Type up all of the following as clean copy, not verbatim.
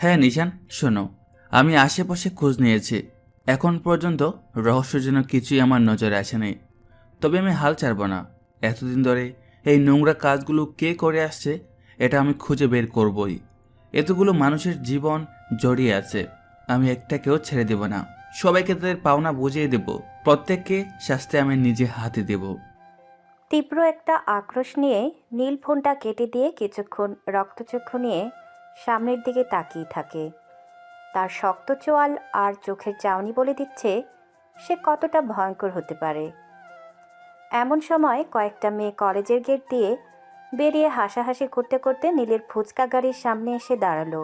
হ্যাঁ নিশান, শোনো, আমি আশেপাশে খোঁজ নিয়েছি। এখন পর্যন্ত রহস্যজনক কিছুই আমার নজরে আসেনি। তবে আমি হাল ছাড়ব না। এতদিন ধরে এই নোংরা কাজগুলো কে করে আসছে এটা আমি খুঁজে বের করবই। এতগুলো মানুষের জীবন জড়িয়ে আছে, আমি একটাকেও ছেড়ে দেব না। সবাইকে তাদের পাওনা বুঝিয়ে দেব, প্রত্যেককে শাস্তি আমি নিজে হাতে দেব। তীব্র একটা আক্রোশ নিয়ে নীল ফোনটা কেটে দিয়ে কিছুক্ষণ রক্তচক্ষু নিয়ে সামনের দিকে তাকিয়ে থাকে। তার শক্ত চোয়াল আর চোখের চাউনি বলে দিচ্ছে সে কতটা ভয়ঙ্কর হতে পারে। এমন সময় কয়েকটা মেয়ে কলেজের গেট দিয়ে বেরিয়ে হাসাহাসি করতে করতে নীলের ফুচকা গাড়ির সামনে এসে দাঁড়ালো।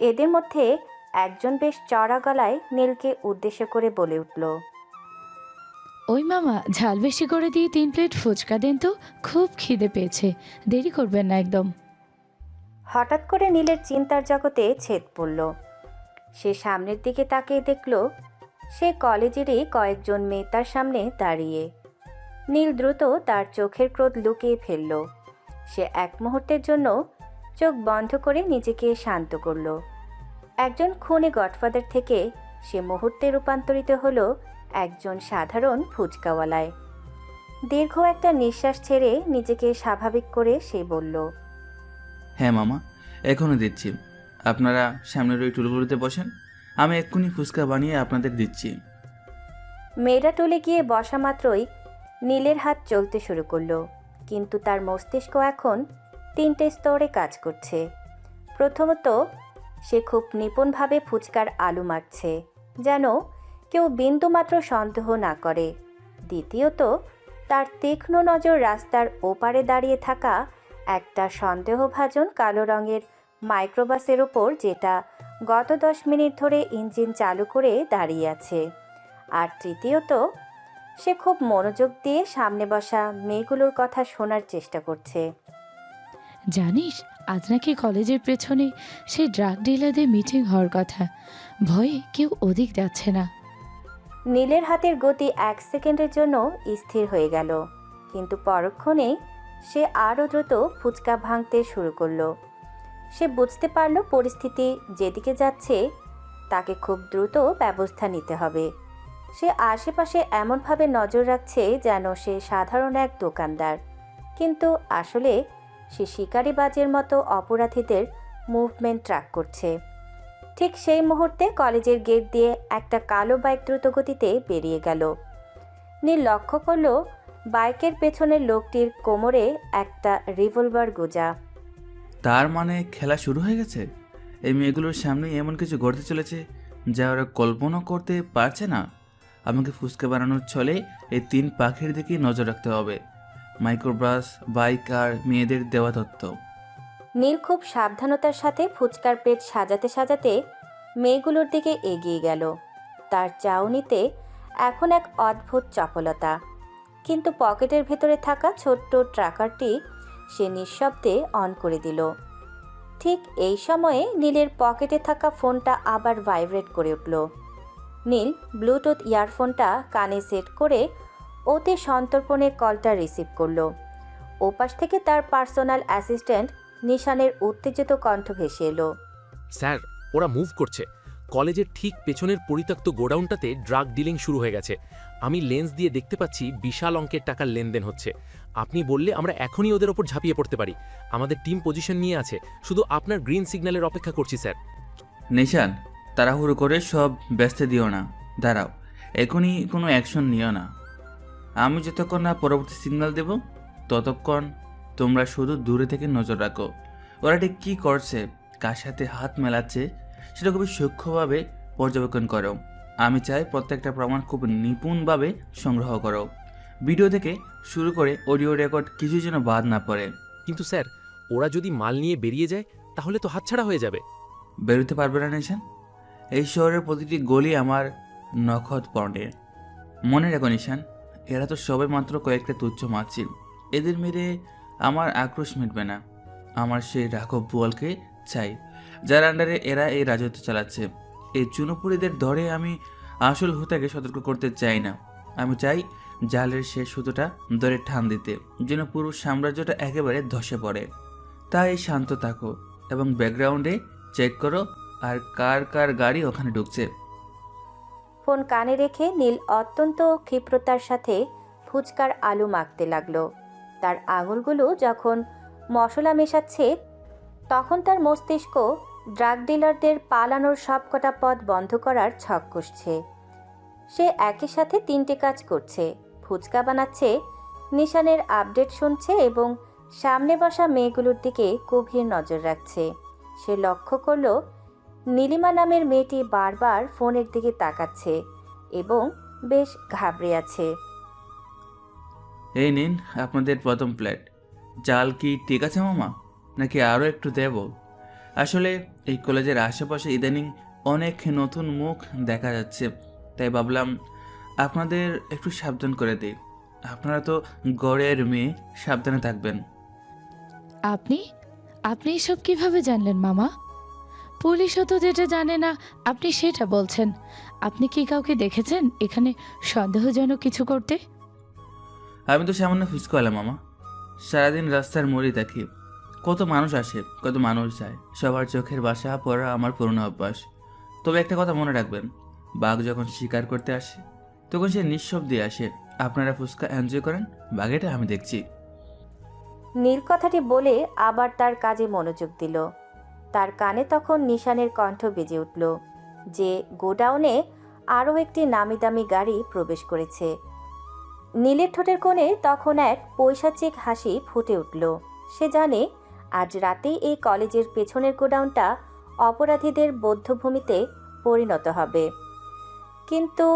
এদের মধ্যে একজন বেশ চড়া গলায় নীলকে উদ্দেশ্য করে বলে উঠল, ওই মামা, ঝাল বেশি করে দিয়ে 3 প্লেট ফুচকা দেন তো, খুব খিদে পেয়েছে, দেরি করবেন না একদম। হঠাৎ করে নীলের চিন্তার জগতে ছেদ পড়ল। সে সামনের দিকে তাকিয়ে দেখল সে কলেজেরই কয়েকজন মেয়ে তার সামনে দাঁড়িয়ে। নীল দ্রুত তার চোখের ক্রোধ লুকিয়ে ফেলল। সে এক মুহূর্তের জন্য চোখ বন্ধ করে নিজেকে শান্ত করল। একজন খুনি গডফাদার থেকে সে মুহূর্তে রূপান্তরিত হলো একজন সাধারণ ফুচকাওয়ালায়। দীর্ঘ একটা নিঃশ্বাস ছেড়ে নিজেকে স্বাভাবিক করে সে বলল, হ্যাঁ মামা, এখনও দিচ্ছি। আপনারা সামনের ওই টুলগুলোতে বসেন, আমি এক্ষুনি ফুচকা বানিয়ে আপনাদের দিচ্ছি। মেয়েরা টলে গিয়ে বসা মাত্রই নীলের হাত চলতে শুরু করলো। কিন্তু তার মস্তিষ্ক এখন 3টে স্তরে কাজ করছে। প্রথমত, সে খুব নিপুণভাবে ফুচকার আলু মাখছে, যেন কেউ বিন্দুমাত্র সন্দেহ না করে। দ্বিতীয়ত, তার তীক্ষ্ণ নজর রাস্তার ওপারে দাঁড়িয়ে থাকা একটা সন্দেহভাজন কালো রঙের মাইক্রোবাসের ওপর, যেটা গত 10 মিনিট ধরে ইঞ্জিন চালু করে দাঁড়িয়ে আছে। আর তৃতীয়ত, সে খুব মনোযোগ দিয়ে সামনে বসা মেয়েগুলোর কথা শোনার চেষ্টা করছে। জানিস, আজ নাকি কলেজের পেছনে সেই ড্রাগ ডিলারদের মিটিং হওয়ার কথা। ভয়ে কেউ ওদিক যাচ্ছে না। নীলের হাতের গতি 1 সেকেন্ডের জন্য স্থির হয়ে গেল, কিন্তু পরক্ষণেই সে আরও দ্রুত ফুচকা ভাঙতে শুরু করলো। সে বুঝতে পারল পরিস্থিতি যেদিকে যাচ্ছে তাকে খুব দ্রুত ব্যবস্থা নিতে হবে। সে আশেপাশে এমনভাবে নজর রাখছে যেন সে সাধারণ এক দোকানদার, কিন্তু আসলে সে শিকারিবাজের মতো অপরাধীদের মুভমেন্ট ট্র্যাক করছে। ঠিক সেই মুহূর্তে কলেজের গেট দিয়ে একটা কালো বাইক দ্রুতগতিতে বেরিয়ে গেল। নীল লক্ষ্য করল বাইকের পেছনের লোকটির কোমরে একটা রিভলভার গোজা। তার মানে খেলা শুরু হয়ে গেছে। এই মেয়েগুলোর সামনে এমন কিছু ঘটতে চলেছে যা ওরা কল্পনা করতে পারছে না। আমাকে ফুচকা বানানোর ছলে এই 3 পাখির দিকে নজর রাখতে হবে। মাইক্রোবাস, বাইক আর মেয়েদের দেওয়া তথ্য। নীল খুব সাবধানতার সাথে ফুচকার প্লেট সাজাতে সাজাতে মেয়েগুলোর দিকে এগিয়ে গেল। তার চাউনিতে এখন এক অদ্ভুত চপলতা। কিন্তু পকেটের ভেতরে থাকা ছোট্ট ট্র্যাকারটি সে নিঃশব্দে অন করে দিল। ঠিক এই সময়ে নীলের পকেটে থাকা ফোনটা আবার ভাইব্রেট করে উঠল। নীল ব্লুটুথ ইয়ারফোনটা কানে সেট করে অতি সন্তর্পণে কলটা রিসিভ করল। ওপাশ থেকে তার পার্সোনাল অ্যাসিস্ট্যান্ট নিশানের উত্তেজিত কণ্ঠ ভেসে এলো, স্যার, ওরা মুভ করছে। কলেজের ঠিক পেছনের পরিত্যক্ত গোডাউনটাতে ড্রাগ ডিলিং শুরু হয়ে গেছে। আমি লেন্স দিয়ে দেখতে পাচ্ছি বিশাল অঙ্কের টাকার লেনদেন হচ্ছে। আপনি বললে আমরা এখনই ওদের ওপর ঝাঁপিয়ে পড়তে পারি। আমাদের টিম পজিশন নিয়ে আছে, শুধু আপনার গ্রিন সিগন্যালের অপেক্ষা করছি স্যার। নিশান, তাড়াহুড়ো করে সব ব্যস্ত দিও না, দাঁড়াও, এখনই কোনো অ্যাকশন নিও না। আমি যতক্ষণ না পরবর্তী সিগন্যাল দেব ততক্ষণ তোমরা শুধু দূরে থেকে নজর রাখো। ওরা ঠিক কী করছে, কার সাথে হাত মেলাচ্ছে সেটা খুবই সূক্ষ্মভাবে পর্যবেক্ষণ করো। আমি চাই প্রত্যেকটা প্রমাণ খুব নিপুণভাবে সংগ্রহ করো। ভিডিও থেকে শুরু করে অডিও রেকর্ড কিছু যেন বাদ না পড়ে। কিন্তু স্যার, ওরা যদি মাল নিয়ে বেরিয়ে যায় তাহলে তো হাতছাড়া হয়ে যাবে। বেরোতে পারবে না নিশান, এই শহরের প্রতিটি গলি আমার নখত পড়ে। মনে রেখো নিশান, এরা তো সবে মাত্র কয়েকটা তুচ্ছ মাছিল। এদের মেরে আমার আক্রোশ মিটবে না। আমার সেই রাঘব বোয়ালকে চাই, যার আন্ডারে এরা এই রাজত্ব চালাচ্ছে। এই চুনোপুরীদের ধরে আমি আসল হুতাকে সতর্ক করতে চাই না। আমি চাই জালের শেষ সুতোটা ধরে টান দিতে, যেন পুরো সাম্রাজ্যটা একেবারে ধসে পড়ে। তাই শান্ত থাকো এবং ব্যাকগ্রাউন্ডে চেক করো আর কার কার গাড়ি ওখানে ঢুকছে। ফোন কানে রেখে নীল অত্যন্ত ক্ষিপ্রতার সাথে ফুচকার আলু মাখতে লাগলো। তার আঙুলগুলো যখন মশলা মেশাচ্ছে তখন তার মস্তিষ্ক ড্রাগ ডিলারদের পালানোর সবকটা পথ বন্ধ করার ছক কষছে। সে একই সাথে 3টে কাজ করছে, ফুচকা বানাচ্ছে, নিশানের আপডেট শুনছে এবং সামনে বসা মেয়েগুলোর দিকে গভীর নজর রাখছে। সে লক্ষ্য করল নীলিমা নামের মেয়েটি বারবার ফোনের দিকে তাকাচ্ছে এবং বেশ ঘাবড়ে আছে। এই নিন আপনাদের প্রথম প্লেট। জাল কি ঠিক আছে মামা, নাকি আরও একটু দেব? আসলে এই কলেজের আশেপাশে ইদানিং অনেক নতুন মুখ দেখা যাচ্ছে, তাই ভাবলাম আপনাদের একটু সাবধান করে দিই। আপনারা তো গড়ের মেয়ে, সাবধানে থাকবেন। আপনি আপনি এসব কিভাবে জানলেন মামা? পুলিশও তো যেটা জানে না আপনি সেটা বলছেন। আপনি কি কাউকে দেখেছেন এখানে সন্দেহজনক কিছু করতে? আমি তো সামান্য ফুচকাওয়ালা মামা, সারাদিন রাস্তার মোড়ে দেখি কত মানুষ আসে, কত মানুষ যায়, সবার চোখের বাসা পড়া আমার পুরনো অভ্যাস। তবে একটা কথা মনে রাখবেন, বাঘ যখন শিকার করতে আসে তখন সে নিঃশব্দে আসে। আপনারা ফুচকা এনজয় করেন, বাঘেটা আমি দেখছি। নীল কথাটি বলে আবার তার কাজে মনোযোগ দিল। তার কানে তখন নিশানের কণ্ঠ বেজে উঠল যে গোডাউনে আরও একটি নামি দামি গাড়ি প্রবেশ করেছে। নীলের ঠোঁটের কোণে তখন এক পৈশাচিক হাসি ফুটে উঠল। সে জানে আজ রাতেই এই কলেজের পেছনের গোডাউনটা অপরাধীদের বধ্যভূমিতে পরিণত হবে। কিন্তু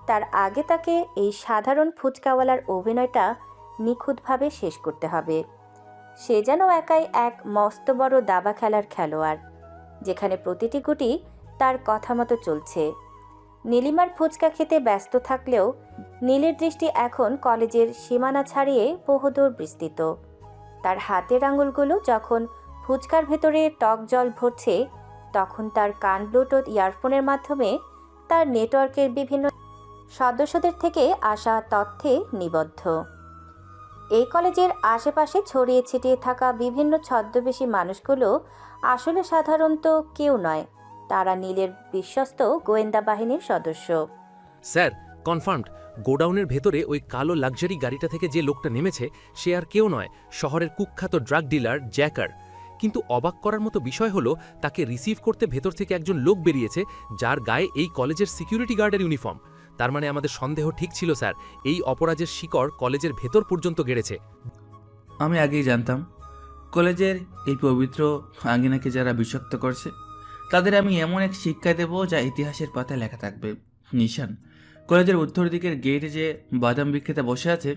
তার আগে তাকে এই সাধারণ ফুচকাওয়ালার অভিনয়টা নিখুঁতভাবে শেষ করতে হবে। সে যেন একাই এক মস্ত বড় দাবা খেলার খেলোয়াড়, যেখানে প্রতিটি গুটি তার কথা মতো চলছে। নীলিমার ফুচকা খেতে ব্যস্ত থাকলেও নীলের দৃষ্টি এখন কলেজের সীমানা ছাড়িয়ে বহুদূর বিস্তৃত। তার হাতের আঙুলগুলো যখন ফুচকার ভেতরে টক জল ভরছে তখন তার কান ব্লুটুথ ইয়ারফোনের মাধ্যমে তার নেটওয়ার্কের বিভিন্ন সদস্যদের থেকে আসা তথ্যে নিবদ্ধ। এই কলেজের আশেপাশে ছড়িয়ে ছিটিয়ে থাকা বিভিন্ন ছদ্মবেশী মানুষগুলো আসলে সাধারণত কেউ নয়, তারা নীলের বিশ্বস্ত গোয়েন্দা বাহিনীর সদস্য। স্যার, কনফার্মড, গোডাউনের ভেতরে ওই কালো লাক্সারি গাড়িটা থেকে যে লোকটা নেমেছে সে আর কেউ নয়, শহরের কুখ্যাত ড্রাগ ডিলার জ্যাকার। কিন্তু অবাক করার মতো বিষয় হলো তাকে রিসিভ করতে ভেতর থেকে একজন লোক বেরিয়েছে যার গায়ে এই কলেজের সিকিউরিটি গার্ডের ইউনিফর্ম। তার মানে আমাদের সন্দেহ ঠিক ছিল স্যার, এই অপরাধের শিকড় কলেজের ভেতর পর্যন্ত গেড়েছে। আমি আগেই জানতাম কলেজের এই পবিত্র আঙ্গিনাকে যারা বিষাক্ত করছে তাদের আমি এমন এক শিক্ষা দেব যা ইতিহাসের পাতায় লেখা থাকবে। নিশান, কলেজের উত্তর দিকের গেটে যে বাদাম বিক্রেতা বসে আছে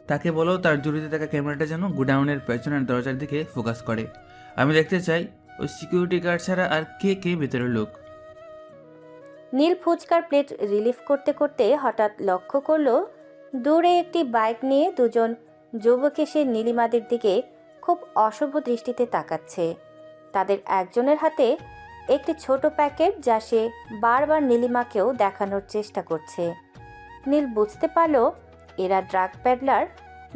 তাকে বলো তার জুড়িতে থাকা ক্যামেরাটা যেন গোডাউনের পেছনের দরজার দিকে ফোকাস করে। আমি দেখতে চাই ওই সিকিউরিটি গার্ড ছাড়া আর কে কে ভেতরের লোক। নীল ফুচকার প্লেট রিলিফ করতে করতে হঠাৎ লক্ষ্য করল দূরে একটি বাইক নিয়ে দুজন যুবক এসে নীলিমাদের দিকে খুব অশুভ দৃষ্টিতে তাকাচ্ছে। তাদের একজনের হাতে একটি ছোট প্যাকেট যা সে বারবার নীলিমাকেও দেখানোর চেষ্টা করছে। নীল বুঝতে পারল এরা ড্রাগ প্যাডলার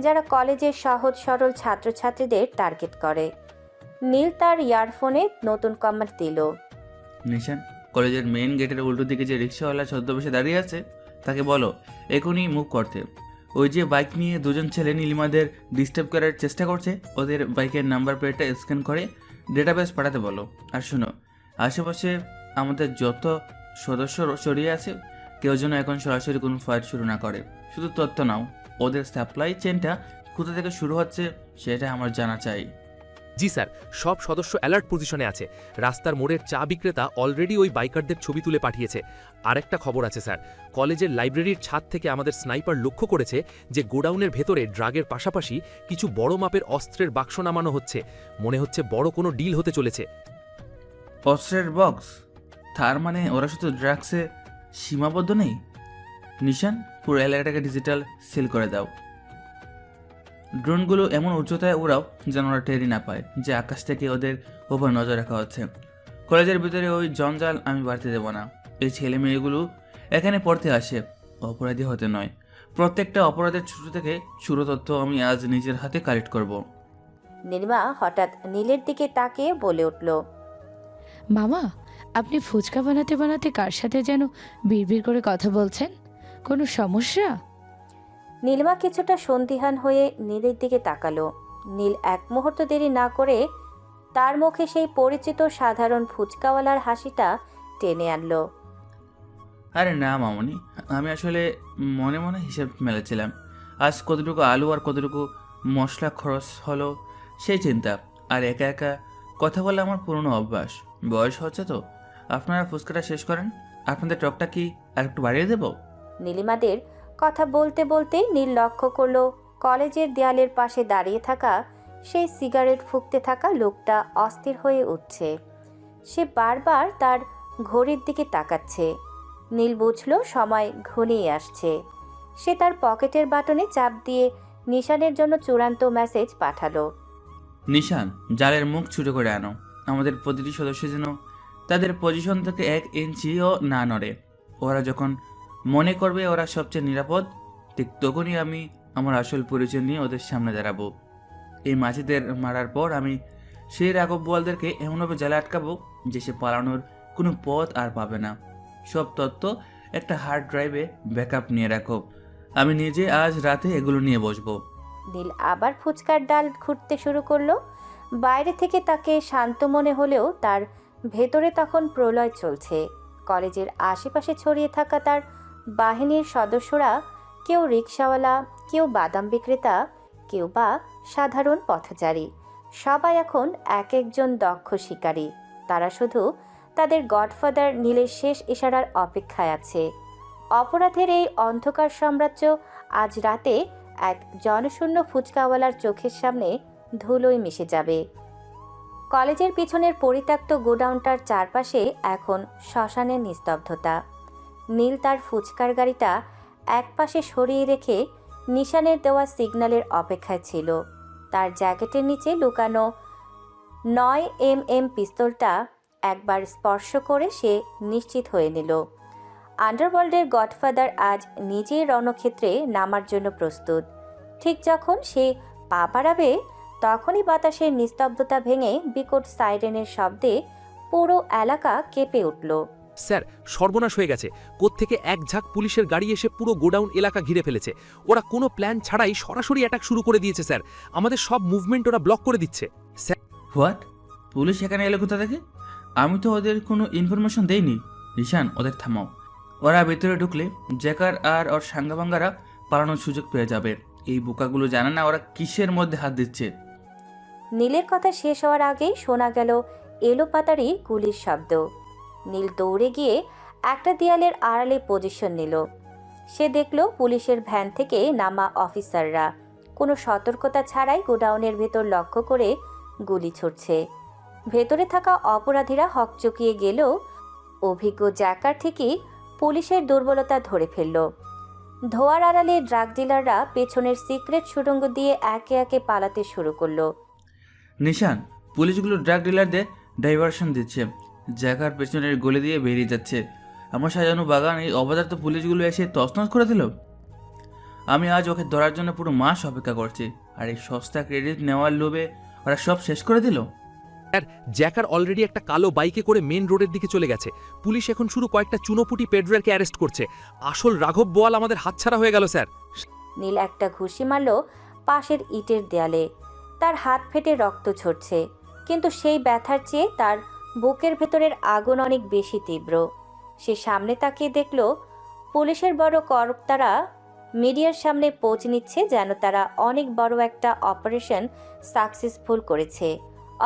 যারা কলেজের সহজ সরল ছাত্রছাত্রীদের টার্গেট করে। নীল তার ইয়ারফোনে নতুন কমান্ড দিল। নিশান, কলেজের মেইন গেটের উল্টো দিকে যে রিক্সাওয়ালা ছদ্মবেশে দাঁড়িয়ে আছে তাকে বলো এখনই মুভ করতে। ওই যে বাইক নিয়ে দুজন ছেলে নীলিমাদের ডিস্টার্ব করার চেষ্টা করছে, ওদের বাইকের নাম্বার প্লেটটা স্ক্যান করে ডেটাবেস পাঠাতে বলো। আর শোনো, আশেপাশে আমাদের যত সদস্য ছড়িয়ে আছে কেউ যেন এখন সরাসরি কোনো ফাইট শুরু না করে। শুধু তথ্য নাও, ওদের সাপ্লাই চেনটা কোথা থেকে শুরু হচ্ছে সেটা আমার জানা চাই। জি স্যার, সব সদস্য অ্যালার্ট পজিশনে আছে। রাস্তার মোড়ের চা বিক্রেতা অলরেডি ওই বাইকারদের ছবি তুলে পাঠিয়েছে। আরেকটা খবর আছে স্যার, কলেজের লাইব্রেরির ছাদ থেকে আমাদের স্নাইপার লক্ষ্য করেছে যে গোডাউনের ভেতরে ড্রাগের পাশাপাশি কিছু বড় মাপের অস্ত্রের বাক্স নামানো হচ্ছে। মনে হচ্ছে বড় কোনো ডিল হতে চলেছে। অস্ত্রের বক্স? তার মানে ওরা শুধু ড্রাগসে সীমাবদ্ধ নেই। নিশান, পুরো এলাকাটাকে ডিজিটাল সিল করে দাও। ড্রোনগুলো এমন উচ্চতায় উড়াও যেন ওরা টেরি না পায় যে আকাশ থেকে ওদের ওপর নজর রাখা হচ্ছে। কলেজের ভিতরে ওই জঞ্জাল আমি বাড়তে দেব না। এই ছেলে মেয়েগুলো এখানে পড়তে আসে, অপরাধী হতে নয়। প্রত্যেকটা অপরাধের ছোট থেকে ছোট তথ্য আমি আজ নিজের হাতে কালেক্ট করব। নীলিমা হঠাৎ নীলের দিকে তাকিয়ে বলে উঠল, মামা, আপনি ফুচকা বানাতে বানাতে কার সাথে যেন বিড়বিড় করে কথা বলছেন? কোনো সমস্যা? নীলিমা কিছুটা সন্দিহান হয়ে নীলের দিকে তাকালো। নীল এক মুহূর্ত দেরি না করে তার মুখে সেই পরিচিত সাধারণ ফুচকাওয়ালার হাসিটা টেনে আনলো। আরে না মামনি, আমি আসলে মনে মনে হিসেব মেলাচ্ছিলাম আজ কতটুকু আলু আর কতটুকু মশলা খরচ হলো সেই চিন্তা। আর একা একা কথা বলে আমার পুরনো অভ্যাস। বয়স হচ্ছে তো। আপনারা ফুচকাটা শেষ করেন, আপনাদের টকটা কি আর একটু বাড়িয়ে দেবো? নীলিমাদের কথা বলতে বলতেই নীল লক্ষ্য করলো কলেজের দেয়ালের পাশে দাঁড়িয়ে থাকা সেই সিগারেট ফুঁকতে থাকা লোকটা অস্থির হয়ে উঠছে। সে বারবার তার ঘড়ির দিকে তাকাচ্ছে। নীল বুঝল সময় ঘনিয়ে আসছে। সে তার পকেটের বাটনে চাপ দিয়ে নিশানের জন্য চূড়ান্ত মেসেজ পাঠালো। নিশান, জালের মুখ ছোটো করে আনো। আমাদের প্রতিটি সদস্য যেন তাদের পজিশন থেকে 1 ইঞ্চিও না নড়ে। ওরা যখন মনে করবে ওরা সবচেয়ে নিরাপদ, ঠিক তখনই আমি আমার আসল পরিচয় নিয়ে ওদের সামনে দাঁড়াবো। এই মাঝিদের মারার পর আমি সেই রাঘব বোয়ালদেরকে এমনভাবে জালে আটকাবো যে সে পালানোর কোনো পথ আর পাবে না। সব তথ্য একটা হার্ড ড্রাইভে ব্যাকআপ নিয়ে রাখো। আমি নিজে আজ রাতে এগুলো নিয়ে বসবো। নীল আবার ফুচকার ডাল ঘুরতে শুরু করলো। বাইরে থেকে তাকে শান্ত মনে হলেও তার ভেতরে তখন প্রলয় চলছে। কলেজের আশেপাশে ছড়িয়ে থাকা তার বাহিনীর সদস্যরা, কেউ রিকশাওয়ালা, কেউ বাদাম বিক্রেতা, কেউ বা সাধারণ পথচারী, সবাই এখন এক একজন দক্ষ শিকারী। তারা শুধু তাদের গডফাদার নীলের শেষ ইশারার অপেক্ষায় আছে। অপরাধের এই অন্ধকার সাম্রাজ্য আজ রাতে এক জনশূন্য ফুচকাওয়ালার চোখের সামনে ধুলোয় মিশে যাবে। কলেজের পিছনের পরিত্যক্ত গোডাউনটার চারপাশে এখন শ্মশানের নিস্তব্ধতা। নীল তার ফুচকার গাড়িটা একপাশে সরিয়ে রেখে নিশানের দেওয়া সিগন্যালের অপেক্ষায় ছিল। তার জ্যাকেটের নিচে লুকানো 9mm পিস্তলটা একবার স্পর্শ করে সে নিশ্চিত হয়ে নিল আন্ডারওয়ার্ল্ডের গডফাদার আজ নিজেই রণক্ষেত্রে নামার জন্য প্রস্তুত। ঠিক যখন সে পা বাড়াবে তখনই বাতাসের নিস্তব্ধতা ভেঙে বিকট সাইরেনের শব্দে পুরো এলাকা কেঁপে উঠল। স্যার, সর্বনাশ হয়ে গেছে। কোত্থেকে এক ঝাঁক পুলিশের গাড়ি এসে পুরো গোডাউন এলাকা ঘিরে ফেলেছে। ওরা কোনো প্ল্যান ছাড়াই সরাসরি অ্যাটাক শুরু করে দিয়েছে স্যার। আমাদের সব মুভমেন্ট ওরা ব্লক করে দিচ্ছে। Sir, what? পুলিশ এখানে এলো কোথা থেকে? আমি তো ওদের কোনো ইনফরমেশন দেইনি। নিশান, ওদের থামাও। ওরা ভেতরে ঢুকলে জ্যাকার আর ওর সাঙ্গাভাঙ্গারা পালানোর সুযোগ পেয়ে যাবে। এই বোকাগুলো জানে না ওরা কিসের মধ্যে হাত দিচ্ছে। নীলের কথা শেষ হওয়ার আগেই শোনা গেল এলোপাতাড়ি গুলির শব্দ। নীল দৌড়ে গিয়ে একটা দেয়ালের আড়ালে পজিশন নিল। সে দেখল পুলিশের ভ্যান থেকে নামা অফিসাররা কোনো সতর্কতা ছাড়াই গোডাউনের ভেতর লক্ষ্য করে গুলি ছুড়ছে। ভেতরে থাকা অপরাধীরা হকচকিয়ে গেলেও অভিজ্ঞ জ্যাকার ঠিকই পুলিশের দুর্বলতা ধরে ফেলল। ধোয়ার আড়ালে ড্রাগ ডিলাররা পেছনের সিক্রেট সুড়ঙ্গ দিয়ে একে একে পালাতে শুরু করলো। নিশান, পুলিশগুলো ড্রাগ ডিলারদের ডাইভারশন দিচ্ছে। জ্যাকার পেছনের গলি দিয়ে বেরিয়ে যাচ্ছে। আমার সাজানো বাগান এই অপদার্থ পুলিশগুলো এসে তছনছ করে দিল। আমি আজ ওকে ধরার জন্য পুরো মাস অপেক্ষা করছি, আর এই সস্তা ক্রেডিট নেওয়ার লোভে ওরা সব শেষ করে দিল। স্যার, জ্যাকার অলরেডি একটা কালো বাইকে করে মেন রোডের দিকে চলে গেছে। পুলিশ এখন শুরু কয়েকটা চুনোপুটি পেড্রারকে অ্যারেস্ট করছে। আসল রাঘব বোয়াল আমাদের হাতছাড়া হয়ে গেল স্যার। নীল একটা ঘুষি মারল পাশের ইটের দেয়ালে। তার হাত ফেটে রক্ত ঝরছে, কিন্তু সেই ব্যথার চেয়ে তার বুকের ভেতরের আগুন অনেক বেশি তীব্র। সে সামনে তাকিয়ে দেখল পুলিশের বড় কর্তারা মিডিয়ার সামনে পোজ নিচ্ছে যেন তারা অনেক বড় একটা অপারেশন সাকসেসফুল করেছে।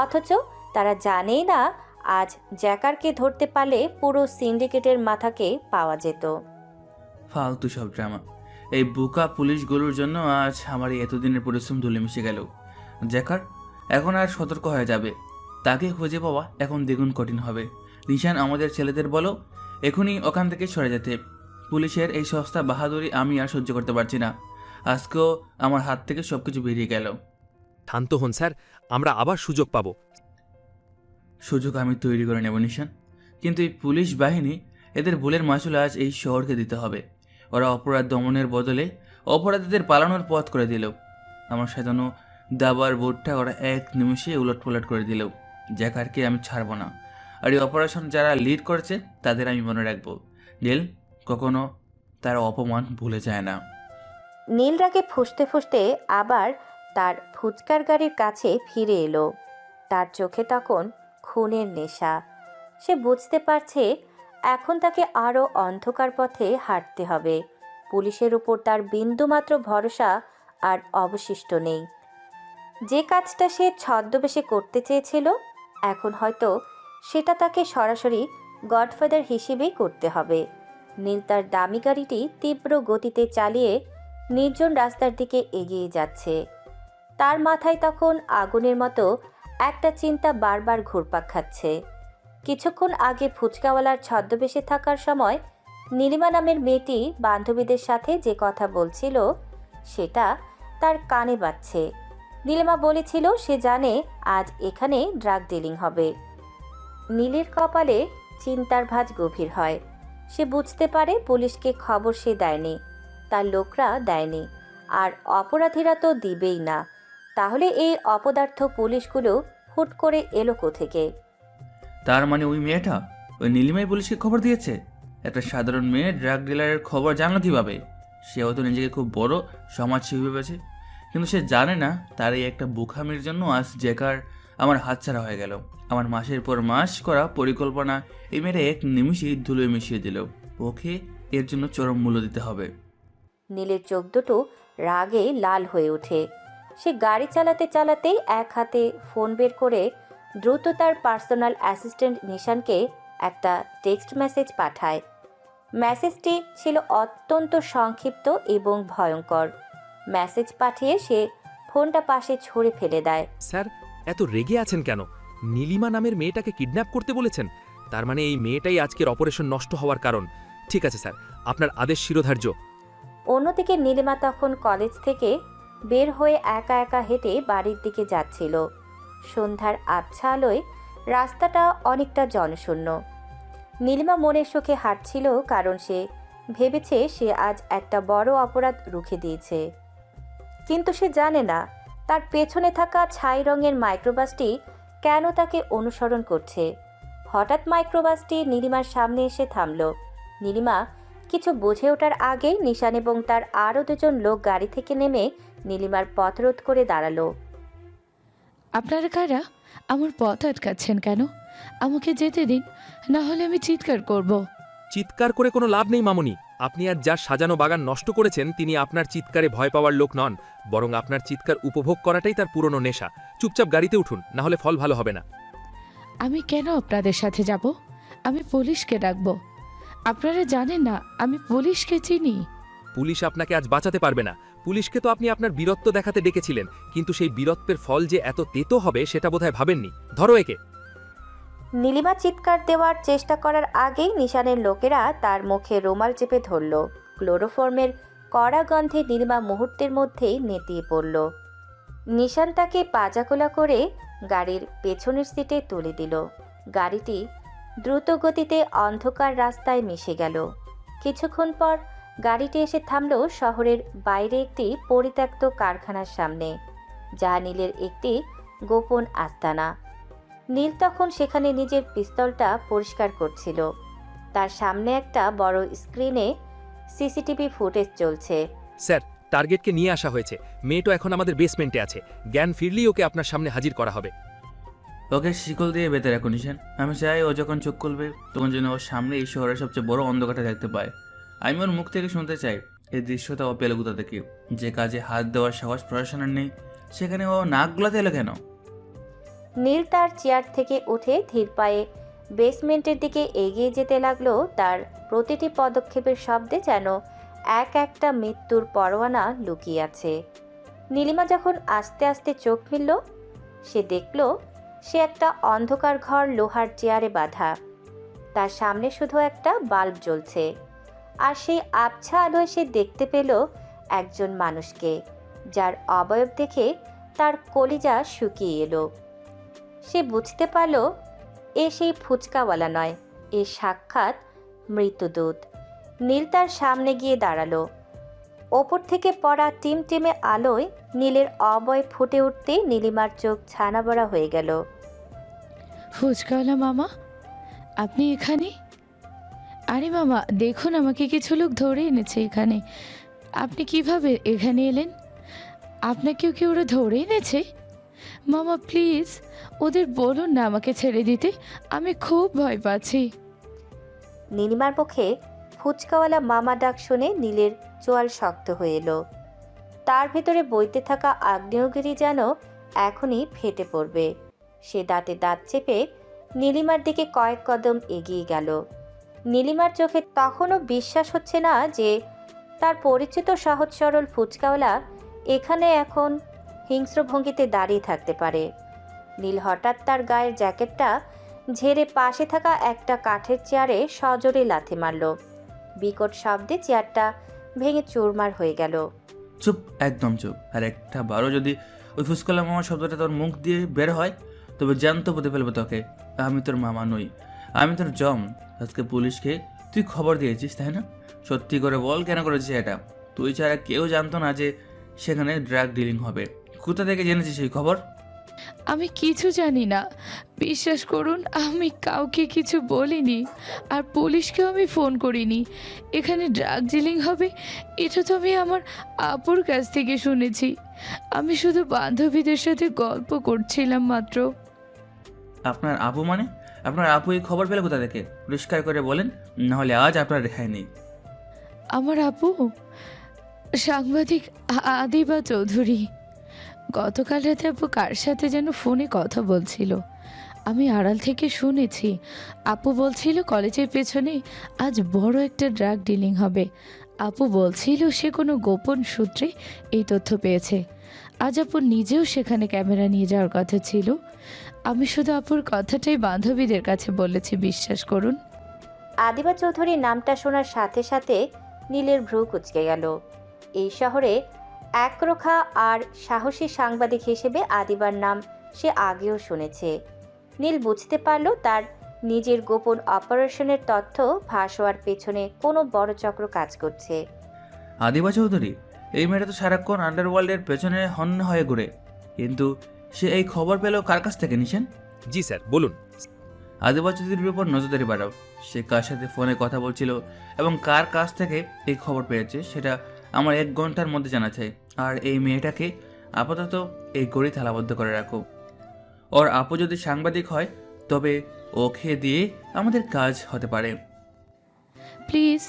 অথচ তারা জানেই না আজ জ্যাকারকে ধরতে পারলে পুরো সিন্ডিকেটের মাথাকে পাওয়া যেত। ফালতু সব ড্রামা। এই বোকা পুলিশগুলোর জন্য আজ আমার এই এতদিনের পরিশ্রম ধুলে মিশে গেল। জ্যাকার এখন আর সতর্ক হয়ে যাবে। তাকে খুঁজে পাওয়া এখন দ্বিগুণ কঠিন হবে। নিশান, আমাদের ছেলেদের বলো এখনই ওখান থেকে সরে যেতে। পুলিশের এই সস্তা বাহাদুরি আমি আর সহ্য করতে পারছি না। আজকেও আমার হাত থেকে সবকিছু বেরিয়ে গেল। শান্ত হন স্যার, আমরা আবার সুযোগ পাবো। সুযোগ আমি তৈরি করে নেব নিশান, কিন্তু এই পুলিশ বাহিনী, এদের ভুলের মাসুল আজ এই শহরকে দিতে হবে। ওরা অপরাধ দমনের বদলে অপরাধীদের পালানোর পথ করে দিল। আমার সাজানো দাবার বোর্ডটা ওরা এক নিমিষে উলটপালট করে দিল। জ্যাকারকে আমি ছাড়বো না, আর এই অপারেশন যারা লিড করেছে তাদের আমি মনে রাখবো। নীল কখনো তার অপমান ভুলে যায় না। নীল রাগে ফুঁসতে ফুঁসতে আবার তার ফুচকার গাড়ির কাছে ফিরে এলো। তার চোখে তখন খুনের নেশা। সে বুঝতে পারছে এখন তাকে আরও অন্ধকার পথে হাঁটতে হবে। পুলিশের উপর তার বিন্দুমাত্র ভরসা আর অবশিষ্ট নেই। যে কাজটা সে ছদ্মবেশে করতে চেয়েছিল, এখন হয়তো সেটা তাকে সরাসরি গডফাদার হিসেবেই করতে হবে। নীল তার দামি গাড়িটি তীব্র গতিতে চালিয়ে নির্জন রাস্তার দিকে এগিয়ে যাচ্ছে। তার মাথায় তখন আগুনের মতো একটা চিন্তা বারবার ঘুরপাক খাচ্ছে। কিছুক্ষণ আগে ফুচকাওয়ালার ছদ্মবেশে থাকার সময় নীলিমা নামের মেয়েটি বান্ধবীদের সাথে যে কথা বলছিল সেটা তার কানে বাজছে। নীলিমা বলেছিল সে জানে আজ এখানে ড্রাগ ডিলিং হবে। নীলের কপালে চিন্তার ভাঁজ গভীর হয়। সে বুঝতে পারে পুলিশকে খবর সে দেয়নি, তার লোকরা দেয়নি, আর অপরাধীরা তো দিবেই না। তাহলে এই অপদার্থ পুলিশগুলো হুট করে এলো কোত্থেকে? তার মানে ওই মেয়েটা ওই নীলিমাই পুলিশকে খবর দিয়েছে? একটা সাধারণ মেয়ে ড্রাগ ডিলারের খবর জানলো কীভাবে? সেও তো নিজেকে খুব বড় সমাজসেবী ভেবেছে, কিন্তু সে জানে না তার এই একটা বুখামির জন্য আজ জ্যাকার আমার হাতছাড়া হয়ে গেল। আমার মাসের পর মাস করা পরিকল্পনা এই মেয়েটা এক নিমিষেই ধুলোয় মিশিয়ে দিল। ওকে এর জন্য চরম মূল্য দিতে হবে। নীলের চোখ দুটো রাগে লাল হয়ে ওঠে। সে গাড়ি চালাতে চালাতেই এক হাতে ফোন বের করে দ্রুত তার পার্সোনাল অ্যাসিস্ট্যান্ট নিশানকে একটা টেক্সট মেসেজ পাঠায়। মেসেজটি ছিল অত্যন্ত সংক্ষিপ্ত এবং ভয়ঙ্কর। মেসেজ পাঠিয়ে সে ফোনটা পাশে ছুঁড়ে ফেলে দেয়। স্যার, এত রেগে আছেন কেন? নীলিমা নামের মেয়েটাকে কিডন্যাপ করতে বলেছেন? তার মানে এই মেয়েটাই আজকের অপারেশন নষ্ট হওয়ার কারণ। ঠিক আছে স্যার, আপনার আদেশ শিরোধার্য। অন্যদিকে নীলিমা তখন কলেজ থেকে বের হয়ে একা একা হেঁটে বাড়ির দিকে যাচ্ছিল। সন্ধ্যার আবছা আলোয় রাস্তাটা অনেকটা জনশূন্য। নীলিমা মনের সুখে হাঁটছিল, কারণ সে ভেবেছে সে আজ একটা বড় অপরাধ রুখে দিয়েছে। কিন্তু সে জানে না তার পেছনে থাকা ছাই রঙের মাইক্রোবাসটি কেন তাকে অনুসরণ করছে। হঠাৎ মাইক্রোবাসটি নীলিমার সামনে এসে থামল। নীলিমা কিছু বুঝে ওঠার আগেই নিশান এবং তার আরও দুজন লোক গাড়ি থেকে নেমে নীলিমার পথ রোধ করে দাঁড়ালো। আপনারা কারা? আমার পথ আটকাচ্ছেন কেন? আমাকে যেতে দিন, না হলে আমি চিৎকার করব। চিৎকার করে কোনো লাভ নেই মামুনি। আপনি আর যার সাজানো বাগান নষ্ট করেছেন তিনি আপনার চিৎকারে ভয় পাওয়ার লোক নন, বরং আপনার চিৎকার উপভোগ করাটাই তার পুরনো নেশা। চুপচাপ গাড়িতে উঠুন, না হলে ফল ভালো হবে না। আমি কেন আপনাদের সাথে যাব? আমি পুলিশকে ডাকবো। আপনারা জানেন না আমি পুলিশকে চিনি। পুলিশ আপনাকে আজ বাঁচাতে পারবে না। পুলিশকে তো আপনি আপনার বীরত্ব দেখাতে ডেকেছিলেন, কিন্তু সেই বীরত্বের ফল যে এত তেতো হবে সেটা বোধহয় ভাবেননি। ধরো একে। নীলিমা চিৎকার দেওয়ার চেষ্টা করার আগেই নিশানের লোকেরা তার মুখে রুমাল চেপে ধরল। ক্লোরোফর্মের কড়া গন্ধে নীলিমা মুহূর্তের মধ্যেই নেতিয়ে পড়ল। নিশান তাকে পাজাকোলা করে গাড়ির পেছনের সিটে তুলে দিল। গাড়িটি দ্রুত গতিতে অন্ধকার রাস্তায় মিশে গেল। কিছুক্ষণ পর গাড়িটি এসে থামল শহরের বাইরে একটি পরিত্যক্ত কারখানার সামনে, যা নীলের একটি গোপন আস্তানা। নীল তখন সেখানে নিজের পিস্তলটা পরিষ্কার করছিল। তার সামনে একটা বড় স্ক্রিনে সিসিটিভি ফুটেজ চলছে। স্যার, টার্গেটকে নিয়ে আসা হয়েছে। মেয়েটা এখন আমাদের বেসমেন্টে আছে। জ্ঞান ফিরলেই ওকে আপনার সামনে হাজির করা হবে। ওকে শিকল দিয়ে বেঁধে রাখো নিশান। আমি চাই ও যখন চোখ খুলবে তখন যেন ওর সামনে এই শহরের সবচেয়ে বড় অন্ধকারটা দেখতে পায়। আমি ওর মুখ থেকে শুনতে চাই এই দৃশ্যটা ও পেলে কোথা থেকে। যে কাজে হাত দেওয়ার সাহস প্রশাসনের নেই সেখানে ও নাক গলাতে এলো কেন? নীল তার চেয়ার থেকে উঠে ধীর পায়ে বেসমেন্টের দিকে এগিয়ে যেতে লাগলো। তার প্রতিটি পদক্ষেপের শব্দে যেন এক একটা মৃত্যুর পরোয়ানা লুকিয়ে আছে। নীলিমা যখন আস্তে আস্তে চোখ মেলল, সে দেখল সে একটা অন্ধকার ঘর, লোহার চেয়ারে বাঁধা। তার সামনে শুধু একটা বাল্ব জ্বলছে, আর সেই আবছা আলোয় সে দেখতে পেল একজন মানুষকে, যার অবয়ব দেখে তার কলিজা শুকিয়ে এলো। সে বুঝতে পারল এ সেই ফুচকাওয়ালা নয়, এ সাক্ষাৎ মৃত্যুদূত। নীল তার সামনে গিয়ে দাঁড়ালো। ওপর থেকে পড়া টিমটিমে আলোয় নীলের অবয় ফুটে উঠতেই নীলিমার চোখ ছানা বড়া হয়ে গেল। ফুচকাওয়ালা মামা, আপনি এখানে? আরে মামা দেখুন, আমাকে কিছু লোক ধরে এনেছে এখানে। আপনি কিভাবে এখানে এলেন? আপনাকেও কি ওরা ধরে এনেছে? মামা প্লিজ ওদের বলুন না আমাকে ছেড়ে দিতে, আমি খুব ভয় পাচ্ছি। নীলিমার মুখে ফুচকাওয়ালা মামা ডাক শুনে নীলের চোয়াল শক্ত হয়ে এলো। তার ভেতরে বইতে থাকা আগ্নেয়গিরি যেন এখনই ফেটে পড়বে। সে দাঁতে দাঁত চেপে নীলিমার দিকে কয়েক কদম এগিয়ে গেল। নীলিমার চোখে তখনও বিশ্বাস হচ্ছে না যে তার পরিচিত সহজ সরল ফুচকাওয়ালা এখানে এখন হিংস্র ভঙ্গিতে দাঁড়িয়ে থাকতে পারে। নীল হঠাৎ তার গায়ের জ্যাকেটটা ঝেড়ে পাশে থাকা একটা কাঠের চেয়ারে সজোরে লাথি মারল। বিকট শব্দে চেয়ারটা ভেঙে চুরমার হয়ে গেল। চুপ, একদম চুপ। আর একটা বারো যদি ওই ফুসকালা মামা শব্দটা তোর মুখ দিয়ে বের হয় তবে জ্যান্ত পুঁতে ফেলবো তোকে। আমি তোর মামা নই, আমি তোর জম। আজকে পুলিশকে তুই খবর দিয়েছিস তাই না? সত্যি করে বল, কেন করেছিস এটা? তুই ছাড়া কেউ জানতো না যে সেখানে ড্রাগ ডিলিং হবে। কোথা থেকে জেনেছিস এই খবর? আমি কিছু জানি না, বিশ্বাস করুন, আমি কাউকে কিছু বলিনি, আর পুলিশকেও আমি ফোন করিনি। এখানে ড্রাগ ডিলিং হবে এটা তো আমি আমার আপুর কাছ থেকে শুনেছি। আমি শুধু বান্ধবীদের সাথে গল্প করছিলাম মাত্র। আপনার আপু মানে? আপনার আপু এই খবর পেলে কোথা থেকে? পরিষ্কার করে বলেন, নাহলে আজ আপনার রেহাই নেই। আমার আপু সাংবাদিক আদিবা চৌধুরী। গতকাল রাতে আপু কার সাথে যেন ফোনে কথা বলছিল, আমি আড়াল থেকে শুনেছি। আপু বলছিল কলেজের পেছনে আজ বড় একটা ড্রাগ ডিলিং হবে। আপু বলছিল সে কোনো গোপন সূত্রে এই তথ্য পেয়েছে। আজ আপু নিজেও সেখানে ক্যামেরা নিয়ে যাওয়ার কথা ছিল। আমি শুধু আপুর কথাটাই বান্ধবীদের কাছে বলেছি, বিশ্বাস করুন। আদিবা চৌধুরীর নামটা শোনার সাথে সাথে নীলের ভ্রু কুঁচকে গেল। এই শহরে একরোখা আর সাহসী সাংবাদিক হিসেবে আদিবার নাম সে আগেও শুনেছে। নীল বুঝতে পারল তার নিজের গোপন অপারেশনের তথ্য ফাঁস হওয়ার পেছনে কোনো বড় চক্র কাজ করছে। আদিবা চৌধুরী? এই মেয়েটা তো সারাক্ষণ আন্ডারওয়ার্ল্ডের পেছনে হন্য হয়ে ঘুরে, কিন্তু সে এই খবর পেল কার কাছ থেকে নিছেন? জি স্যার, বলুন। আদিবা চৌধুরীর উপর নজরদারি বাড়াও। সে কার সাথে ফোনে কথা বলছিল এবং কার কাছ থেকে এই খবর পেয়েছে সেটা আমার 1 ঘন্টার মধ্যে জানা চাই। আর এই মেয়েটাকে আপাতত এই গড়ি থালাবদ্ধ করে রাখো। ওর আপু যদি সাংবাদিক হয় তবে ওকে দিয়ে আমাদের কাজ হতে পারে। প্লিজ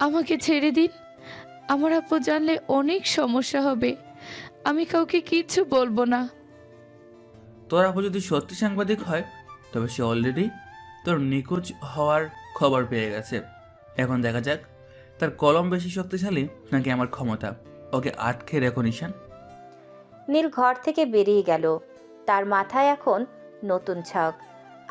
আমাকে ছেড়ে দিন, আমার আপু জানলে অনেক সমস্যা হবে। আমি কাউকে কিচ্ছু বলবো না। তোর আপু যদি সত্যি সাংবাদিক হয় তবে সে অলরেডি তোর নিখোঁজ হওয়ার খবর পেয়ে গেছে। এখন দেখা যাক তার কলম বেশি শক্তিশালী নাকি আমার ক্ষমতা। ওকে আটকে রেখো নিশান। নীল ঘর থেকে বেরিয়ে গেল। তার মাথায় এখন নতুন ছক।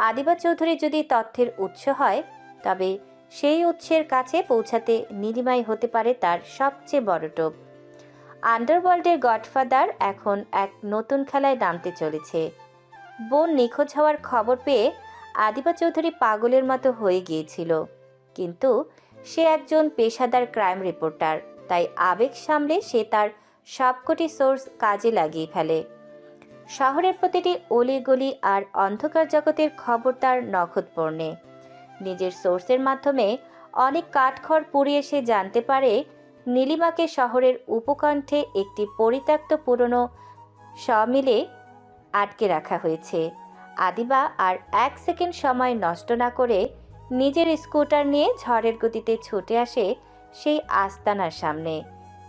আদিবা চৌধুরী যদি তথ্যের উৎস হয় তবে সেই উৎসের কাছে পৌঁছাতে নীলিমাই হতে পারে তার সবচেয়ে বড় টোপ। আন্ডারওয়ার্ল্ডের গডফাদার এখন এক নতুন খেলায় নামতে চলেছে। বোন নিখোঁজ হওয়ার খবর পেয়ে আদিবা চৌধুরী পাগলের মতো হয়ে গিয়েছিল, কিন্তু সে একজন পেশাদার ক্রাইম রিপোর্টার, তাই আবেগ সামলে সে তার সবকটি সোর্স কাজে লাগিয়ে ফেলে। শহরের প্রতিটি অলিগলি আর অন্ধকার জগতের খবর তার নখদর্পণে। নিজের সোর্সের মাধ্যমে অনেক কাঠখড় পুড়িয়ে সে জানতে পারে নীলিমাকে শহরের উপকণ্ঠে একটি পরিত্যক্ত পুরনো সমিলে আটকে রাখা হয়েছে। আদিবা আর 1 সেকেন্ড সময় নষ্ট না করে নিজের স্কুটার নিয়ে ঝড়ের গতিতে ছুটে আসে সেই আস্তানার সামনে।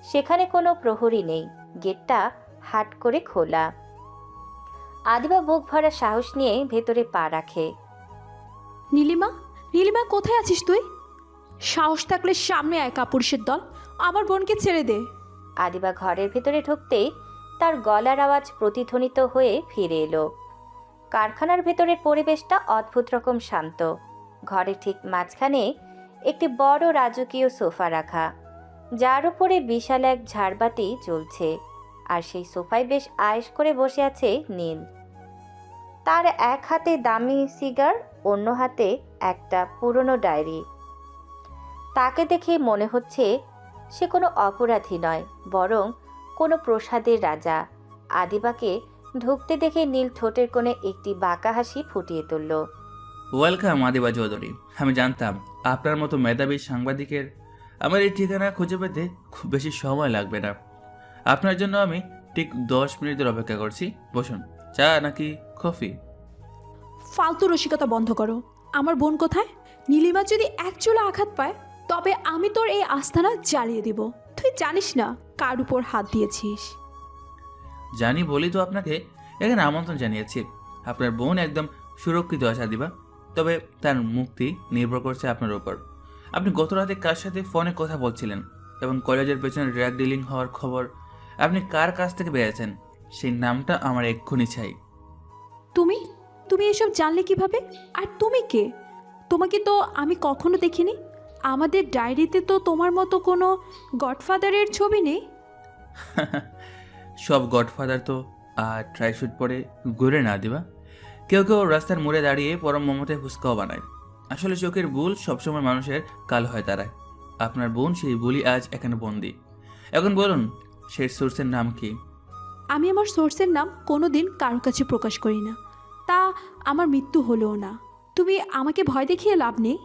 সেখানে কোনো প্রহরী নেই, গেটটা হাট করে খোলা। আদিবা বুক ভরা সাহস নিয়ে ভেতরে পা রাখে। নীলিমা, নীলিমা কোথায় আছিস তুই? সাহস থাকলে সামনে আয় কাপুরুষের দল, আমার বোনকে ছেড়ে দে। আদিবা ঘরের ভেতরে ঢুকতেই তার গলার আওয়াজ প্রতিধ্বনিত হয়ে ফিরে এলো। কারখানার ভেতরের পরিবেশটা অদ্ভুত রকম শান্ত। ঘরের ঠিক মাঝখানে একটি বড় রাজকীয় সোফা রাখা, যার উপরে বিশাল এক ঝাড়বাতি জ্বলছে, আর সেই সোফায় বেশ আয়েশ করে বসে আছে নীল। তার এক হাতে দামি সিগার, অন্য হাতে একটা পুরনো ডায়েরি। তাকে দেখে মনে হচ্ছে সে কোনো অপরাধী নয়, বরং কোনো প্রসাদের রাজা। আদিবাকে ঢুকতে দেখে নীল ঠোঁটের কোণে একটি বাঁকা হাসি ফুটিয়ে তুলল। ওয়েলকাম আদিবা চৌধুরী। আমি জানতাম আপনার মতো মেধাবী সাংবাদিকের আমার এই ঠিকানা খুঁজে পেতে খুব বেশি সময় লাগবে না। আপনার জন্য আমি ঠিক 10 মিনিট ধরে অপেক্ষা করছি। বসুন। চা নাকি কফি? ফালতু রসিকতা বন্ধ করো। আমার বোন কোথায়? নীলিমা যদি এক চুলা আঘাত পায় তবে আমি তোর এই আস্থানা জ্বালিয়ে দিব। তুই জানিস না কার উপর হাত দিয়েছিস। জানি বলি তো আপনাকে এখানে আমন্ত্রণ জানিয়েছি। আপনার বোন একদম সুরক্ষিত আছে আদিবা, তবে তার মুক্তি নির্ভর করছে আপনার উপর। আপনি গত রাতে কার সাথে ফোনে কথা বলছিলেন এবং কলেজের পেছনে ড্রাগ ডিলিং হওয়ার খবর আপনি কার কাছ থেকে পেয়েছেন সেই নামটা আমার এক্ষুনি চাই। তুমি তুমি এসব জানলে কিভাবে? আর তুমি কে? তোমাকে তো আমি কখনো দেখিনি। আমাদের ডায়েরিতে তো তোমার মতো কোনো গডফাদারের ছবি নেই। সব গডফাদার তো আর ট্রাইশুট পরে ঘুরে না দিবা। কেউ কেউ রাস্তার মোড়ে দাঁড়িয়ে পরম মমতায় ফুচকাও বানায়। আসলে চোখের ভুল সবসময় মানুষের কাল হয় দাঁড়ায়। আপনার বোন সেই ভুলই আজ এখানে বন্দি। এখন বলুন সেই সোর্সের নাম কি? আমি আমার সোর্সের নাম কোনো দিন কারো কাছে প্রকাশ করি না। তা আমার মৃত্যু হলেও না। তুমি আমাকে ভয় দেখিয়ে লাভ নেই।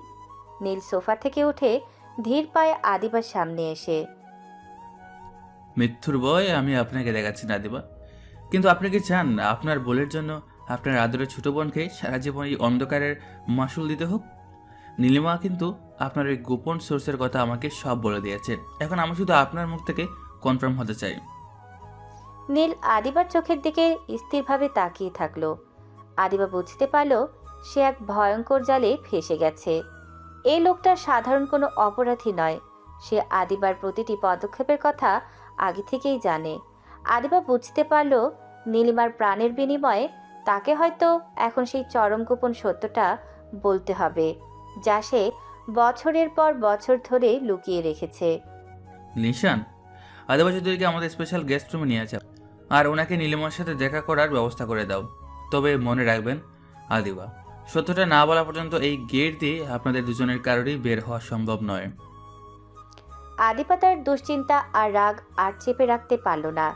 নীল সোফা থেকে উঠে ধীর পায়ে আদিবার সামনে এসে, মৃত্যুর ভয় আমি আপনাকে দেখাচ্ছি না দিবা, কিন্তু আপনি কি চান আপনার ভুলের জন্য আপনার আদরের ছোট বোনকে সারা জীবন এই অন্ধকারের মাসুল দিতে হোক? নীলিমা কিন্তু আপনার এই গোপন সোর্সের কথা আমাকে সব বলে দিয়েছে। এখন আমি শুধু আপনার মুখ থেকে কনফার্ম হতে চাই। নীল আদিবার চোখের দিকে স্থিরভাবে তাকিয়ে থাকলো। আদিবা বুঝতে পারল সে এক ভয়ঙ্কর জালে ফেসে গেছে। এই লোকটা সাধারণ কোনো অপরাধী নয়। সে আদিবার প্রতিটি পদক্ষেপের কথা আগে থেকেই জানে। আদিবা বুঝতে পারল নীলিমার প্রাণের বিনিময়ে তাকে হয়তো এখন সেই চরম গোপন সত্যটা বলতে হবে, যা সে বছরের পর বছর ধরে লুকিয়ে রেখেছে। নিশান, আদিবা চৌধুরীকে আমাদের স্পেশাল গেস্ট রুমে নিয়ে যাও আর ওনাকে নীলিমার সাথে দেখা করার ব্যবস্থা করে দাও। তবে মনে রাখবেন আদিবা, সত্যটা না বলা পর্যন্ত এই গেট দিয়ে আপনাদের দুজনের কারোরই বের হওয়া সম্ভব নয়। আদিবা তার দুশ্চিন্তা আর রাগ আর চেপে রাখতে পারল না।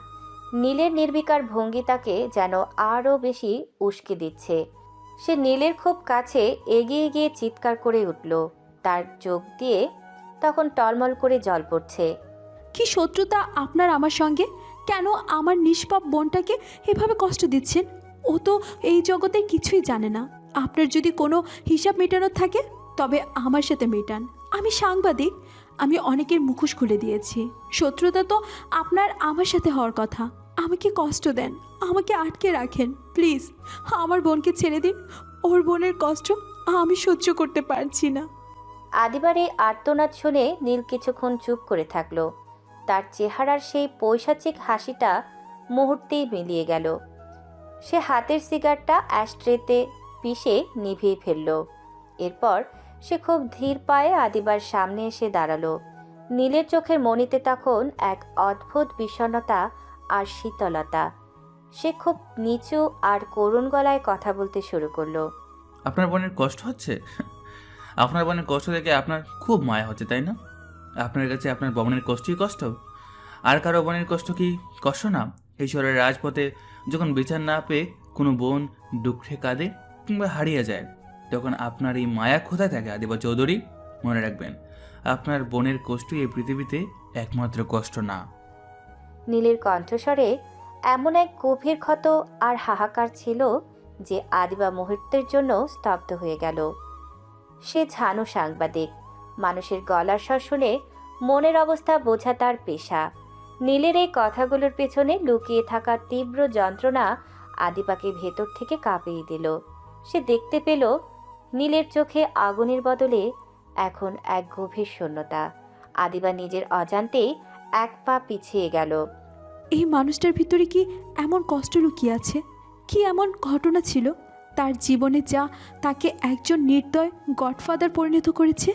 নীলের নির্বিকার ভঙ্গি তাকে যেন আরও বেশি উস্কে দিচ্ছে। সে নীলের খুব কাছে এগিয়ে গিয়ে চিৎকার করে উঠল। তার চোখ দিয়ে তখন টলমল করে জল পড়ছে। কি শত্রুতা আপনার আমার সঙ্গে? কেন আমার নিষ্পাপ বোনটাকে এভাবে কষ্ট দিচ্ছেন? ও তো এই জগতের কিছুই জানে না। আপনার যদি কোনো হিসাব মেটানোর থাকে তবে আমার সাথে মেটান। আমি সাংবাদিক, আমি অনেকের মুখোশ খুলে দিয়েছি। শত্রুতা তো আপনার আমার সাথে হওয়ার কথা। আমাকে কষ্ট দেন, আমাকে আটকে রাখেন প্লিজ। আমার বোনকে ছেড়ে দিন। ওর বোনের কষ্ট আমি সহ্য করতে পারছি না। আদিবার এই আর্তনাদ শুনে নীল কিছুক্ষণ চুপ করে থাকল। তার চেহারার সেই পৈশাচিক হাসিটা মুহূর্তেই মিলিয়ে গেল। সে হাতের সিগারটা অ্যাশট্রেতে পিষে নিভিয়ে ফেলল। এরপর সে খুব ধীর পায়ে আদিবার সামনে এসে দাঁড়ালো। নীলের চোখের মণিতে তখন এক অদ্ভুত বিষণ্ণতা আর শীতলতা। সে খুব নিচু আর করুণ গলায় কথা বলতে শুরু করলো। আপনার বোনের কষ্ট হচ্ছে? আপনার বোনের কষ্ট দেখে আপনার খুব মায়া হচ্ছে, তাই না? আপনার কাছে আপনার বোনের কষ্টই কষ্ট, আর কারো বোনের কষ্ট কি কষ্ট না? এই শহরের রাজপথে যখন বিচার না পেয়ে কোনো বোন দুঃখে কাঁদে কিংবা হারিয়ে যায়, তখন আপনার এই মায়া কোথায় থাকে আদিবা চৌধুরী? মনে রাখবেন, আপনার বোনের কষ্টই এই পৃথিবীতে একমাত্র কষ্ট না। নীলের কণ্ঠস্বরে এমন এক গভীর ক্ষত আর হাহাকার ছিল যে আদিবা মুহূর্তের জন্য স্তব্ধ হয়ে গেল। সে ঝানু সাংবাদিক, মানুষের গলার স্বর শুনে মনের অবস্থা বোঝা তার পেশা। নীলের এই কথাগুলোর পেছনে লুকিয়ে থাকা তীব্র যন্ত্রণা আদিবাকে ভেতর থেকে কাঁপিয়ে দিল। সে দেখতে পেল নীলের চোখে আগুনের বদলে এখন এক গভীর শূন্যতা। আদিবা নিজের অজান্তেই এক পা পিছিয়ে গেল। এই মানুষটার ভিতরে কি এমন কষ্ট লুকিয়ে আছে? কি এমন ঘটনা ছিল তার জীবনে যা তাকে একজন নির্দয় গডফাদার পরিণত করেছে?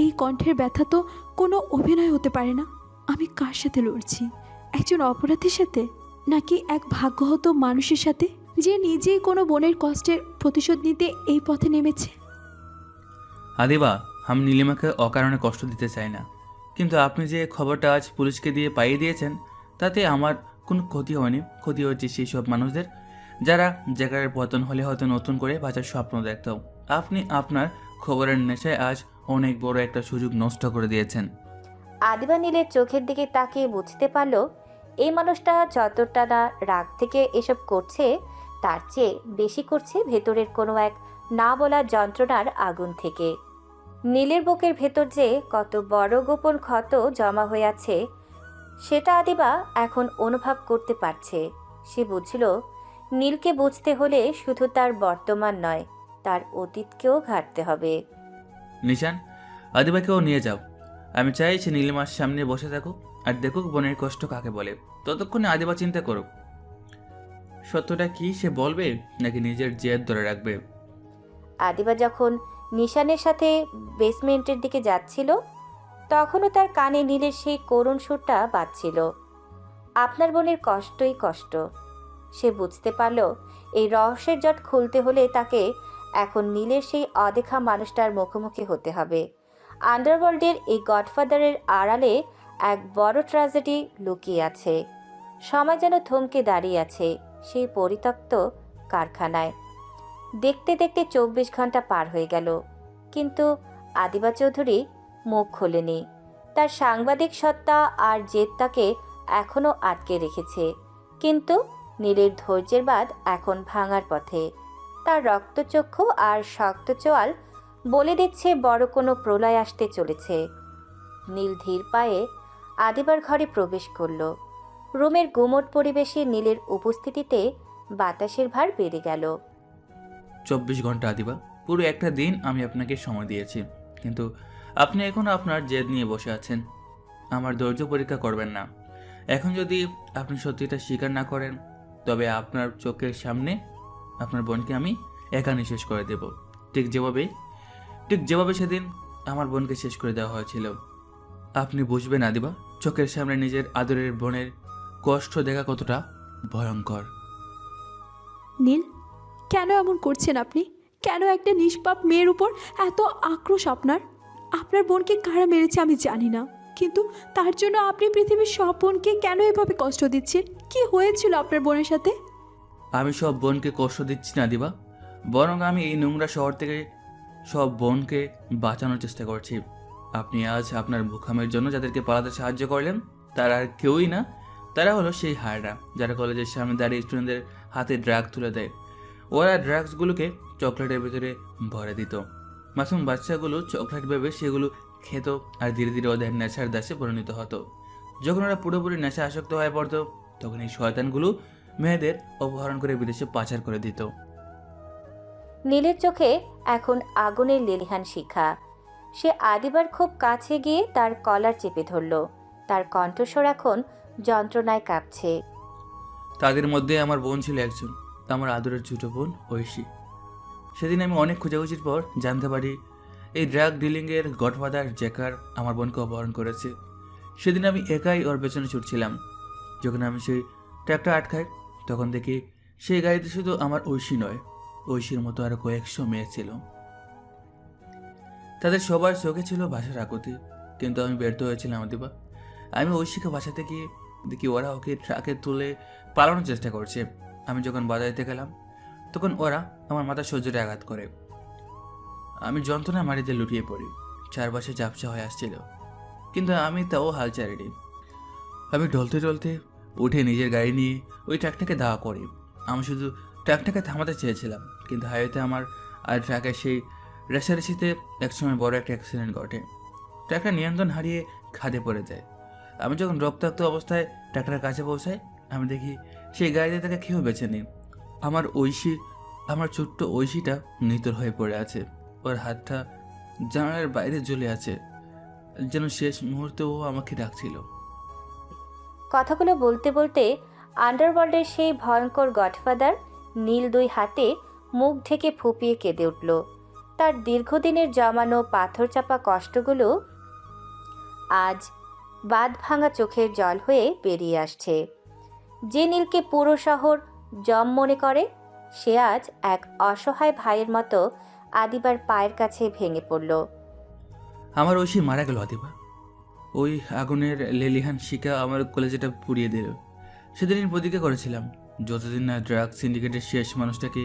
এই কণ্ঠের ব্যথা তো কোনো অভিনয় হতে পারে না। আমি কার সাথে লড়ছি? একজন অপরাধীর সাথে, নাকি এক ভাগ্যহত মানুষের সাথে যে নিজেই কোনো বোনের কষ্টের প্রতিশোধ নিতে এই পথে নেমেছে? আদিবা, আমি নীলিমাকে অকারণে কষ্ট দিতে চাই না, কিন্তু আপনি যে খবরটা আজ পুলিশকে দিয়ে পাইয়ে দিয়েছেন তাতে আমার কোনো ক্ষতি হয়নি। ক্ষতি হচ্ছে সেই সব মানুষদের যারা জায়গার পতন হলে হয়তো নতুন করে বাঁচার স্বপ্ন দেখত। আপনি আপনার খবরের নেশায় আজ অনেক বড় একটা সুযোগ নষ্ট করে দিয়েছেন। আদিবা নীলের চোখের দিকে তাকিয়ে বুঝতে পারল এই মানুষটা যতটা না রাগ থেকে এসব করছে তার চেয়ে বেশি করছে ভেতরের কোনো এক না বলা যন্ত্রণার আগুন থেকে। নীলের বুকের ভেতর যে কত বড় গোপন ক্ষত জমা হয়ে আছে সেটা আদিবা এখন অনুভব করতে পারছে। সে বুঝল নীলকে বুঝতে হলে শুধু তার বর্তমান নয়, তার অতীতকেও ঘাঁটতে হবে। নিশান, আদিবাকেও নিয়ে যাও। আমি চাই সে নীলিমার সামনে বসে থাকুক আর দেখুক বোনের কষ্ট কাকে বলে। ততক্ষণে আদিবা চিন্তা করুক সত্যটা কি সে বলবে নাকি নিজের জেদ ধরে রাখবে। আদিবা যখন নিশানের সাথে বেসমেন্টের দিকে যাচ্ছিল তখনও তার কানে নীলের সেই করুণ সুরটা বাজছিল। আপনার বোনের কষ্টই কষ্ট। সে বুঝতে পারল এই রহস্যের জট খুলতে হলে তাকে এখন নীলের সেই অদেখা মানুষটার মুখোমুখি হতে হবে। আন্ডারওয়ার্ল্ডের এই গডফাদারের আড়ালে এক বড় ট্র্যাজেডি লুকিয়ে আছে। সময় যেন থমকে দাঁড়িয়ে আছে সেই পরিত্যক্ত কারখানায়। দেখতে দেখতে 24 ঘন্টা পার হয়ে গেল, কিন্তু আদিবা চৌধুরী মুখ খোলেনি। তার সাংবাদিক সত্তা আর জেদ তাকে এখনও আটকে রেখেছে, কিন্তু নীলের ধৈর্যের বাঁধ এখন ভাঙার পথে। তার রক্তচক্ষু আর শক্ত চোয়াল বলে দিচ্ছে বড় কোনো প্রলয় আসতে চলেছে। নীল ধীর পায়ে আদিবার ঘরে প্রবেশ করল। রুমের গুমট পরিবেশে নীলের উপস্থিতিতে বাতাসের ভার বেড়ে গেল। 24 ঘন্টা আদিবা, পুরো একটা দিন আমি আপনাকে সময় দিয়েছি, কিন্তু আপনি এখনও আপনার জেদ নিয়ে বসে আছেন। আমার ধৈর্য পরীক্ষা করবেন না। এখন যদি আপনি সত্যিটা স্বীকার না করেন তবে আপনার চোখের সামনে আপনার বোনকে আমি একা নিঃশেষ করে দেব, ঠিক যেভাবে সেদিন আমার বোনকে শেষ করে দেওয়া হয়েছিল। আপনি বুঝবেন আদিবা, চোখের সামনে নিজের আদরের বোনের কষ্ট দেখা কতটা ভয়ঙ্কর। নীল, কেন এমন করছেন আপনি? কেন একটা নিষ্পাপ মেয়ের উপর এত আক্রোশ আপনার? আপনার বোনকে কারা মেরেছে আমি জানি না, কিন্তু তার জন্য আপনি পৃথিবীর সব বোনকে কেন এভাবে কষ্ট দিচ্ছেন? কি হয়েছিল আপনার বোনের সাথে? আমি সব বোনকে কষ্ট দিচ্ছি না দিবা, বরং আমি এই নোংরা শহর থেকে সব বোনকে বাঁচানোর চেষ্টা করছি। আপনি আজ আপনার ভূখামের জন্য যাদেরকে পালাতে সাহায্য করলেন তারা আর কেউই না, তারা হলো সেই হায়রা যারা কলেজের সামনে দাঁড়িয়ে স্টুডেন্টদের হাতে ড্রাগ তুলে দেয়। ওরা ড্রাগসগুলোকে চকলেটের ভেতরে ভরে দিত। মাসুম বাচ্চাগুলো চকলেট ভেবে সেগুলো খেত আর ধীরে ধীরে ওদের নেশার দাসে পরিণত হতো। যখন ওরা পুরোপুরি নেশা আসক্ত হয়ে পড়তো তখন এই শয়তানগুলো মেয়েদের অপহরণ করে বিদেশে পাচার করে দিত। নীলের চোখে এখন আগুনের লেলিহান শিখা। সে আদিবার খুব কাছে গিয়ে তার কলার চেপে ধরল। তার কণ্ঠস্বর এখন যন্ত্রণায় কাঁপছে। তাদের মধ্যে আমার বোন ছিল একজন, আমার আদরের ছোট বোন ঐশী। সেদিন আমি অনেক খোঁজাখুঁজির পর জানতে পারি এই ড্রাগ ডিলিংয়ের গডফাদার জ্যাকার আমার বোনকে অপহরণ করেছে। সেদিন আমি একাই ওর পেছনে ছুটছিলাম। যখন আমি সেই ট্র্যাকটা আটকাই তখন দেখি সেই গাড়িতে শুধু আমার ঐশী নয়, ঐশীর মতো আরো কয়েকশো মেয়ে ছিল। তাদের সবার চোখে ছিল ভাষার আকুতি, কিন্তু আমি ব্যর্থ হয়েছিলাম দিবা। আমি ঐশীকে বাঁচাতে গিয়ে দেখি ওরা ওকে ট্রাকে তুলে পালানোর চেষ্টা করছে। আমি যখন বাজাইতে গেলাম তখন ওরা আমার মাথা সহ্যরে আঘাত করে। আমি যন্ত্রণা মাটিতে লুটিয়ে পড়ি। চারপাশে ঝাপসা হয়ে আসছিল, কিন্তু আমি তাও হাল ছাড়িনি। আমি ঢলতে ঢলতে উঠে নিজের গাড়ি নিয়ে ওই ট্রাকটাকে ধাওয়া করি। আমি শুধু ট্রাকটাকে থামাতে চেয়েছিলাম, কিন্তু হাইওয়েতে আমার আর ট্রাকের সেই রেসারেসিতে একসময় বড় একটা অ্যাক্সিডেন্ট ঘটে। ট্রাকটা নিয়ন্ত্রণ হারিয়ে খাদে পড়ে যায়। আমি যখন রক্তাক্ত অবস্থায় ট্রাকটার কাছে পৌঁছাই আমি দেখি সেই গাড়িতে তাকে কেউ বেছে নেই। আমার ঐশী, আমার ছোট্ট ঐশীটা নিতর হয়ে পড়ে আছে। ওর হাতটা জানালার বাইরে ঝুলে আছে, যেন শেষ মুহূর্তে ও আমাকে ডাকছিল। কথাগুলো বলতে বলতে আন্ডারওয়ার্ল্ডের সেই ভয়ঙ্কর গডফাদার নীল দুই হাতে মুখ ঢেকে ফুঁপিয়ে কেঁদে উঠল। তার দীর্ঘদিনের জমানো পাথর চাপা কষ্টগুলো আজ বাঁধ ভাঙা চোখের জল হয়ে বেরিয়ে আসছে। যে নীলকে পুরো শহর জম মনে করে সে আজ এক অসহায় ভাইয়ের মতো আদিবার পায়ের কাছে ভেঙে পড়ল। আমার ঐশী মারা গেল আদিবা, ওই আগুনের লেলিহান শিকা আমার কলেজেটা পুড়িয়ে দিল। সেদিন প্রতিজ্ঞা করেছিলাম, যতদিন না ড্রাগ সিন্ডিকেটের শেষ মানুষটাকে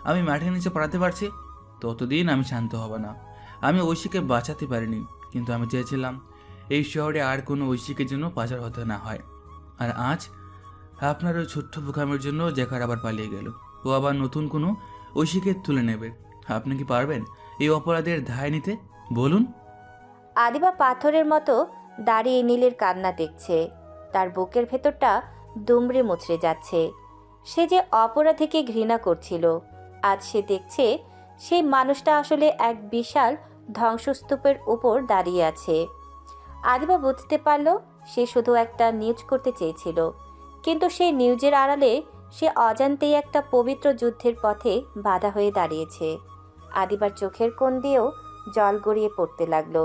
আমি মাঠের নিচে পড়াতে পারছি ততদিন আমি শান্ত হব না। আমি ঐশীকে বাঁচাতে পারিনি, কিন্তু আমি চেয়েছিলাম এই শহরে আর কোনো ঐশীকের জন্য পাচার হতে না হয়। আর আজ আপনার ওই ছোট্ট বোকামের জন্য জেকার আবার পালিয়ে গেল। ও আবার নতুন কোনো ঐশীকে তুলে নেবে। আপনি কি পারবেন এই অপরাধের দায় নিতে? বলুন। আদিবা পাথরের মতো দাঁড়িয়ে নীলের কান্না দেখছে। তার বুকের ভেতরটা দুমড়ে মুচড়ে যাচ্ছে। সে যে অপরাধীকে ঘৃণা করছিল, আজ সে দেখছে সেই মানুষটা আসলে এক বিশাল ধ্বংসস্তূপের উপর দাঁড়িয়ে আছে। আদিবা বুঝতে পারল সে শুধু একটা নিউজ করতে চেয়েছিল, কিন্তু সেই নিউজের আড়ালে সে অজান্তেই একটা পবিত্র যুদ্ধের পথে বাধা হয়ে দাঁড়িয়েছে। আদিবার চোখের কোণ দিয়েও জল গড়িয়ে পড়তে লাগলো।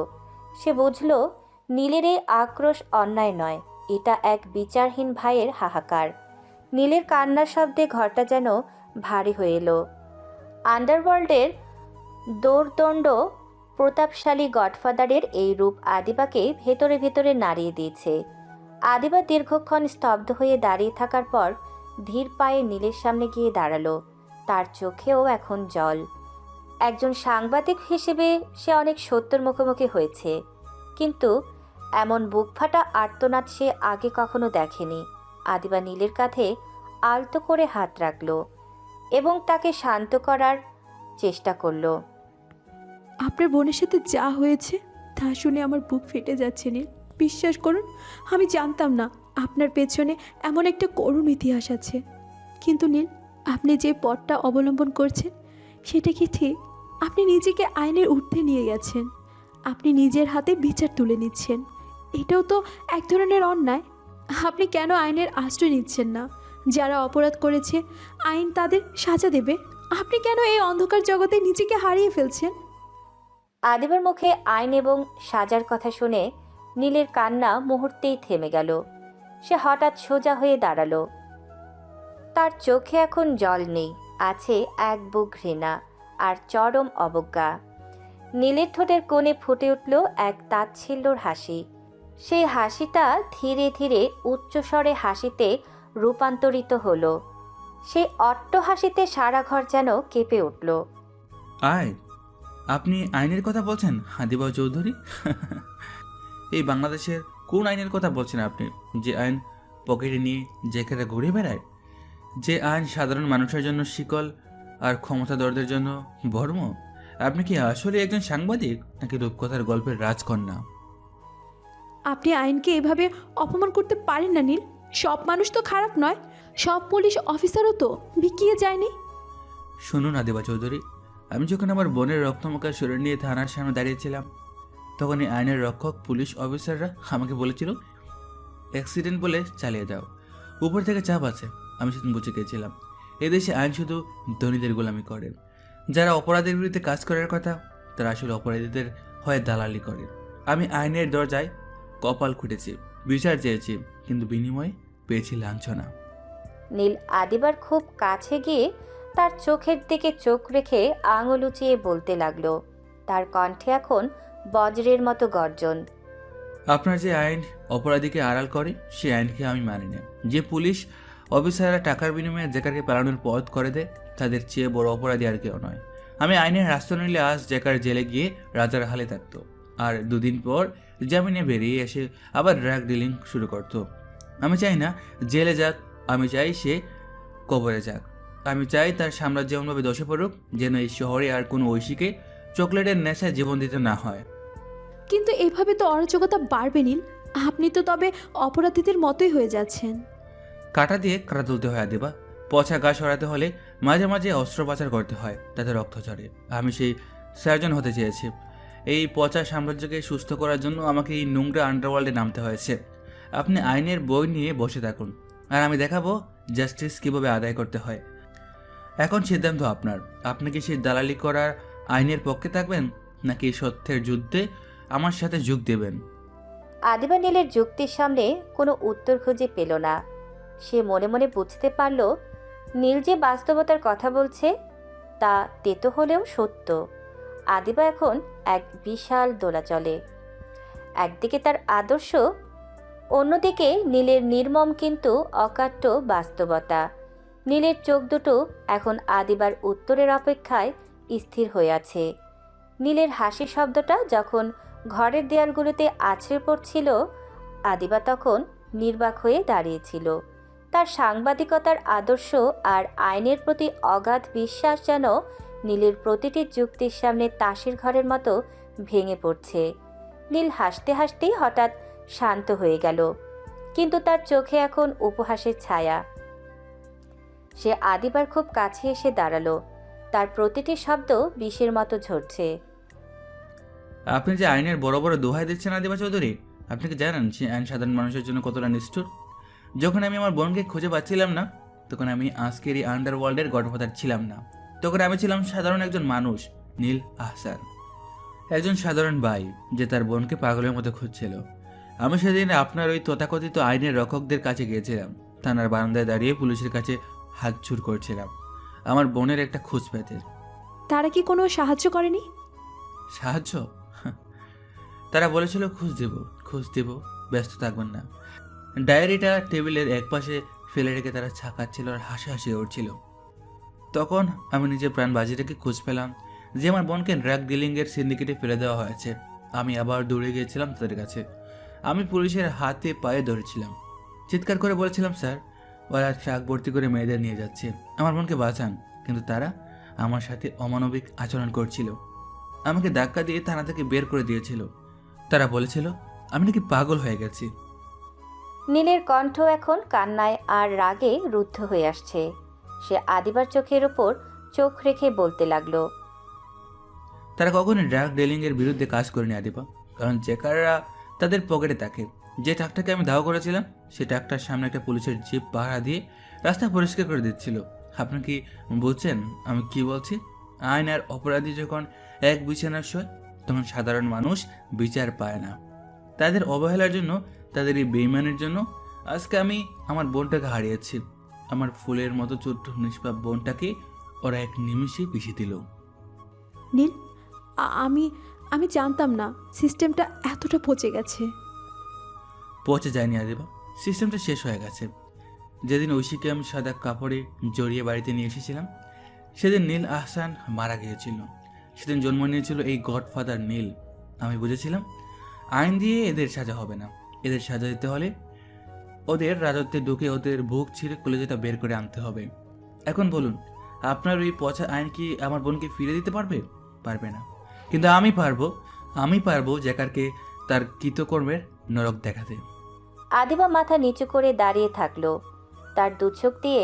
সে বুঝল নীলের এই আক্রোশ অন্যায় নয়, এটা এক বিচারহীন ভাইয়ের হাহাকার। নীলের কান্নার শব্দে ঘরটা যেন ভারী হয়ে এলো। আন্ডারওয়ার্ল্ডের দৌর্দণ্ড প্রতাপশালী গডফাদারের এই রূপ আদিবাকে ভেতরে ভেতরে নাড়িয়ে দিয়েছে। আদিবা দীর্ঘক্ষণ স্তব্ধ হয়ে দাঁড়িয়ে থাকার পর ধীর পায়ে নীলের সামনে গিয়ে দাঁড়ালো। তার চোখেও এখন জল। একজন সাংবাদিক হিসেবে সে অনেক সত্যের মুখোমুখি হয়েছে, কিন্তু এমন বুকফাটা আর্তনাদ সে আগে কখনো দেখেনি। আদিবা নীলের কাঁধে আলতো করে হাত রাখল এবং তাকে শান্ত করার চেষ্টা করলো। আপনার বোনের সাথে যা হয়েছে তা শুনে আমার বুক ফেটে যাচ্ছে নীল। বিশ্বাস করুন, আমি জানতাম না আপনার পেছনে এমন একটা করুণ ইতিহাস আছে। কিন্তু নীল, আপনি যে পথটা অবলম্বন করছেন সেটা কি ঠিক? আপনি নিজেকে আইনের ঊর্ধ্বে নিয়ে গেছেন। আপনি নিজের হাতে বিচার তুলে নিচ্ছেন। এটাও তো এক ধরনের অন্যায়। আপনি কেন আইনের আশ্রয় নিচ্ছেন না? যারা অপরাধ করেছে আইন তাদের সাজা দেবে। আপনি কেন এই অন্ধকার জগতে নিজেকে হারিয়ে ফেলছেন? আদিবার মুখে আইন এবং সাজার কথা শুনে নীলের কান্না মুহূর্তেই থেমে গেল। সে হঠাৎ সোজা হয়ে দাঁড়ালো। তার চোখে এখন জল নেই, আছে এক বুক ঘৃণা আর চরম অবজ্ঞা। নীলের ঠোঁটের কোণে ফুটে উঠল এক তাচ্ছিল্যর হাসি। সেই হাসিটা ধীরে ধীরে উচ্চস্বরে হাসিতে রূপান্তরিত হলো। সেই অট্ট হাসিতে সারা ঘর যেন কেঁপে উঠল। আয়, আপনি আইনের কথা বলছেন আদিবা চৌধুরী? এই বাংলাদেশের কোন আইনের কথা বলছেন আপনি? যে আইন পকেটে নিয়ে যেখানে ঘুরে বেড়ায়, যে আইন সাধারণ মানুষের জন্য শিকল আর ক্ষমতাধরদের জন্য বর্ম? আপনি কি আসলে একজন সাংবাদিক নাকি রূপকথার গল্পের রাজকন্যা? আপনি আইনকে এভাবে অপমান করতে পারেন না নীল। সব মানুষ তো খারাপ নয়, সব পুলিশ অফিসারও তো বিকিয়ে যায়নি। শুনুন আদিবা চৌধুরী, আমি যখন আমার বোনের রক্তমাখা শরীর নিয়ে থানার সামনে দাঁড়িয়েছিলাম, তখন এই আইনের রক্ষক পুলিশ অফিসাররা আমাকে বলেছিল অ্যাক্সিডেন্ট বলে চালিয়ে দাও, উপর থেকে চাপ আছে। আমি সেদিন বুঝে গিয়েছিলাম এদেশে আইন শুধু ধনীদের গোলামি করে। যারা অপরাধের বিরুদ্ধে কাজ করার কথা তারা আসলে অপরাধীদের হয়ে দালালি করে। আমি আইনের দরজায় কপাল খুঁটেছি, বিচার চেয়েছি, কিন্তু বিনিময়ে পেয়েছি লাঞ্ছনা। নীল আদিবার খুব কাছে গিয়ে তার চোখের দিকে চোখ রেখে আঙুল উঁচিয়ে বলতে লাগলো। তার কণ্ঠে এখন বজ্রের মতো গর্জন। আপনার যে আইন অপরাধীকে আড়াল করে সে আইনকে আমি মানি না। যে পুলিশ অফিসাররা টাকার বিনিময়ে জেকারকে পালানোর পথ করে দেয় তাদের চেয়ে বড় অপরাধী আর কেউ নয়। আমি আইনের রাস্তা নিলে আজ জেকার জেলে গিয়ে রাজার হালে থাকতো, আর দুদিন পর জামিনে বেরিয়ে এসে আবার ড্রাগ ডিলিং শুরু করতো। আমি চাই না জেলে যাক, আমি চাই সে কবরে যাক। আমি চাই তার সাম্রাজ্য এমনভাবে দশে পড়ুক যেন এই শহরে আর কোনো ঐশীকে চকলেটের নেশায় জীবন দিতে না হয়। কিন্তু এভাবে তো অরাজকতা বাড়বে নীল। আপনি তো তবে অপরাধীদের মতোই হয়ে যাচ্ছেন। কাঁটা দিয়ে কাঁটা তুলতে হয় আদিবা। পচা গা সরাতে হলে মাঝে মাঝে অস্ত্রোপচার করতে হয়, তাতে রক্ত ঝরে। আমি সেই সার্জন হতে চেয়েছি। এই পচা সাম্রাজ্যকে সুস্থ করার জন্য আমাকে এই নোংরা আন্ডারওয়ার্ল্ডে নামতে হয়েছে। আপনি আইনের বই নিয়ে বসে থাকুন, আর আমি দেখাবো জাস্টিস কীভাবে আদায় করতে হয়। এখন সিদ্ধান্ত আপনার। আপনি কি সেই দালালি করার আইনের পক্ষে থাকবেন নাকি সত্যের যুদ্ধে আমার সাথে যোগ দেবেন? আদিবা নীলের যুক্তির সামনে কোনো উত্তর খুঁজে পেল না। সে মনে মনে বুঝতে পারল নীল যে বাস্তবতার কথা বলছে তা তেতো হলেও সত্য। আদিবা এখন এক বিশাল দোলাচলে। একদিকে তার আদর্শ, অন্যদিকে নীলের নির্মম কিন্তু অকাট্য বাস্তবতা। নীলের চোখ দুটো এখন আদিবার উত্তরের অপেক্ষায় স্থির হয়ে আছে। নীলের হাসি শব্দটা যখন ঘরের দেয়ালগুলোতে আছড়ে পড়ছিল, আদিবা তখন নির্বাক হয়ে দাঁড়িয়েছিল। তার সাংবাদিকতার আদর্শ আর আইনের প্রতি অগাধ বিশ্বাস যেন নীলের প্রতিটি যুক্তির সামনে তাসের ঘরের মতো ভেঙে পড়ছে। নীল হাসতে হাসতেই হঠাৎ শান্ত হয়ে গেল, কিন্তু তার চোখে এখন উপহাসের ছায়া। সে আদিবার খুব কাছে এসে দাঁড়ালো, তার প্রতিটি শব্দ বিষের মতো ঝরছে। আপনি যে আইনের বড় বড় দোহাই দিচ্ছেন আদিবা চৌধুরী, আপনি কি জানেন সে আইন সাধারণ মানুষের জন্য কতটা নিষ্ঠুর? যখন আমি আমার বোনকে খুঁজে পাচ্ছিলাম না, তখন আমি আজকের এই আন্ডারওয়ার্ল্ডের গডফাদার ছিলাম না। তখন আমি ছিলাম সাধারণ একজন মানুষ, নীল আহসান, একজন সাধারণ ভাই যে তার বোনকে পাগলের মতো খুঁজছিল। আমি সেদিন আপনার ওই তথাকথিত আইনের রক্ষকদের কাছে গিয়েছিলাম। থানার বারান্দায় দাঁড়িয়ে পুলিশের কাছে হাত ছুড় করছিলাম আমার বোনের একটা খোঁজ পেতে। তারা কি কোনো সাহায্য করেনি? সাহায্য? তারা বলেছিল খোঁজ দেব, ব্যস্ত থাকবেন না। ডায়েরিটা টেবিলের একপাশে ফেলে রেখে তারা ছাকাচ্ছিল আর হাসাহাসি উঠছিল। তখন আমি নিজের প্রাণ বাজি রেখে খোঁজ পেলাম যে আমার বোনকে ড্রাগ ডিলিংয়ের সিন্ডিকেটে ফেলে দেওয়া হয়েছে। আমি আবার দৌড়ে গিয়েছিলাম তাদের কাছে। আমি পুলিশের হাতে পায়ে ধরেছিলাম, চিৎকার করে বলেছিলাম, স্যার, ওরা ট্রাক ভর্তি করে মেয়েদের নিয়ে যাচ্ছে, আমার বোনকে বাঁচান। কিন্তু তারা আমার সাথে অমানবিক আচরণ করছিল, আমাকে ধাক্কা দিয়ে থানা থেকে বের করে দিয়েছিল। তারা বলেছিল আমি নাকি পাগল হয়ে গেছি। নীলের কণ্ঠ এখন কান্নায় আর রাগে রুদ্ধ হয়ে আসছে। সে আদিবার চোখের ওপর চোখ রেখে বলতে লাগলো, তারা কখনোই ড্রাগ ডিলিংয়ের বিরুদ্ধে কাজ করেনি আদিবা, কারণ চেকাররা তাদের পকেটে থাকে। যে ট্রাকটাকে আমি ধাওয়া করেছিলাম, সে ট্রাকটার সামনে একটা পুলিশের জিপ পাহারা দিয়ে রাস্তা পরিষ্কার করে দিচ্ছিল। আপনি কি বুঝছেন আমি কি বলছি? আইন আর অপরাধী যখন এক বিছানার শোয়, তখন সাধারণ মানুষ বিচার পায় না। তাদের অবহেলার জন্য, তাদের এই বেইমানের জন্য আজকে আমি আমার বোনটাকে হারিয়েছি। আমার ফুলের মতো ছোট্ট নিষ্পাপ বোনটাকে ওরা এক নিমিষেই পিছিয়ে দিল। নীল, আমি আমি জানতাম না সিস্টেমটা এতটা পচে গেছে। পৌঁছে যায়নি আদিবা, সিস্টেমটা শেষ হয়ে গেছে। যেদিন ঐশীকে আমি সাদা কাপড়ে জড়িয়ে বাড়িতে নিয়ে এসেছিলাম, সেদিন নীল আহসান মারা গিয়েছিল। সেদিন জন্ম নিয়েছিল এই গডফাদার নীল। আমি বুঝেছিলাম আইন দিয়ে এদের সাজা হবে না, এদের সাজা দিতে হলে ওদের রাজত্বে ঢুকে ওদের বুক ছিঁড়ে কলেজেটা বের করে আনতে হবে। এখন বলুন, আপনার ওই পচা আইন কি আমার বোনকে ফিরে দিতে পারবে? পারবে না। কিন্তু আমি পারবো জ্যাকারকে তার কৃতকর্মের নরক দেখাতে। আদিবা মাথা নিচু করে দাঁড়িয়ে থাকলো। তার দু চোখ দিয়ে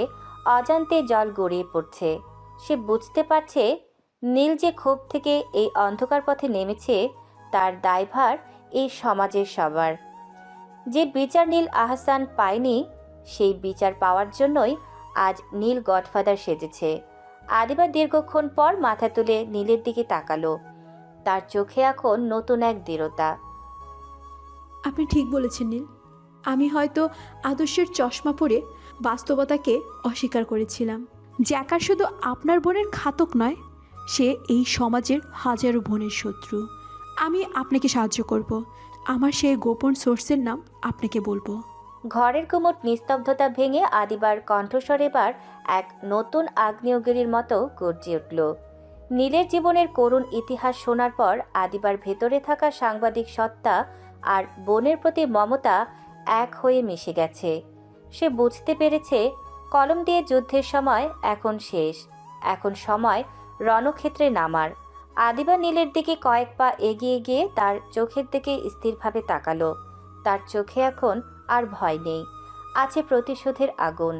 অজান্তে জল গড়িয়ে পড়ছে। সে বুঝতে পারছে নীল যে ক্ষোভ থেকে এই অন্ধকার পথে নেমেছে, তার দায়ভার এই সমাজের সবার। যে বিচার নীল আহসান পায়নি, সেই বিচার পাওয়ার জন্যই আজ নীল গডফাদার সেজেছে। আদিবা দীর্ঘক্ষণ পর মাথা তুলে নীলের দিকে তাকালো। তার চোখে এখন নতুন এক দৃঢ়তা। আপনি ঠিক বলেছেন নীল, আমি হয়তো আদর্শের চশমা পরে বাস্তবতাকে অস্বীকার করেছিলাম। জ্যাকার শুধু আপনার বোনের ঘাতক নয়, সে এই সমাজের হাজারো বোনের শত্রু। আমি আপনাকে সাহায্য করব। আমার সেই গোপন সোর্সের নাম আপনাকে বলবো। ঘরের কুমুট নিস্তব্ধতা ভেঙে আদিবার কণ্ঠস্বর এবার এক নতুন আগ্নেয়গিরির মতো গর্জে উঠল। নীলের জীবনের করুণ ইতিহাস শোনার পর আদিবার ভেতরে থাকা সাংবাদিক সত্তা আর বোনের প্রতি মমতা এক হয়ে মিশে গেছে। সে বুঝতে পেরেছে কলম দিয়ে যুদ্ধের সময় এখন শেষ, এখন সময় রণক্ষেত্রে নামার। আদিবা নীলের দিকে কয়েক পা এগিয়ে গিয়ে তার চোখের দিকে স্থিরভাবে তাকালো। তার চোখে এখন আর ভয় নেই, আছে প্রতিশোধের আগুন।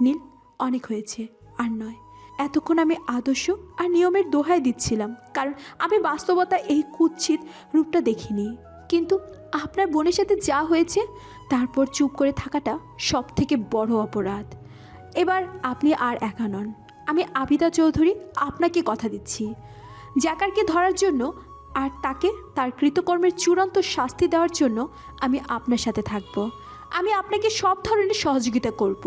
নীল, অনেক হয়েছে, আর নয়। এতক্ষণ আমি আদর্শ আর নিয়মের দোহাই দিচ্ছিলাম, কারণ আমি বাস্তবতা এই কুৎসিত রূপটা দেখিনি। কিন্তু আপনার বোনের সাথে যা হয়েছে, তারপর চুপ করে থাকাটা সব থেকে বড় অপরাধ। এবার আপনি আর একা নন। আমি আবিদা চৌধুরী আপনাকে কথা দিচ্ছি, জ্যাকারকে ধরার জন্য আর তাকে তার কৃতকর্মের চূড়ান্ত শাস্তি দেওয়ার জন্য আমি আপনার সাথে থাকব। আমি আপনাকে সব ধরনের সহযোগিতা করব।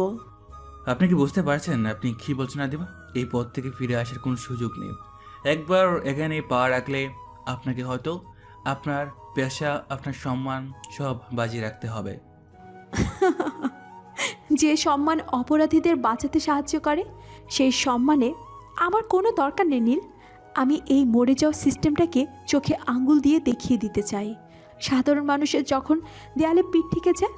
আপনি কি বুঝতে পারছেন আপনি কি বলছেন আদিবা? এই পথ থেকে ফিরে আসার কোনো সুযোগ নেই। একবার এখানে পা রাখলে আপনাকে হয়তো আপনার পেশা, আপনার সম্মান সব বাজি রাখতে হবে। যে সম্মান অপরাধীদের বাঁচাতে সাহায্য করে, সেই সম্মানে আমার কোনো দরকার নেই নীল। আমি এই মরে যাওয়া সিস্টেমটাকে চোখে আঙ্গুল দিয়ে দেখিয়ে দিতে চাই। সাধারণ মানুষের যখন দেয়ালে পিঠ থেকে যায়,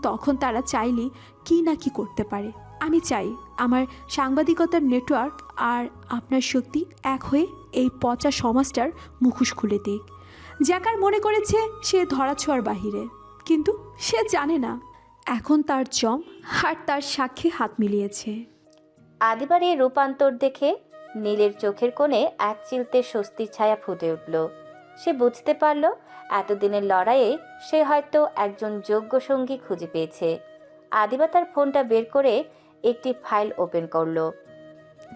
তখন তারা চাইলেই কি না কি করতে পারে। আমি চাই আমার সাংবাদিকতার নেটওয়ার্ক আর আপনার শক্তি এক হয়ে এই পচা সমাজটার মুখোশ খুলে দিক। জ্যাকার মনে করেছে সে ধরাছোঁয়ার বাহিরে, কিন্তু সে জানে না এখন তার জম আর তার সাক্ষী হাত মিলিয়েছে। আদিবার এই রূপান্তর দেখে নীলের চোখের কোণে এক চিলতে স্বস্তির ছায়া ফুটে উঠল। সে বুঝতে পারল এতদিনের লড়াইয়ে সে হয়তো একজন যোগ্য সঙ্গী খুঁজে পেয়েছে। আদিবা তার ফোনটা বের করে একটি ফাইল ওপেন করলো।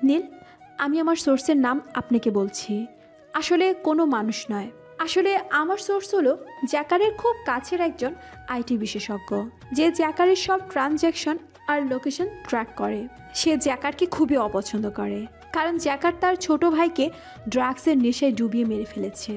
নীল, আমি আমার সোর্সের নাম আপনাকে বলছি। আসলে কোনো মানুষ নয়, আসলে আমার সোর্স হলো জ্যাকারের খুব কাছের একজন আইটি বিশেষজ্ঞ, যে জ্যাকারের সব ট্রানজ্যাকশন আর লোকেশন ট্র্যাক করে। সে জ্যাকারকে খুবই অপছন্দ করে, কারণ জ্যাকার তার ছোট ভাইকে ড্রাগসের নেশায় ডুবিয়ে মেরে ফেলেছে।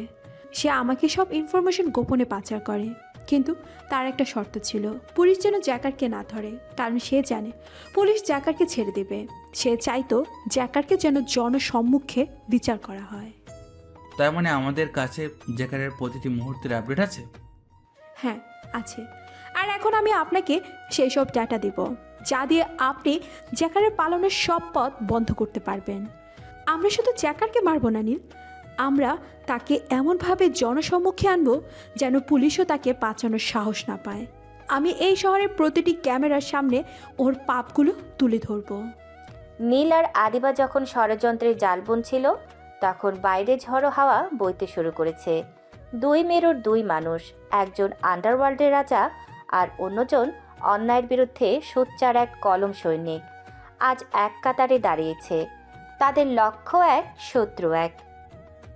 সে আমাকে সব ইনফরমেশন গোপনে পাচার করে, কিন্তু তার একটা শর্ত ছিল, পুলিশ যেন জ্যাকারকে না ধরে, কারণ সে জানে পুলিশ জ্যাকারকে ছেড়ে দেবে। সে চাইতো জ্যাকারকে যেন জনসম্মুখে বিচার করা হয়। তার মানে আমাদের কাছে জ্যাকারের প্রতিটি মুহূর্তের আপডেট আছে। হ্যাঁ, আছে। আর এখন আমি আপনাকে সেই সব ডাটা দেব, যা দিয়ে আপনি জ্যাকারের পালানোর সব পথ বন্ধ করতে পারবেন। আমরা শুধু জ্যাকারকে মারব না নীল, আমরা তাকে এমনভাবে জনসম্মুখে আনবো যেন পুলিশও তাকে বাঁচানোর সাহস না পায়। আমি এই শহরের প্রতিটি ক্যামেরার সামনে ওর পাপগুলো তুলে ধরবো। নীল আর আদিবা যখন ষড়যন্ত্রের জাল বুনছিল, তখন বাইরে ঝড়ো হাওয়া বইতে শুরু করেছে। দুই মেরুর দুই মানুষ, একজন আন্ডারওয়ার্ল্ডের রাজা আর অন্যজন অন্যায়ের বিরুদ্ধে সোচ্চার এক কলম সৈনিক, আজ এক কাতারে দাঁড়িয়েছে। তাদের লক্ষ্য এক, শত্রু এক।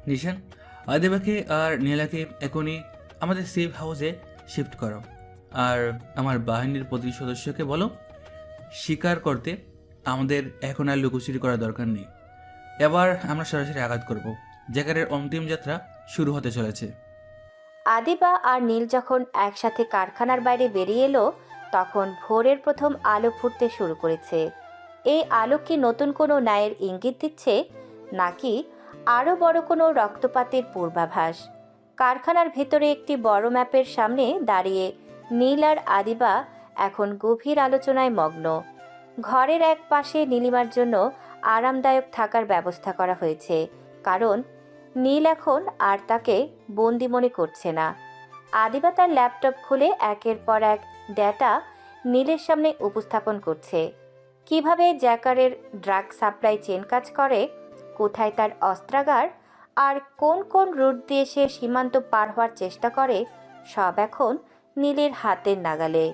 নিশান, আদিবাকে আর নীলাকে এখনই আমাদের সেফ হাউসে শিফট করো, আর আমার বাহিনীর প্রতিটি সদস্যকে বলো স্বীকার করতে আমাদের এখন আর লুকোচুরি করার দরকার নেই। এবার আমরা সরাসরি আঘাত করব। জ্যাকারের অন্তিম যাত্রা শুরু হতে চলেছে। আদিবা আর নীল যখন একসাথে কারখানার বাইরে বেরিয়ে এলো, তখন ভোরের প্রথম আলো ফুটতে শুরু করেছে। এই আলো কি নতুন কোনো ন্যায়ের ইঙ্গিত দিচ্ছে, নাকি আরও বড় কোনো রক্তপাতের পূর্বাভাস? কারখানার ভেতরে একটি বড় ম্যাপের সামনে দাঁড়িয়ে নীল আর আদিবা এখন গভীর আলোচনায় মগ্ন। ঘরের এক পাশে নীলিমার জন্য আরামদায়ক থাকার ব্যবস্থা করা হয়েছে, কারণ নীল এখন আর তাকে বন্দি মনে করছে না। আদিবা তার ল্যাপটপ খুলে একের পর এক ডেটা নীলের সামনে উপস্থাপন করছে। কিভাবে জ্যাকারের ড্রাগ সাপ্লাই চেন কাজ করে, কোথায় তার অস্ত্রাগার, আর কোন কোন রুট দিয়ে সে সীমান্ত পার হওয়ার চেষ্টা করে, সব এখন নীলের হাতের নাগালে।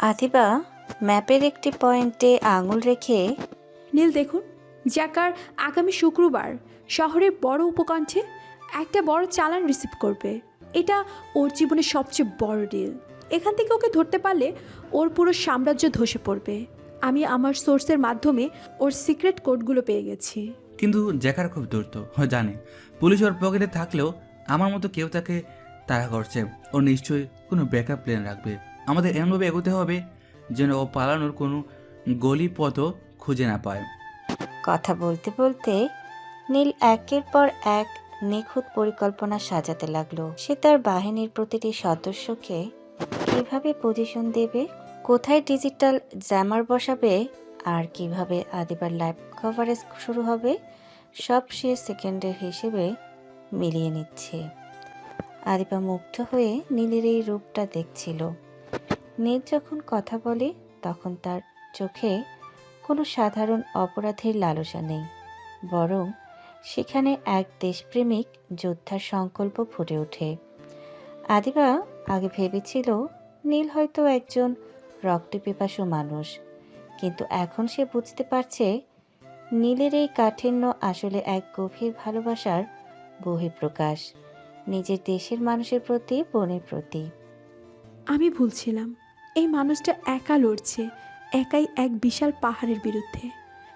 আদিবা ম্যাপের একটি পয়েন্টে আঙুল রেখে, নীল দেখুন, জ্যাকার আগামী শুক্রবার শহরের বড় উপকণ্ঠে একটা বড় চালান রিসিভ করবে। এটা ওর জীবনের সবচেয়ে বড় ডিল। এখান থেকে ওকে ধরতে পারলে ওর পুরো সাম্রাজ্য ধসে পড়বে। আমি আমার সোর্সের মাধ্যমে ওর সিক্রেট কোডগুলো পেয়ে গেছি। কিন্তু জ্যাকার খুব দ্রুত, ও জানে পুলিশ ওর পকেটে থাকলেও আমার মতো কেউ তাকে তাড়া করছে। ও নিশ্চয়ই কোনো ব্যাকআপ প্ল্যান রাখবে। আমাদের এমনভাবে এগোতে হবে যেন ও পালানোর কোনো গলি পথও খুঁজে না পায়। কথা বলতে বলতে নীল একের পর এক নিখুঁত পরিকল্পনা সাজাতে লাগলো। সে তার বাহিনীর প্রতিটি সদস্যকে কিভাবে পজিশন দেবে, কোথায় ডিজিটাল জ্যামার বসাবে, আর কিভাবে আদিবার লাইভ কভারেজ শুরু হবে, সব সে সেকেন্ডের হিসেবে মিলিয়ে নিচ্ছে। আদিবা মুগ্ধ হয়ে নীলের এই রূপটা দেখছিল। নীল যখন কথা বলে তখন তার চোখে কোনো সাধারণ অপরাধের লালসা নেই, বরং সেখানে এক দেশপ্রেমিক যোদ্ধার সংকল্প ফুটে ওঠে। আদিবা আগে ভেবেছিল নীল হয়তো একজন রক্তপিপাসু মানুষ, কিন্তু এখন সে বুঝতে পারছে নীলের এই কাঠিন্য আসলে এক গভীর ভালোবাসার বহিঃপ্রকাশ, নিজের দেশের মানুষের প্রতি, বোনের প্রতি। আমি ভুলছিলাম, এই মানুষটা একা লড়ছে, একাই এক বিশাল পাহাড়ের বিরুদ্ধে।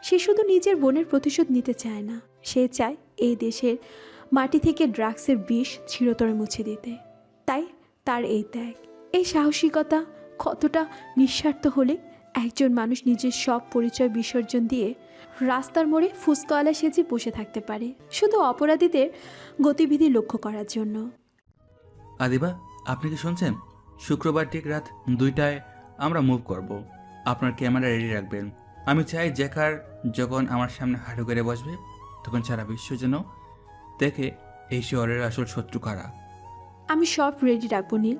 সে শুধু নিজের বোনের প্রতিশোধ নিতে চায় না, সে চায় এই দেশের মাটি থেকে ড্রাগসের বিষ চিরতরে মুছে দিতে। তাই তার এই ত্যাগ, এই সাহসিকতা কতটা নিঃস্বার্থ হলে একজন মানুষ নিজের সব পরিচয় বিসর্জন দিয়ে রাস্তার মোড়ে ফুসকাওয়ালা সেজে বসে থাকতে পারে শুধু অপরাধীদের গতিবিধি লক্ষ্য করার জন্য। আদিবা, আপনি কি শুনছেন? শুক্রবার ঠিক রাত 2টায় আমরা মুভ করব। আপনার ক্যামেরা রেডি রাখবেন। আমি চাই জ্যাকার যখন আমার সামনে হাঁটু করে বসবে তখন সারা বিশ্ব যেন দেখে এই শহরের আসল শত্রু কারা। আমি সব রেডি রাখবো নীল।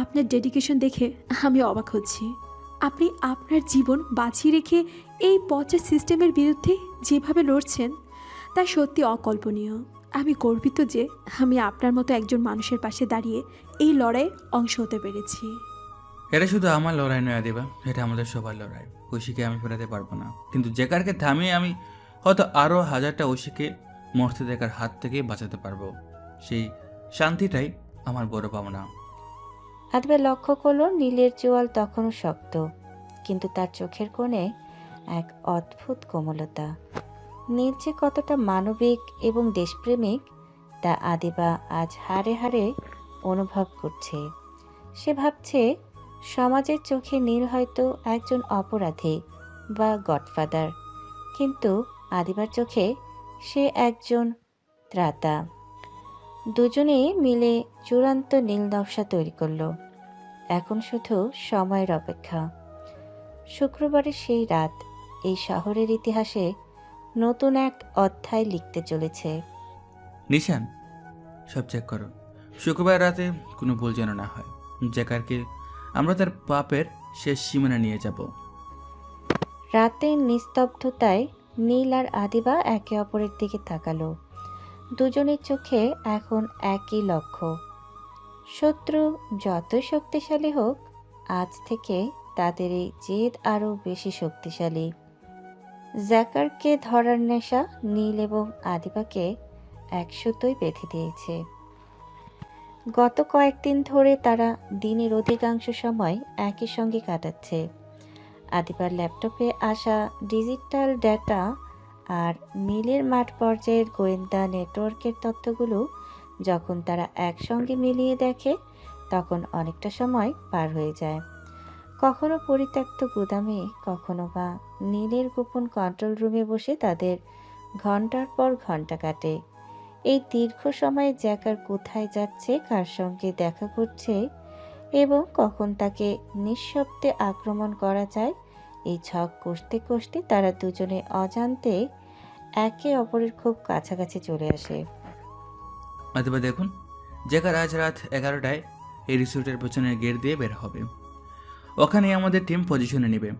আপনার ডেডিকেশন দেখে আমি অবাক হচ্ছি। আপনি আপনার জীবন বাঁচিয়ে রেখে এই পচা সিস্টেমের বিরুদ্ধে যেভাবে লড়ছেন তা সত্যি অকল্পনীয়। আমি গর্বিত যে আমি আপনার মতো একজন মানুষের পাশে দাঁড়িয়ে এই লড়াইয়ের অংশ হতে পেরেছি। এটা শুধু আমার লড়াই নয় আদিবা, এটা আমাদের সবার লড়াই। ঐশীকে আমি ফেরাতে পারবো না, কিন্তু জ্যাকারকে থামিয়ে আমি হয়তো আরও 1000টা ঐশীকে মরতে দেখার হাত থেকে বাঁচাতে পারবো। সেই শান্তিটাই আমার বড় পাওনা। আদিবা লক্ষ্য করলো নীলের চোয়াল তখনও শক্ত, কিন্তু তার চোখের কোণে এক অদ্ভুত কোমলতা। নীল যে কতটা মানবিক এবং দেশপ্রেমিক তা আদিবা আজ হাড়ে হাড়ে অনুভব করছে। সে ভাবছে সমাজের চোখে নীল হয়তো একজন অপরাধী বা গডফাদার, কিন্তু আদিবার চোখে সে একজন ত্রাতা। দুজনেই মিলে চূড়ান্ত নীল নকশা তৈরি করলো। এখন শুধু সময়ের অপেক্ষা। শুক্রবারের সেই রাত এই শহরের ইতিহাসে নতুন এক অধ্যায় লিখতে চলেছে। নিশান, সব চেক করো। শুক্রবার রাতে কোনো ভুল যেন না হয়। জ্যাকারকে আমরা তার পাপের শেষ সীমানা নিয়ে যাব। রাতের নিস্তব্ধতায় নীল আর আদিবা একে অপরের দিকে তাকালো। দুজনের চোখে এখন একই লক্ষ্য। শত্রু যতই শক্তিশালী হোক, আজ থেকে তাদের এই জেদ আরও বেশি শক্তিশালী। জ্যাকারকে ধরার নেশা নীল এবং আদিবাকে এক সুতোয় বেঁধে দিয়েছে। গত কয়েকদিন ধরে তারা দিনের অধিকাংশ সময় একই সঙ্গে কাটাচ্ছে। আদিবার ল্যাপটপে আসা ডিজিটাল ডেটা আর নীলের মাঠ পর্যায়ের গোয়েন্দা নেটওয়ার্কের তথ্যগুলো যখন তারা একসঙ্গে মিলিয়ে দেখে তখন অনেকটা সময় পার হয়ে যায়। কখনো পরিত্যক্ত গুদামে, কখনো বা নীলের গোপন কন্ট্রোল রুমে বসে তাদের ঘন্টার পর ঘন্টা কাটে। এই দীর্ঘ সময়ে জ্যাকার কোথায় যাচ্ছে, কার সঙ্গে দেখা করছে এবং কখন তাকে নিঃশব্দে আক্রমণ করা যায়, এই ছক কষতে কষতে তারা দুজনে অজান্তে একে অপরের খুব কাছাকাছি চলে আসে। আদিবা দেখুন, জ্যাকার আজ রাত 11টায় এই রিসোর্টের পেছনের গেট দিয়ে বের হবে। ওখানে আমাদের টিম পজিশনে নেবে।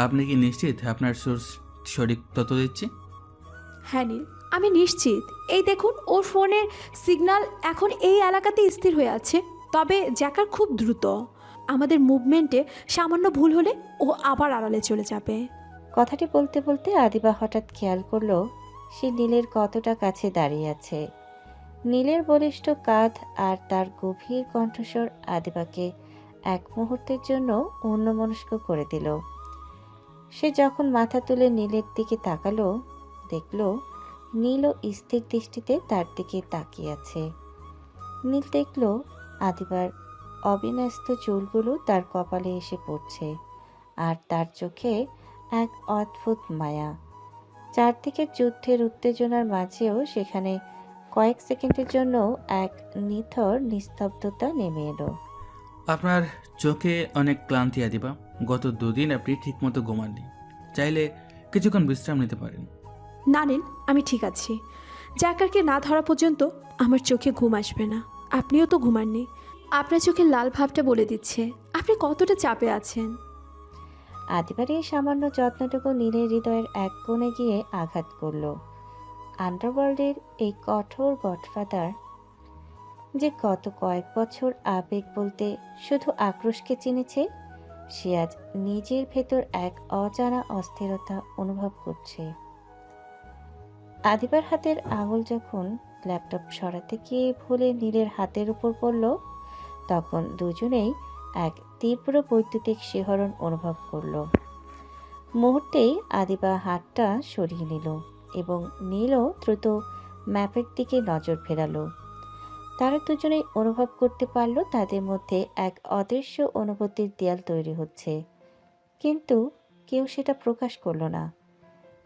আপনি কি নিশ্চিত আপনার সোর্স সঠিক তথ্য দিচ্ছে? হ্যাঁ নীল, আমি নিশ্চিত। এই দেখুন, ওর ফোনের সিগন্যাল এখন এই এলাকাতে স্থির হয়ে আছে। তবে জ্যাকার খুব দ্রুত। আমাদের মুভমেন্টে সামান্য ভুল হলে ও আবার আড়ালে চলে যাবে। কথাটি বলতে বলতে আদিবা হঠাৎ খেয়াল করলো সে নীলের কতটা কাছে দাঁড়িয়ে আছে। নীলের বলিষ্ঠ কাঁধ আর তার গভীর কণ্ঠস্বর আদিবাকে এক মুহূর্তের জন্য অন্যমনস্ক করে দিল। সে যখন মাথা তুলে নীলের দিকে তাকালো, দেখল নীলও স্থির দৃষ্টিতে তার দিকে তাকিয়ে আছে। নীল দেখল আদিবার অবিন্যস্ত চুলগুলো তার কপালে এসে পড়ছে, আর তার চোখে এক অদ্ভুত মায়া। চারদিকের যুদ্ধের উত্তেজনার মাঝেও সেখানে কয়েক সেকেন্ডের জন্য এক নিথর নিস্তব্ধতা নেমে এলো। আপনার চোখে অনেক ক্লান্তি আদিবা। গত 2 দিন আপনি ঠিকমতো ঘুমাননি। চাইলে কিছুক্ষণ বিশ্রাম নিতে পারেন। না নীল, আমি ঠিক আছি। জ্যাকারকে না ধরা পর্যন্ত আমার চোখে ঘুম আসবে না। আপনিও তো ঘুমাননি। আপনার চোখের লাল ভাবটা বলে দিচ্ছে আপনি কতটা চাপে আছেন। আদিবার এই সামান্য যত্নটুকু নীলের হৃদয়ের এক কোণে গিয়ে আঘাত করল। আন্ডারওয়ার্ল্ডের এই কঠোর গডফাদার যে গত কয়েক বছর আবেগ বলতে শুধু আক্রোশকে চিনেছে, সে আজ নিজের ভেতর এক অজানা অস্থিরতা অনুভব করছে। আদিবার হাতের আঙুল যখন ল্যাপটপ সরাতে গিয়ে ভুলে নীলের হাতের উপর পড়ল, তখন দুজনেই এক তীব্র বৈদ্যুতিক শিহরণ অনুভব করল। মুহূর্তেই আদিবা হাতটা সরিয়ে নিল এবং নীলও দ্রুত ম্যাপের দিকে নজর ফেরালো। তারা দুজনেই অনুভব করতে পারল তাদের মধ্যে এক অদৃশ্য অনুভূতির দেয়াল তৈরি হচ্ছে, কিন্তু কেউ সেটা প্রকাশ করল না।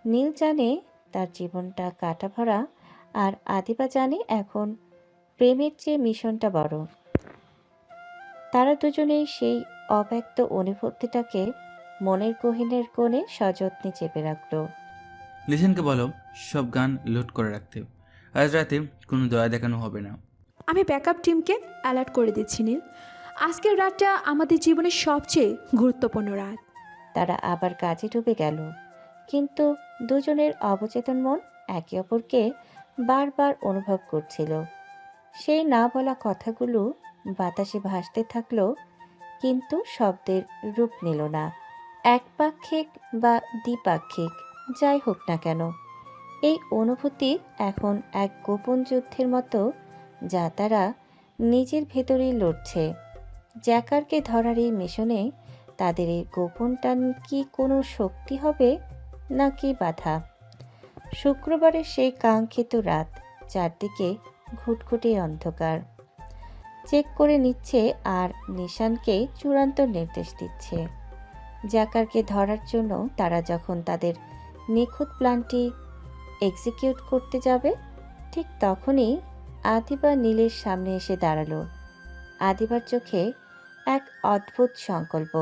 নীল জানে তার জীবনটা কাটাভরা, আর আদিবা জানে এখন প্রেমের চেয়ে মিশনটা বড়। তারা দুজনেই সেই অব্যক্ত অনুভূতিটাকে মনের গহীনের কোণে সযত্নে চেপে রাখল। লিসেনকে বলো সব গান লোড করে রাখতে। আজ রাতে কোনো দয়া দেখানো হবে না। আমি ব্যাকআপ টিমকে অ্যালার্ট করে দিচ্ছি নীল। আজকের রাতটা আমাদের জীবনের সবচেয়ে গুরুত্বপূর্ণ রাত। তারা আবার কাজে ডুবে গেল, কিন্তু দুজনের অবচেতন মন একে অপরকে বারবার অনুভব করছিল। সেই না বলা কথাগুলো বাতাসে ভাসতে থাকলো, কিন্তু শব্দের রূপ নিল না। একপাক্ষিক বা দ্বিপাক্ষিক যাই হোক না কেন, এই অনুভূতি এখন এক গোপন যুদ্ধের মতো, যা তারা নিজের ভেতরেই লড়ছে। জ্যাকারকে ধরার এই মিশনে তাদের এই গোপন টান কি কোনো শক্তি হবে নাকি বাধা? শুক্রবারের সেই কাঙ্ক্ষিত রাত, চারদিকে ঘুটঘুটে অন্ধকার। চেক করে নিচ্ছে আর নিশানকে চূড়ান্ত নির্দেশ দিচ্ছে। জ্যাকারকে ধরার জন্য তারা যখন তাদের নিখুঁত প্ল্যানটি এক্সিকিউট করতে যাবে, ঠিক তখনই আদিবা নীলের সামনে এসে দাঁড়ালো। আদিবার চোখে এক অদ্ভুত সংকল্প।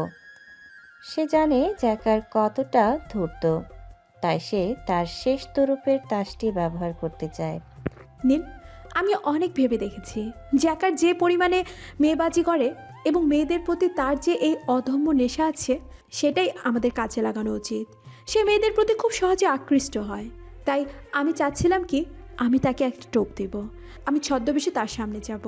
সে জানে জ্যাকার কতটা ধূর্ত, তাই সে তার শেষ তরুপের তাসটি ব্যবহার করতে চায়। নীল, আমি অনেক ভেবে দেখেছি জ্যাকার যে পরিমাণে মেয়েবাজি করে এবং মেয়েদের প্রতি তার যে এই অদম্য নেশা আছে, সেটাই আমাদের কাজে লাগানো উচিত। সে মেয়েদের প্রতি খুব সহজে আকৃষ্ট হয়। তাই আমি চাচ্ছিলাম কি, আমি তাকে একটা টোপ দেব। আমি ছদ্মবেশে তার সামনে যাব,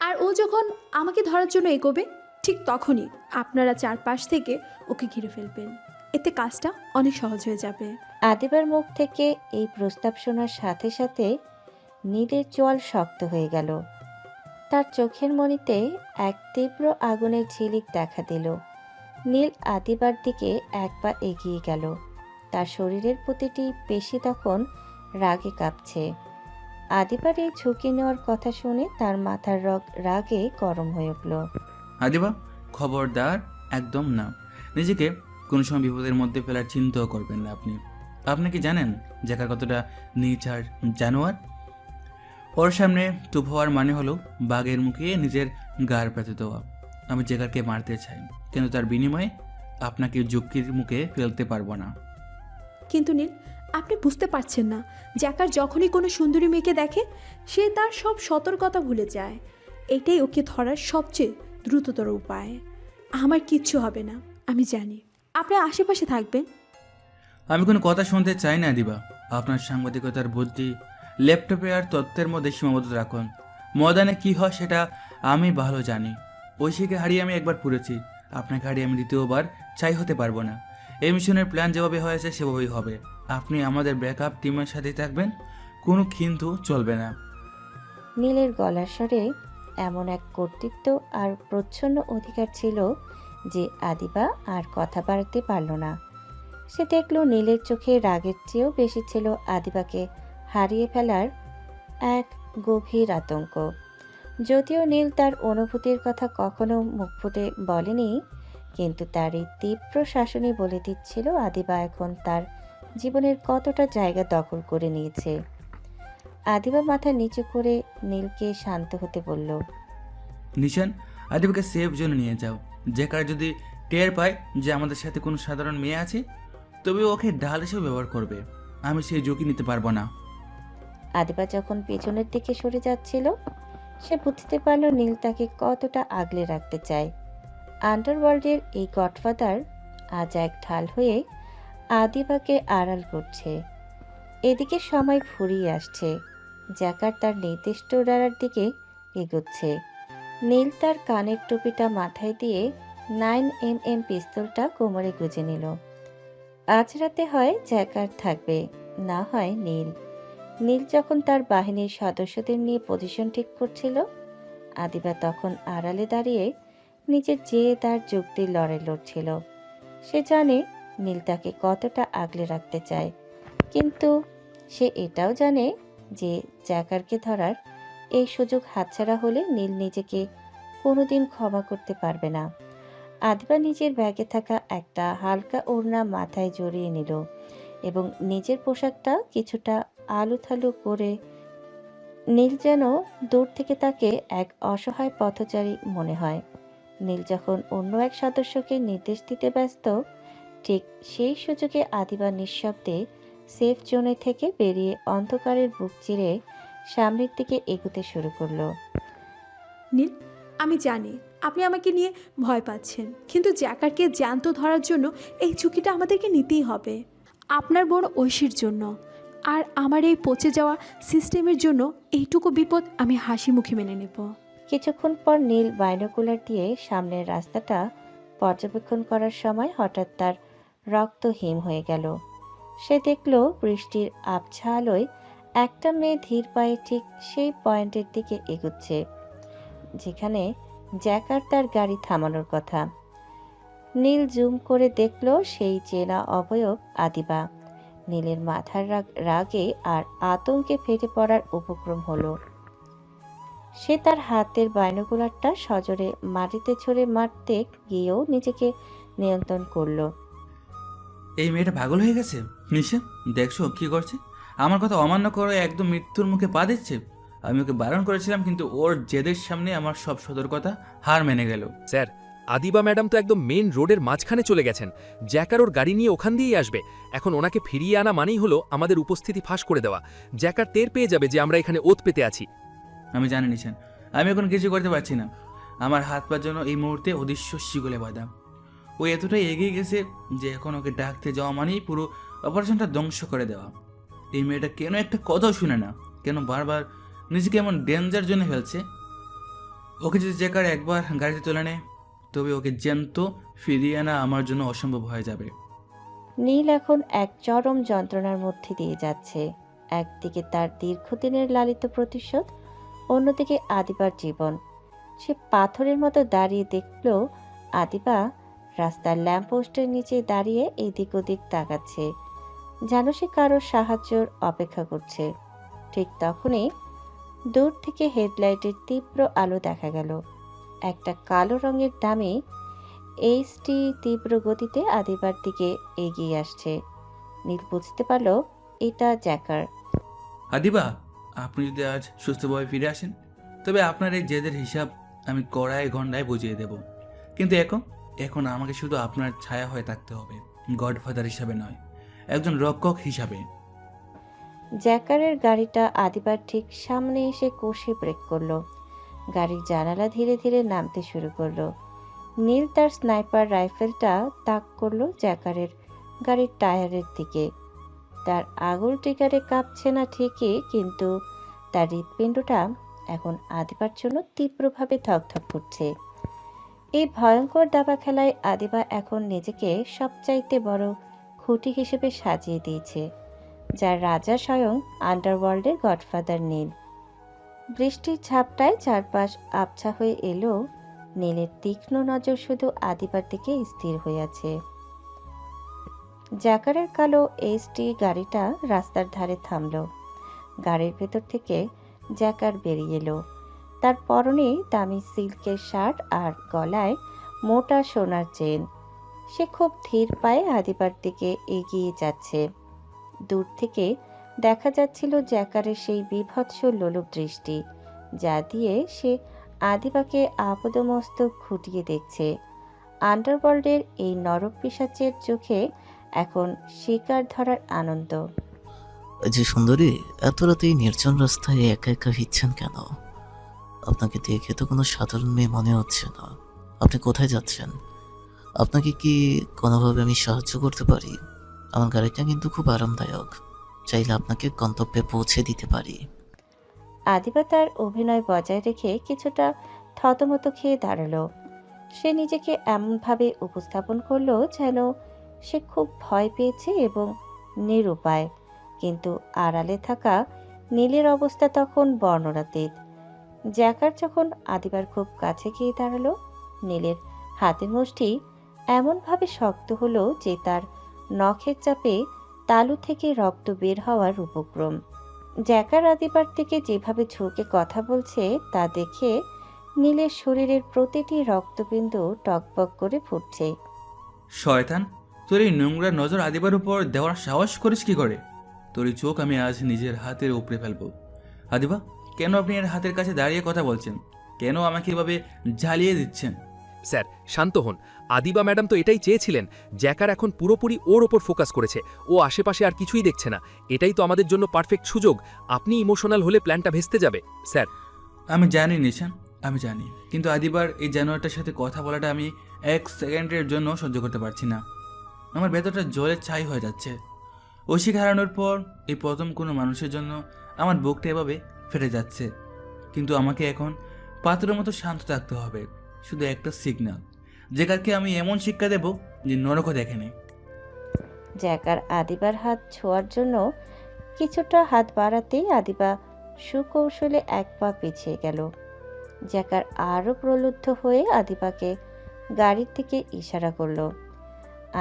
আর ও যখন আমাকে ধরার জন্য এগোবে, ঠিক তখনই আপনারা চারপাশ থেকে ওকে ঘিরে ফেলবেন। এতে কাজটা অনেক সহজ হয়ে যাবে। আদিবার মুখ থেকে এই প্রস্তাব শোনার সাথে সাথে নীলের চোয়াল শক্ত হয়ে গেল। তার চোখের মণিতে এক তীব্র আগুনের ঝিলিক দেখা দিল। নীল আদিবার দিকে এক পা এগিয়ে গেল। তার শরীরের প্রতিটি পেশি তখন রাগে কাঁপছে। আদিবার এই ঝুঁকি নেওয়ার কথা শুনে তার মাথার রাগে গরম হয়ে উঠল। আদিবা, খবরদার, একদম না। নিজেকে কোনো সময় বিপদের মধ্যে ফেলার চিন্তাও করবেন না। আপনি কি জানেন জ্যাকার কতটা নীচ আর জানোয়ার? ওর সামনে চুপ হওয়ার মানে হলো বাঘের মুখে নিজের গাড় পেতে দেওয়া। আমি জ্যাকারকে মারতে চাই, কিন্তু তার বিনিময়ে আপনাকে ঝুঁকির মুখে ফেলতে পারবো না। কিন্তু নীল, আপনি বুঝতে পারছেন না, জ্যাকার যখনই কোনো সুন্দরী মেয়েকে দেখে, সে তার সব সতর্কতা ভুলে যায়। এটাই ওকে ধরার সবচেয়ে দ্রুততর উপায়। আমার কিচ্ছু হবে না, আমি জানি। আপনি আশেপাশে থাকবেন। আমি কোনো কথা শুনতে চাই না দিবা। আপনার সাংবাদিকতার বুদ্ধি ল্যাপটপে আর তথ্যের মধ্যে সীমাবদ্ধ রাখুন। ময়দানে কি হয় সেটা আমি ভালো জানি। ঐশীকে হারিয়ে আমি একবার পুড়েছি, আপনাকে হারিয়ে আমি দ্বিতীয়বার চাই হতে পারবো না। এই মিশনের প্ল্যান যেভাবে হয়েছে সেভাবেই হবে। আপনি আমাদের ব্যাকআপ টিমের সাথেই থাকবেন, কোনো কিন্তু চলবে না। নীলের গলার স্বরে এমন এক কর্তৃত্ব আর প্রচ্ছন্ন অধিকার ছিল যে আদিবা আর কথা বাড়াতে পারল না। সে দেখল নীলের চোখে রাগের চেয়েও বেশি ছিল আদিবাকে হারিয়ে ফেলার এক গভীর আতঙ্ক। যদিও নীল তার অনুভূতির কথা কখনো মুখ ফুটে বলেনি, কিন্তু তার এই তীব্র শাসনই বলে দিচ্ছিল আদিবা এখন তার জীবনের কতটা জায়গা দখল করে নিয়েছে। আদিবা মাথা নিচু করে নীলকে শান্ত হতে বলল। নিশান, আদিবাকে সেফ জোনে নিয়ে যাও। জ্যাকার যদি টের পায় যে আমাদের সাথে কোনো সাধারণ মেয়ে আছে, তবে ওকে ঢাল হিসেবে ব্যবহার করবে। আমি সেই ঝুঁকি নিতে পারবো না। আদিবা যখন পেছনের দিকে সরে যাচ্ছিল, সে বুঝতে পারল নীল তাকে কতটা আগলে রাখতে চায়। আন্ডারওয়ার্ল্ডের এই গডফাদার আজ এক ঢাল হয়ে আদিবাকে আড়াল করছে। এদিকে সময় ফুরিয়ে আসছে। জ্যাকার তার নির্দিষ্ট ডারার দিকে এগোচ্ছে। নীল তার কানের টুপিটা মাথায় দিয়ে 9mm পিস্তলটা কোমরে গুজে নিল। আজ রাতে হয় জ্যাকার থাকবে, না হয় নীল। নীল যখন তার বাহিনীর সদস্যদের নিয়ে পজিশন ঠিক করছিল, আদিবা তখন আড়ালে দাঁড়িয়ে নিজের তার যুক্তির লড়াই লড়ছিল। সে জানে নীল তাকে কতটা আগলে রাখতে চায়, কিন্তু সে এটাও জানে যে জ্যাকারকে ধরার এই সুযোগ হাতছাড়া হলে নীল নিজেকে কোনোদিন ক্ষমা করতে পারবে না। আদিবা নিজের ব্যাগে থাকা একটা হালকা ওড়না মাথায় জড়িয়ে নিল এবং নিজের পোশাকটা কিছুটা আলুথালু করে। নীল যেন দূর থেকে তাকে এক অসহায় পথচারী মনে হয়। নীল যখন অন্য এক সদস্যকে নির্দেশ দিতে ব্যস্ত, ঠিক সেই সুযোগে আদিবা নিঃশব্দে সেফ জোনে থেকে বেরিয়ে অন্ধকারের বুক চিরে সামনের দিকে এগোতে শুরু করলো। নীল, আমি জানি আপনি আমাকে নিয়ে ভয় পাচ্ছেন, কিন্তু জ্যাকারকে জ্যান্ত ধরার জন্য এই ঝুঁকিটা আমাদেরকে নিতেই হবে। আপনার বোন ঐশীর জন্য আর আমার এই পচে যাওয়া সিস্টেমের জন্য এইটুকু বিপদ আমি হাসি মুখে মেনে নেব। কিছুক্ষণ পর নীল বাইনোকুলার দিয়ে সামনের রাস্তাটা পর্যবেক্ষণ করার সময় হঠাৎ তার রক্ত হিম হয়ে গেল। সে দেখল বৃষ্টির আবছা আলোয় একটা মেয়ে ধীর পায়ে ঠিক সেই পয়েন্টের দিকে এগুচ্ছে যেখানে জ্যাকার তার গাড়ি থামানোর কথা। নীল জুম করে দেখল সেই চেনা অবয়ব আদিবা। নীলের মাথার রাগে আর আতঙ্কে ফেটে পড়ার উপক্রম হলো। সে তার হাতের বাইনোকুলারটা সজোরে মাটিতে ছুঁড়ে মারতে গিয়েও নিজেকে নিয়ন্ত্রণ করলো। এই মেয়েটা পাগল হয়ে গেছে। নিশা, দেখছো কি করছে? আমার কথা অমান্য করে একদম মৃত্যুর মুখে পা দিচ্ছে। আমি ওকে বারণ করেছিলাম, কিন্তু ওর জেদের সামনে আমার সব সতর্কতা হার মেনে গেল। স্যার, আদিবা ম্যাডাম তো একদম মেন রোডের মাঝখানে চলে গেছেন। জ্যাকার ওর গাড়ি নিয়ে ওখান দিয়েই আসবে। এখন ওনাকে ফিরিয়ে আনা মানেই হলো আমাদের উপস্থিতি ফাঁস করে দেওয়া। জ্যাকার টের পেয়ে যাবে যে আমরা এখানে ওত পেতে আছি। আমি জানি নিশান, আমি এখন কিছু করতে পারছি না। আমার হাত পার জন্য এই মুহূর্তে অদৃশ্য শিকলে বাঁধা। ও এতটাই এগিয়ে গেছে যে এখন ওকে ডাকতে যাওয়া মানেই পুরো অপারেশনটা ধ্বংস করে দেওয়া। এই মেয়েটা কেন একটা কথাও শুনে না, কেন বারবার নিজেকে এমন ডেঞ্জার জন্য ফেলছে। ওকে যদি জ্যাকার একবার গাড়িতে তুলে নেয়, তবে ওকে জ্যান্ত ফিরিয়ে আনা আমার জন্য অসম্ভব হয়ে যাবে। নীল এখন এক চরম যন্ত্রণার মধ্যে দিয়ে যাচ্ছে। একদিকে তার দীর্ঘদিনের লালিত প্রতিশোধ, অন্যদিকে আদিবার জীবন। সে পাথরের মতো দাঁড়িয়ে দেখল আদিবা রাস্তার ল্যাম্পপোস্টের নিচে দাঁড়িয়ে এদিক ওদিক তাকাচ্ছে, যেন সে কারোর সাহায্যের অপেক্ষা করছে। ঠিক তখনই দূর থেকে হেডলাইটের তীব্র আলো দেখা গেল। একটা কালো রঙের ডামি এইচটি তীব্র গতিতে আদিবার দিকে এগিয়ে আসছে। নীল বুঝতে পারল এটা জ্যাকার। আদিবা, আপনি যদি আজ সুস্থভাবে ফিরে আসেন, তবে আপনার এই জেদের হিসাব আমি কড়ায় ঘণ্টায় বুঝিয়ে দেব। কিন্তু এখন আমাকে শুধু আপনার ছায়া হয়ে থাকতে হবে, গডফাদার হিসাবে নয়, একজন রক্ষক হিসাবে। জ্যাকারের গাড়িটা আদিবার ঠিক সামনে এসে কষে ব্রেক করলো। গাড়ির জানালা ধীরে ধীরে নামতে শুরু করলো। নীল তার স্নাইপার রাইফেলটা তাক করলো জ্যাকারের গাড়ির টায়ারের দিকে। তার আঙুল ট্রিগারে কাঁপছে না ঠিকই, কিন্তু তার হৃৎপিণ্ডটা এখন আদিবার জন্য তীব্রভাবে ধকধক করছে। এই ভয়ঙ্কর দাবা খেলায় আদিবা এখন নিজেকে সবচাইতে বড় খুঁটি হিসেবে সাজিয়ে দিয়েছে, যার রাজা স্বয়ং আন্ডারওয়ার্ল্ডের গডফাদার নীল। বৃষ্টির ঝাপটায় চারপাশ আবছা হয়ে এলো। নীলের তীক্ষ্ণ নজর শুধু আদিবার দিকে স্থির হয়ে আছে। জ্যাকারের কালো এইচটি গাড়িটা রাস্তার ধারে থামল। গাড়ির ভেতর থেকে জ্যাকার বেরিয়ে এলো। তার পরনে দামি সিল্কের শার্ট আর গলায় মোটা সোনার চেন। সে খুব ধীর পায়ে আদিবার দিকে এগিয়ে যাচ্ছে। দূর থেকে দেখা যাচ্ছিল জ্যাকারের সেই বীভৎস লোলুপ দৃষ্টি, যা দিয়ে সে আদিবাকে আপদমস্তক খুঁটিয়ে দেখছে। আন্ডারওয়ার্ল্ডের এই নরক পিশাচের চোখে এখন শিকার ধরার আনন্দ। যে সুন্দরী, এত রাতেই নির্জন রাস্তায় একা একা ফিরছেন কেন? আপনাকে দেখে তো কোনো সাধারণ মেয়ে মনে হচ্ছে না। আপনি কোথায় যাচ্ছেন? আপনাকে কি কোনোভাবে আমি সাহায্য করতে পারি? আমার গাড়িটা কিন্তু খুব আরামদায়ক, চাইলে আপনাকে গন্তব্যে পৌঁছে দিতে পারি। আদিবা তার অভিনয় বজায় রেখে কিছুটা থতমত খেয়ে দাঁড়ালো। সে নিজেকে এমনভাবে উপস্থাপন করলো যেন সে খুব ভয় পেয়েছে এবং নিরুপায়, কিন্তু আড়ালে থাকা নীলের অবস্থা তখন বর্ণনাতীত। জ্যাকার যখন আদিবার খুব কাছে গিয়ে দাঁড়ালো, নীলের হাতের মুষ্টি এমনভাবে শক্ত হলো যে তার নখের চাপে তালু থেকে রক্ত বের হওয়ার উপক্রম। জ্যাকার আদিবার থেকে যেভাবে ঝুঁকে কথা বলছে তা দেখে নীলের শরীরের প্রতিটি রক্তবিন্দু টকবক করে ফুটছে। শয়তান, তোর এই নোংরা নজর আদিবার উপর দেওয়ার সাহস করিস কি করে? তোর এই চোখ আমি আজ নিজের হাতের উপরে ফেলবো। আদিবা, কেন আপনি এর হাতের কাছে দাঁড়িয়ে কথা বলছেন? কেন আমাকে এভাবে জ্বালিয়ে দিচ্ছেন? স্যার শান্ত হন। আদিবা ম্যাডাম তো এটাই চেয়েছিলেন। জ্যাকার এখন পুরোপুরি ওর ওপর ফোকাস করেছে। ও আশেপাশে আর কিছুই দেখছে না। এটাই তো আমাদের জন্য পারফেক্ট সুযোগ। আপনি ইমোশনাল হলে প্ল্যানটা ভেস্তে যাবে স্যার। আমি জানি নিশান, আমি জানি, কিন্তু আদিবার এই জানোয়ারটার সাথে কথা বলাটা আমি 1 সেকেন্ডের জন্য সহ্য করতে পারছি না। আমার ভেতরটা জলে ছাই হয়ে যাচ্ছে। ঐশিক হারানোর পর এই প্রথম কোনো মানুষের জন্য আমার বুকটা এভাবে ফেটে যাচ্ছে। কিন্তু আমাকে এখন পাত্রের মতো শান্ত থাকতে হবে। শুধু একটা সিগন্যাল, যেকারকে আমি এমন শিক্ষা দেব যে নরকও দেখেনি। জ্যাকার আদিবার হাত ছোঁয়ার জন্য কিছুটা হাত বাড়াতেই আদিবা সুকৌশলে এক পা পিছিয়ে গেল। জ্যাকার আরও প্রলুব্ধ হয়ে আদিবাকে গাড়ির দিকে ইশারা করলো।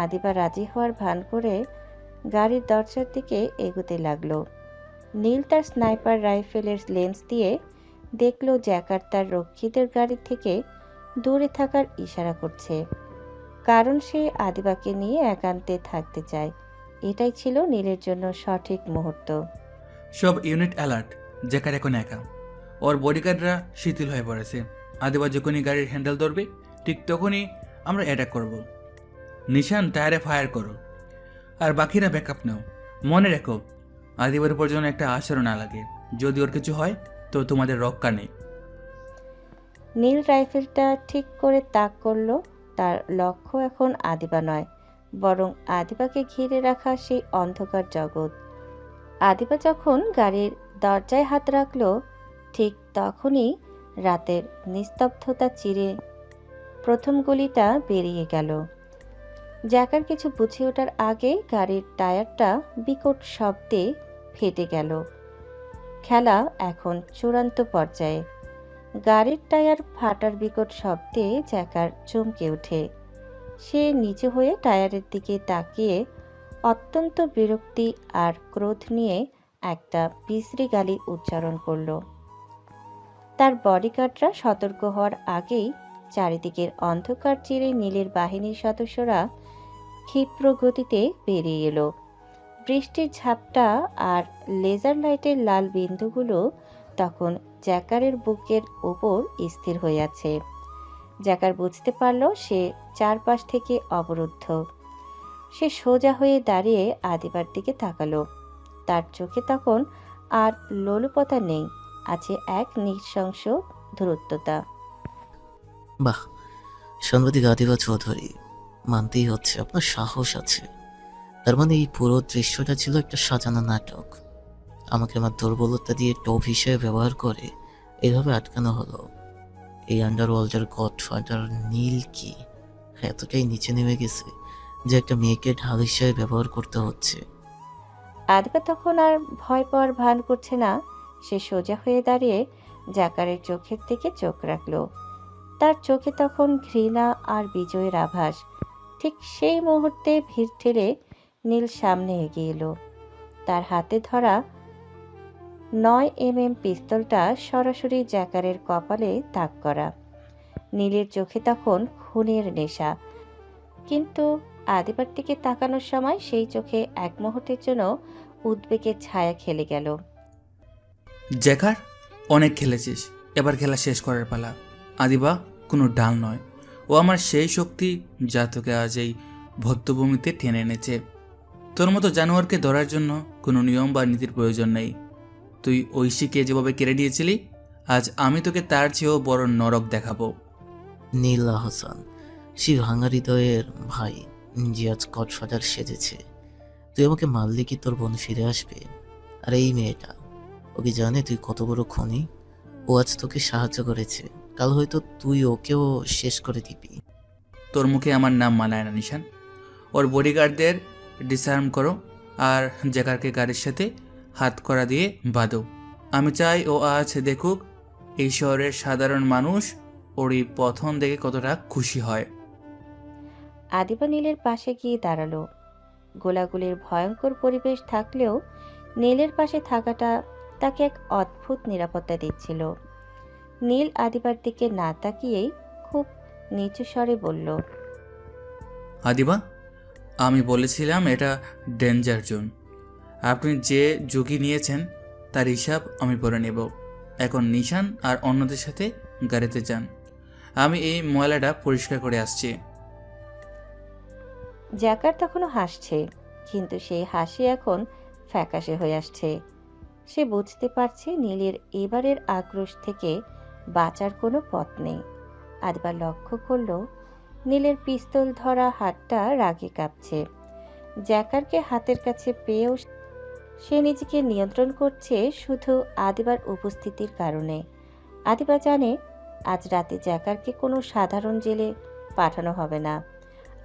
আদিবা রাজি হওয়ার ভান করে গাড়ির দরজার দিকে এগোতে লাগলো। নীল তার স্নাইপার রাইফেলের লেন্স দিয়ে দেখলো জ্যাকার তার রক্ষীদের গাড়ি থেকে দূরে থাকার ইশারা করছে, কারণ সে আদিবাকে নিয়ে একান্তে থাকতে চায়। এটাই ছিল নীলের জন্য সঠিক মুহূর্ত। সব ইউনিট অ্যালার্ট, জ্যাকার এখন একা। ওর বডিগার্ডরা শিথিল হয়ে পড়েছে। আদিবা যখনই গাড়ির হ্যান্ডেল ধরবে ঠিক তখনই আমরা অ্যাটাক করব। নিশান টায়ারে ফায়ার করো, আর বাকিরা ব্যাকআপ নাও। মনে রেখো, আদিবার উপর যেন একটা আচরণ না লাগে। যদি ওর কিছু হয় তো তোমাদের রক্ষা নেই। নীল রাইফেলটা ঠিক করে তাক করলো। তার লক্ষ্য এখন আদিবা নয়, বরং আদিবাকে ঘিরে রাখা সেই অন্ধকার জগৎ। আদিবা যখন গাড়ির দরজায় হাত রাখলো ঠিক তখনই রাতের নিস্তব্ধতা চিরে প্রথম গুলিটা বেরিয়ে গেল। জ্যাকার কিছু বুঝে ওঠার আগেই গাড়ির টায়ারটা বিকট শব্দে ফেটে গেল। খেলা এখন চূড়ান্ত পর্যায়ে। গাড়ির টায়ার ফাটার বিকট শব্দে জ্যাকার চমকে ওঠে। সে নিচু হয়ে টায়ারের দিকে তাকিয়ে অত্যন্ত বিরক্তি আর ক্রোধ নিয়ে একটা বিশ্রী গালি উচ্চারণ করল। তার বডিগার্ডরা সতর্ক হওয়ার আগেই চারিদিকের অন্ধকার চিরে নীলের বাহিনীর সদস্যরা ক্ষিপ্র গতিতে বেরিয়ে এলো। বৃষ্টির ঝাপটা আর লেজার লাইটের লাল বিন্দুগুলো তখন জ্যাকারের বুকের উপর স্থির হয়ে আছে। জ্যাকার বুঝতে পারল সে চারপাশ থেকে অবরুদ্ধ। সে সোজা হয়ে দাঁড়িয়ে আদিবার দিকে তাকালো। তার চোখে তখন আর লোলুপতা নেই, আছে এক নৃশংস ধূর্ততা। বাহ, সাংবাদিক আদিবা চৌধুরী, মানতেই হচ্ছে আপনার সাহস আছে। তার মানে এই পুরো দৃশ্যটা ছিল একটা সাজানো নাটক। আমাকে আমার দুর্বলতা দিয়ে টোপ হিসেবে ব্যবহার করে এইভাবে আটকানো হলো। এই আন্ডারওয়ার্ল্ডের গডফাদার নীল কি এতটাই নিচে নেমে গেছে যে একটা মেয়েকে ঢাল হিসেবে ব্যবহার করতে হচ্ছে? আদিবা তখন আর ভয় পাওয়ার ভান করছে না। সে সোজা হয়ে দাঁড়িয়ে জ্যাকারের চোখের দিকে চোখ রাখল। তার চোখে তখন ঘৃণা আর বিজয়ের আভাস। ঠিক সেই মুহূর্তে ভিড় ঠেলে নীল সামনে এগিয়ে এলো। তার হাতে ধরা 9mm পিস্তলটা সরাসরি জ্যাকারের কপালে তাক করা। নীলের চোখে তখন খুনের নেশা, কিন্তু আদিবার দিকে তাকানোর সময় সেই চোখে এক মুহূর্তের জন্য উদ্বেগের ছায়া খেলে গেল। জ্যাকার, অনেক খেলেছিস, এবার খেলা শেষ করার পালা। আদিবা কোনো ডাল নয়, ও আমার সেই শক্তি যা তোকে আজ এই ভদ্রভূমিতে টেনে এনেছে। তোর মতো জানোয়ারকে ধরার জন্য কোনো নিয়ম বা নীতির প্রয়োজন নেই। তুই ঐশীকে যেভাবে কেড়ে নিয়েছিলি, আজ আমি তোকে তার চেয়েও বড় নরক দেখাবো। নীল আহসান, সেই ভাঙা হৃদয়ের ভাই যে আজ গডফাদার সেজেছে। তুই আমাকে মারলে কি তোর বোন ফিরে আসবে? আর এই মেয়েটা, ও কি জানে তুই কত বড় খুনি? ও আজ তোকে সাহায্য করেছে, কাল হয়তো তুই ওকেও শেষ করে দিবি। তোর মুখে আমার নাম মানায় না নিশান। ওর বডিগার্ডদের ডিসআর্ম করো আর জ্যাকারকে গাড়ির সাথে হাত করা দিয়ে বাঁধো। আমি চাই ও আজ দেখুক এই শহরের সাধারণ মানুষ ওর এই পথন দেখে কতটা খুশি হয়। আদিবা নীলের পাশে গিয়ে দাঁড়ালো। গোলাগুলির ভয়ঙ্কর পরিবেশ থাকলেও নীলের পাশে থাকাটা তাকে এক অদ্ভুত নিরাপত্তা দিচ্ছিল। নীল আদিবার দিকে না তাকিয়েই খুব নিচু স্বরে বলল, আদিবা, আমি বলেছিলাম এটা ডেঞ্জার জোন। আপনি যে ঝুঁকি নিয়েছেন তার হিসাব আমি পরে নেব। এখন নিশান আর অন্যদের সাথে গাড়িতে যান, আমি এই ময়লাটা পরিষ্কার করে আসছি। জ্যাকার তখনও হাসছে, কিন্তু সেই হাসি এখন ফ্যাকাশে হয়ে আসছে। সে বুঝতে পারছে নীলের এবারের আক্রোশ থেকে বাঁচার কোনো পথ নেই। আদিবা লক্ষ্য করল নীলের পিস্তল ধরা হাতটা রাগে কাঁপছে। জ্যাকারকে হাতের কাছে পেয়েও সে নিজেকে নিয়ন্ত্রণ করছে শুধু আদিবার উপস্থিতির কারণে। আদিবা জানে আজ রাতে জ্যাকারকে কোনো সাধারণ জেলে পাঠানো হবে না।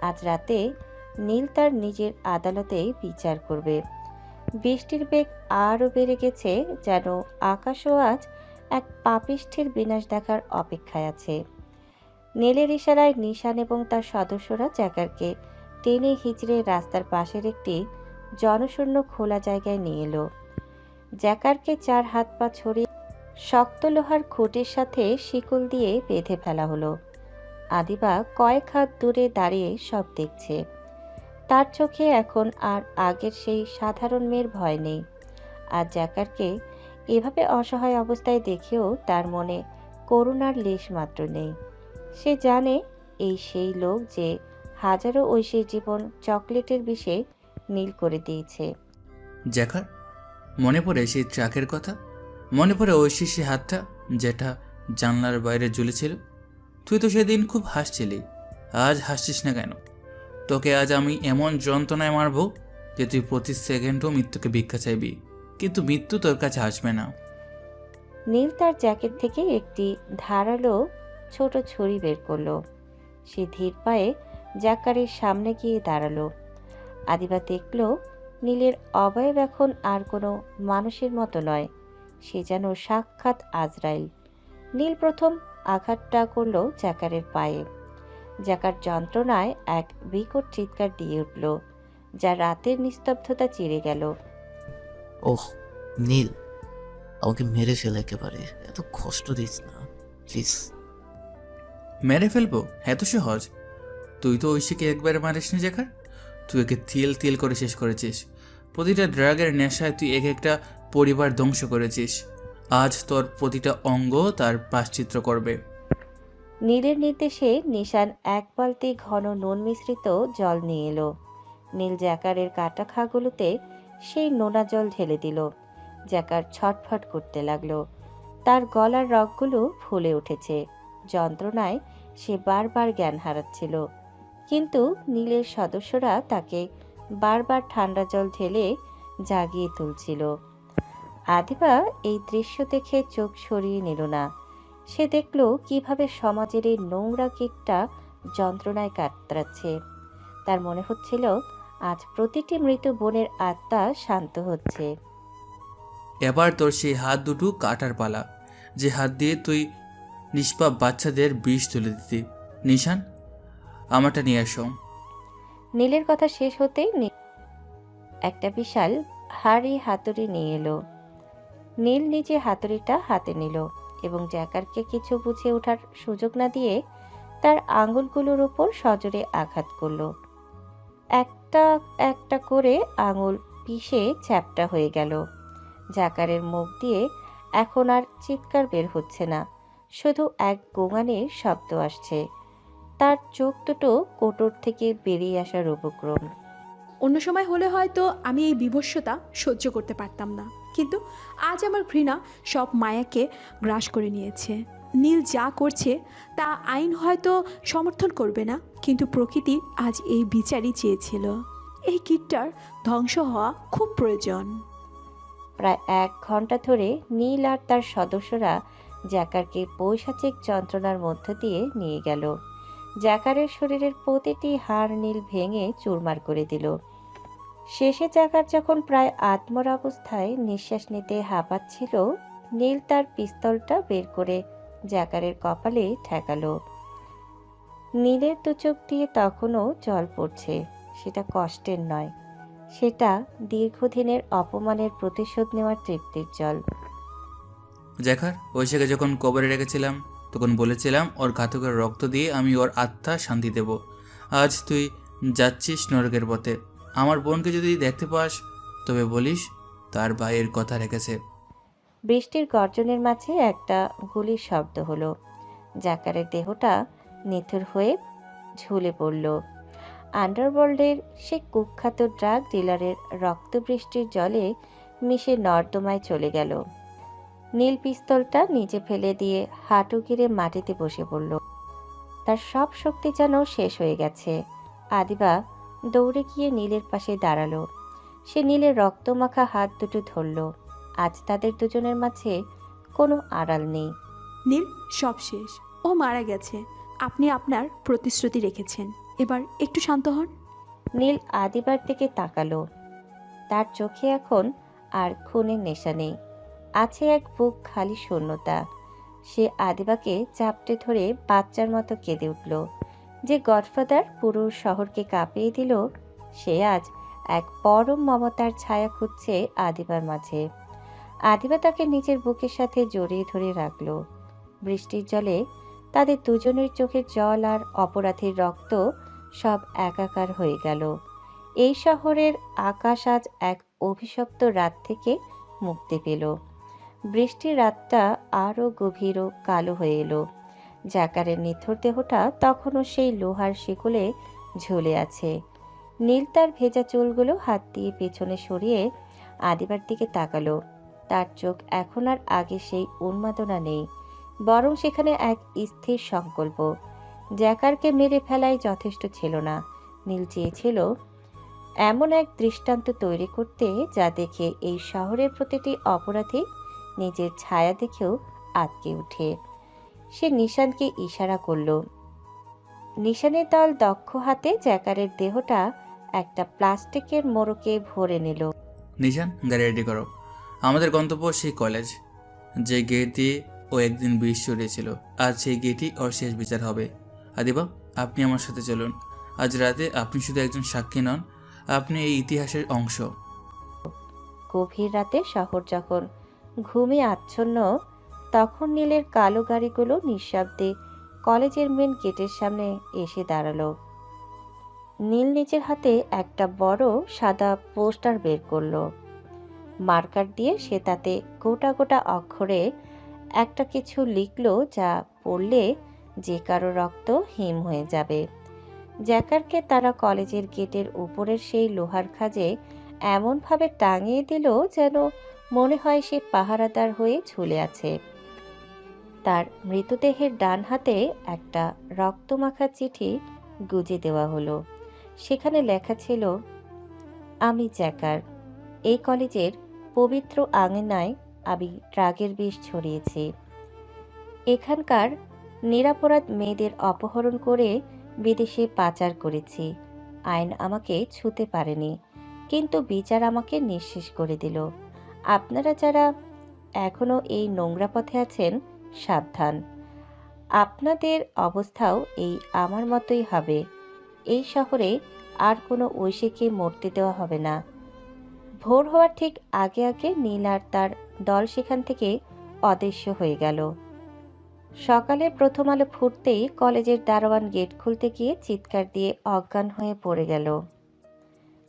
আজ রাতে নীল তার নিজের আদালতেই বিচার করবে। বৃষ্টির বেগ আরও বেড়ে গেছে, যেন আকাশও আজ এক পাপিষ্ঠের বিনাশ দেখার অপেক্ষায় আছে। নীলের ইশারায় নিশান এবং তার সদস্যরা জ্যাকারকে টেনে হিচড়ে রাস্তার পাশের একটি জনশূন্য খোলা জায়গায় নিয়ে এলো। জ্যাকারকে 4 হাত পা ছড়িয়ে শক্ত লোহার খুঁটির সাথে শিকল দিয়ে বেঁধে ফেলা হলো। আদিবা কয়েক হাত দূরে দাঁড়িয়ে সব দেখছে। তার চোখে এখন আর আগের সেই সাধারণ মেয়ের ভয় নেই। আর জ্যাকারকে এভাবে অসহায় অবস্থায় দেখেও তার মনে করুণার লেশ মাত্র নেই। সে জানে এই সেই লোক যে হাজারো ঐশীর জীবন চকলেটের বিষে নীল করে দিয়েছে। জ্যাকার, মনে পড়ে সেই ট্রাকের কথা? মনে পড়ে ওই শিশি হাতটা যেটা জানলার বাইরে ঝুলেছিল? তুই তো সেদিন খুব হাসছিলি, আজ হাসছিস না কেন? তোকে আজ আমি এমন যন্ত্রণায় মারব যে তুই প্রতি সেকেন্ডও মৃত্যুকে ভিক্ষা চাইবি, কিন্তু মৃত্যু তোর কাছে আসবে না। নীল তার জ্যাকেট থেকে একটি ধারালো ছোট ছুরি বের করলো। সে ধীর পায়ে জ্যাকারের সামনে গিয়ে দাঁড়ালো। আদিবা দেখল নীলের অবয়ব এখন আর কোনো মানুষের মতো নয়, সে যেন সাক্ষাৎ আজরাইল। নীল প্রথম আঘাতটা করল জ্যাকারের পায়ে। জ্যাকার যন্ত্রণায় এক বিকট চিৎকার দিয়ে উঠল, যা রাতের নিস্তব্ধতা চিরে গেল। ওহ নীল, আমাকে মেরে ফেলে একেবারে, এত কষ্ট দিস না প্লিজ। মেরে ফেলবো? এত সহজ? তুই তো ঐশীকে একবারে মারিসনি জ্যাকার, তুই একে তিল তিল করে শেষ করেছিস। প্রতিটা ড্রাগের নেশায় তুই এক একটা পরিবার ধ্বংস করেছিস। আজ তোর প্রতিটা অঙ্গ তার প্রায়শ্চিত্ত করবে। নীলের নির্দেশে নিশান এক বালতি ঘন নুন মিশ্রিত জল নিয়ে এলো। নীল জ্যাকারের কাটা খাগুলোতে সেই নোনা জল ঢেলে দিল। জ্যাকার ছটফট করতে লাগলো। তার গলার রগগুলো ফুলে উঠেছে। যন্ত্রণায় সে বারবার জ্ঞান হারাচ্ছিল, কিন্তু নীলের সদস্যরা তাকে বারবার ঠান্ডা জল ঢেলে জাগিয়ে তুলছিল। আদিবা এই দৃশ্য দেখে চোখ সরিয়ে নিল না। সে দেখল কিভাবে সমাজের এই নোংরা কীটটা যন্ত্রণায় কাতরাচ্ছে। তার মনে হচ্ছিল আজ প্রতিটি মৃত বোনের আত্মা শান্ত হচ্ছে। এবার তোর সেই হাত দুটো কাটার পালা, যে হাত দিয়ে তুই নিষ্পাপ বাচ্চাদের বিষ তুলে দিতি। নিশান, আমারটা নিয়ে এসো। নীলের কথা শেষ হতেই একটা বিশাল হাড়ি হাতুড়ি নিয়ে এলো। নীল নিজে হাতুড়িটা হাতে নিল এবং জ্যাকারকে কিছু বুঝে ওঠার সুযোগ না দিয়ে তার আঙুলগুলোর উপর সজোরে আঘাত করলো। একটা একটা করে আঙুল পিষে চ্যাপ্টা হয়ে গেল। জ্যাকারের মুখ দিয়ে এখন আর চিৎকার বের হচ্ছে না, শুধু এক গোঙানির শব্দ আসছে। তার চোখ দুটো কোটর থেকে বেরিয়ে আসার উপক্রম। অন্য সময় হলে হয়তো আমি এই বিভৎসতা সহ্য করতে পারতাম না, কিন্তু আজ আমার ঘৃণা সব মায়াকে গ্রাস করে নিয়েছে। নীল যা করছে তা আইন হয়তো সমর্থন করবে না, কিন্তু প্রকৃতি আজ এই বিচারই চেয়েছিল। এই কীটটার ধ্বংস হওয়া খুব প্রয়োজন। প্রায় 1 ঘন্টা ধরে নীল আর তার সদস্যরা জ্যাকারকে পৈশাচিক যন্ত্রণার মধ্য দিয়ে নিয়ে গেল। জ্যাকারের শরীরের প্রতিটি হাড় নীল ভেঙে চুরমার করে দিল। শেষে জ্যাকার যখন প্রায় আত্মরা অবস্থায় নিঃশ্বাস নিতে হাঁপাচ্ছিল, নীল তার পিস্তলটা বের করে জ্যাকারের কপালে ঠেকালো। নীলের দু চোখ দিয়ে তখনও জল পড়ছে। সেটা কষ্টের নয়, সেটা দীর্ঘদিনের অপমানের প্রতিশোধ নেওয়ার তৃপ্তির জল। জ্যাকার ঐশাকে যখন কবরে রেখেছিলাম তখন বলেছিলাম ওর ঘাতকের রক্ত দিয়ে আমি ওর আত্মা শান্তি দেব। আজ তুই যাচ্ছিস নরকের পথে। আমার বোনকে যদি দেখতে পাস তবে বলিস তার ভাইয়ের কথা রেখেছে। বৃষ্টির গর্জনের মাঝে একটা গুলির শব্দ হলো। জাকারের দেহটা নিথর হয়ে ঝুলে পড়ল। আন্ডারওয়ার্ল্ডের সে কুখ্যাত ড্রাগ ডিলারের রক্তবৃষ্টির জলে মিশে নর্দমায় চলে গেল। নীল পিস্তলটা নিচে ফেলে দিয়ে হাঁটু গিরে মাটিতে বসে পড়ল। তার সব শক্তি যেন শেষ হয়ে গেছে। আদিবা দৌড়ে গিয়ে নীলের পাশে দাঁড়ালো। সে নীলের রক্তমাখা হাত দুটো ধরল। আজ তাদের দুজনের মাঝে কোনো আড়াল নেই। নীল, সব শেষ। ও মারা গেছে। আপনি আপনার প্রতিশ্রুতি রেখেছেন। এবার একটু শান্ত হন। নীল আদিবার দিকে তাকালো। তার চোখে এখন আর খুনের নেশা নেই, আছে এক বুক খালি শূন্যতা। সে আদিবাকে চাপটে ধরে বাচ্চার মতো কেঁদে উঠল। যে গডফাদার পুরো শহরকে কাঁপিয়ে দিল, সে আজ এক পরম মমতার ছায়া খুঁজছে আদিবার মাঝে। আদিবা তাকে নিজের বুকের সাথে জড়িয়ে ধরে রাখল। বৃষ্টির জলে তাদের দুজনের চোখের জল আর অপরাধীর রক্ত সব একাকার হয়ে গেল। এই শহরের আকাশ আজ এক অভিশপ্ত রাত থেকে মুক্তি পেল। বৃষ্টির রাতটা আরও গভীর ও কালো হয়ে এলো। জাকারের নিথর দেহটা তখনও সেই লোহার শিকলে ঝুলে আছে। নীল তার ভেজা চুলগুলো হাত দিয়ে পেছনে সরিয়ে আদিবার দিকে তাকালো। তার চোখ এখন আর আগে সেই উন্মাদনা নেই, বরং সেখানে এক স্থির সংকল্প। জ্যাকারকে মেরে ফেলাই যথেষ্ট ছিল না। নীল চেয়েছিল এমন এক দৃষ্টান্ত তৈরি করতে যা দেখে এই শহরের প্রতিটি অপরাধী নিজের ছায়া দেখেও আটকে ওঠে। সে নিশানকে ইশারা করল। নিশানের দল দক্ষ হাতে জ্যাকারের দেহটা একটা প্লাস্টিকের মোড়কে ভরে নিল। নিশান, গাড়ি রেডি করো। আমাদের গন্তব্য সেই কলেজ, যে গেট দিয়ে ও একদিন বিষ ছড়িয়েছিল। আজ সেই গেটই ওর শেষ বিচার হবে। আদিবা, আপনি আমার সাথে চলুন। আজ রাতে আপনি শুধু একজন সাক্ষী নন, আপনি এই ইতিহাসের অংশ। গভীর রাতে শহর যখন ঘুমে আচ্ছন্ন, তখন নীলের কালো গাড়িগুলো নিঃশব্দে কলেজের মেন গেটের সামনে এসে দাঁড়ালো। নীল নিজের হাতে একটা বড় সাদা পোস্টার বের করলো। মার্কার দিয়ে সে তাতে গোটা গোটা অক্ষরে একটা কিছু লিখলো, যা পড়লে যে কারো রক্ত হিম হয়ে যাবে। জ্যাকারকে তারা কলেজের গেটের উপরের সেই লোহার খাঁজে এমনভাবে টাঙিয়ে দিল যেন মনে হয় সে পাহারাদার হয়ে ঝুলে আছে। তার মৃতদেহের ডান হাতে একটা রক্তমাখা চিঠি গুজে দেওয়া হলো। সেখানে লেখা ছিল, আমি জ্যাকার। এই কলেজের পবিত্র আঙিনায় আমি ড্রাগের বিষ ছড়িয়েছি। এখানকার নিরাপরাধ মেয়েদের অপহরণ করে বিদেশে পাচার করেছি। আইন আমাকে ছুঁতে পারেনি, কিন্তু বিচার আমাকে নিঃশেষ করে দিল। আপনারা যারা এখনো এই নোংরা পথে আছেন, সাবধান। আপনাদের অবস্থাও এই আমার মতোই হবে। এই শহরে আর কোনো ঐশীকে মরতে দেওয়া হবে না। ভোর হওয়ার ঠিক আগে আগে নীল আর তার দল সেখান থেকে অদৃশ্য হয়ে গেল। সকালে প্রথম আলো ফুটতেই কলেজের দারোয়ান গেট খুলতে গিয়ে চিৎকার দিয়ে অজ্ঞান হয়ে পড়ে গেল।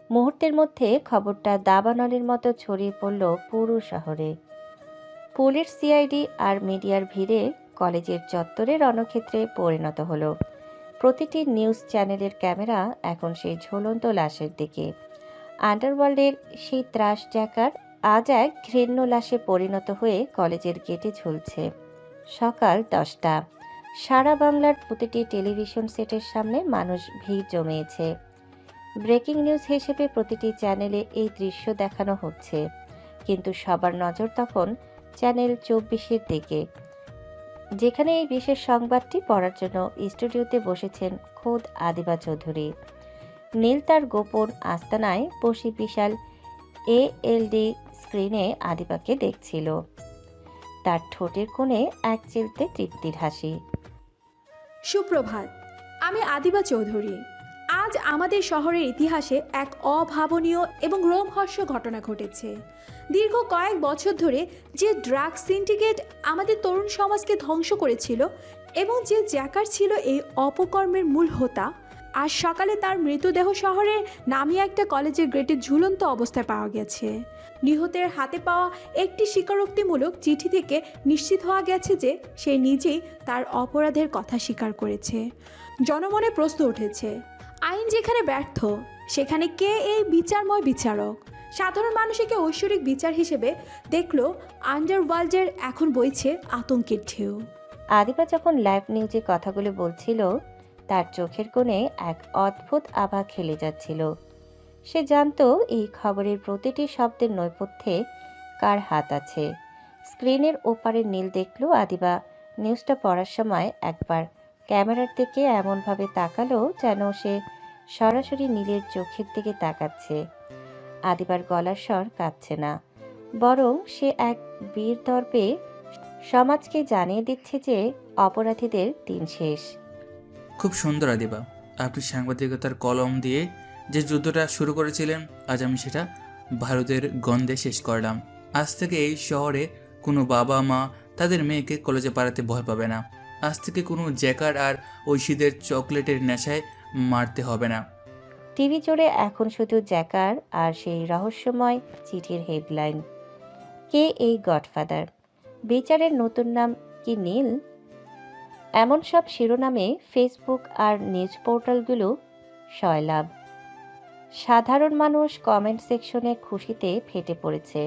মুহূর্তের মধ্যে খবরটা দাবানলের মতো ছড়িয়ে পড়ল পুরো শহরে। পুলিশ, সিআইডি আর মিডিয়ার ভিড়ে কলেজের চত্বরে রণক্ষেত্রে পরিণত হলো। প্রতিটি নিউজ চ্যানেলের ক্যামেরা এখন সেই ঝুলন্ত লাশের দিকে। আন্ডারওয়ার্ল্ডের সেই ত্রাস জ্যাকার আজ এক ঘৃণ্য লাশে পরিণত হয়ে কলেজের গেটে ঝুলছে। সকাল 10টা। সারা বাংলার প্রতিটি টেলিভিশন সেটের সামনে মানুষ ভিড় জমিয়েছে। ব্রেকিং নিউজ হিসেবে প্রতিটি চ্যানেলে এই দৃশ্য দেখানো হচ্ছে, কিন্তু সবার নজর তখন চ্যানেল 24-এর দিকে, যেখানে এই বিশেষ সংবাদটি পড়ার জন্য স্টুডিওতে বসেছেন খোদ আদিবা চৌধুরী। নীল তার গোপন আস্তানায় বসে বিশাল ALD স্ক্রিনে আদিবাকে দেখছিল। তার ঠোঁটের কোণে এক চিলতে তৃপ্তির হাসি। সুপ্রভাত, আমি আদিবা চৌধুরী। আজ আমাদের শহরের ইতিহাসে এক অভাবনীয় এবং রোমহর্ষক ঘটনা ঘটেছে। দীর্ঘ কয়েক বছর ধরে যে ড্রাগ সিন্ডিকেট আমাদের তরুণ সমাজকে ধ্বংস করেছিল এবং যে জ্যাকার ছিল এই অপকর্মের মূল হোতা, আজ সকালে তার মৃতদেহ শহরের নামিয়া একটা কলেজের গেটে ঝুলন্ত অবস্থায় পাওয়া গেছে। নিহতের হাতে পাওয়া একটি স্বীকারোক্তিমূলক চিঠি থেকে নিশ্চিত হওয়া গেছে যে সে নিজেই তার অপরাধের কথা স্বীকার করেছে। জনমনে প্রশ্ন উঠেছে, আইন যেখানে ব্যর্থ সেখানে কে এই বিচারময় বিচারক? সাধারণ মানুষকে ঐশ্বরিক বিচার হিসেবে দেখল আন্ডারওয়ার্ল্ডের এখন বইছে আতঙ্কের ঢেউ। আদিবা যখন লাইভ নিউজে কথাগুলো বলছিল, তার চোখের কোণে এক অদ্ভুত আভা খেলে যাচ্ছিল। সে জানতো এই খবরের প্রতিটি শব্দের নৈপথ্যে কার হাত আছে। স্ক্রিনের ওপারে নীল দেখল আদিবা নিউজটা পড়ার সময় একবার ক্যামেরার দিকে এমনভাবে তাকালো যেন সে সরাসরি নীলের চোখের দিকে তাকাচ্ছে। আদিবার গলার স্বর কাঁপছে না, বরং সে এক বীর দর্পে সমাজকে জানিয়ে দিচ্ছে যে অপরাধীদের দিন শেষ। খুব সুন্দর আদিবা, আপনি সাংবাদিকতার কলম দিয়ে যে যুদ্ধটা শুরু করেছিলেন, আজ আমি সেটা ভারতের গন্ধে শেষ করলাম। আজ থেকে এই শহরে কোনো বাবা মা তাদের মেয়েকে কলেজে পাঠাতে ভয় পাবে না। আজ থেকে কোনো জ্যাকার আর ঐশীদের চকলেটের নেশায় মারতে হবে না। টিভি জুড়ে এখন শুধু জ্যাকার আর সেই রহস্যময় চিঠির হেডলাইন, কে এই গডফাদার? বিচারের নতুন নাম কি নীল? এমন সব শিরোনামে ফেসবুক আর নিউজ পোর্টালগুলো সয়লাভ। সাধারণ মানুষ কমেন্ট সেকশনে খুশিতে ফেটে পড়েছে।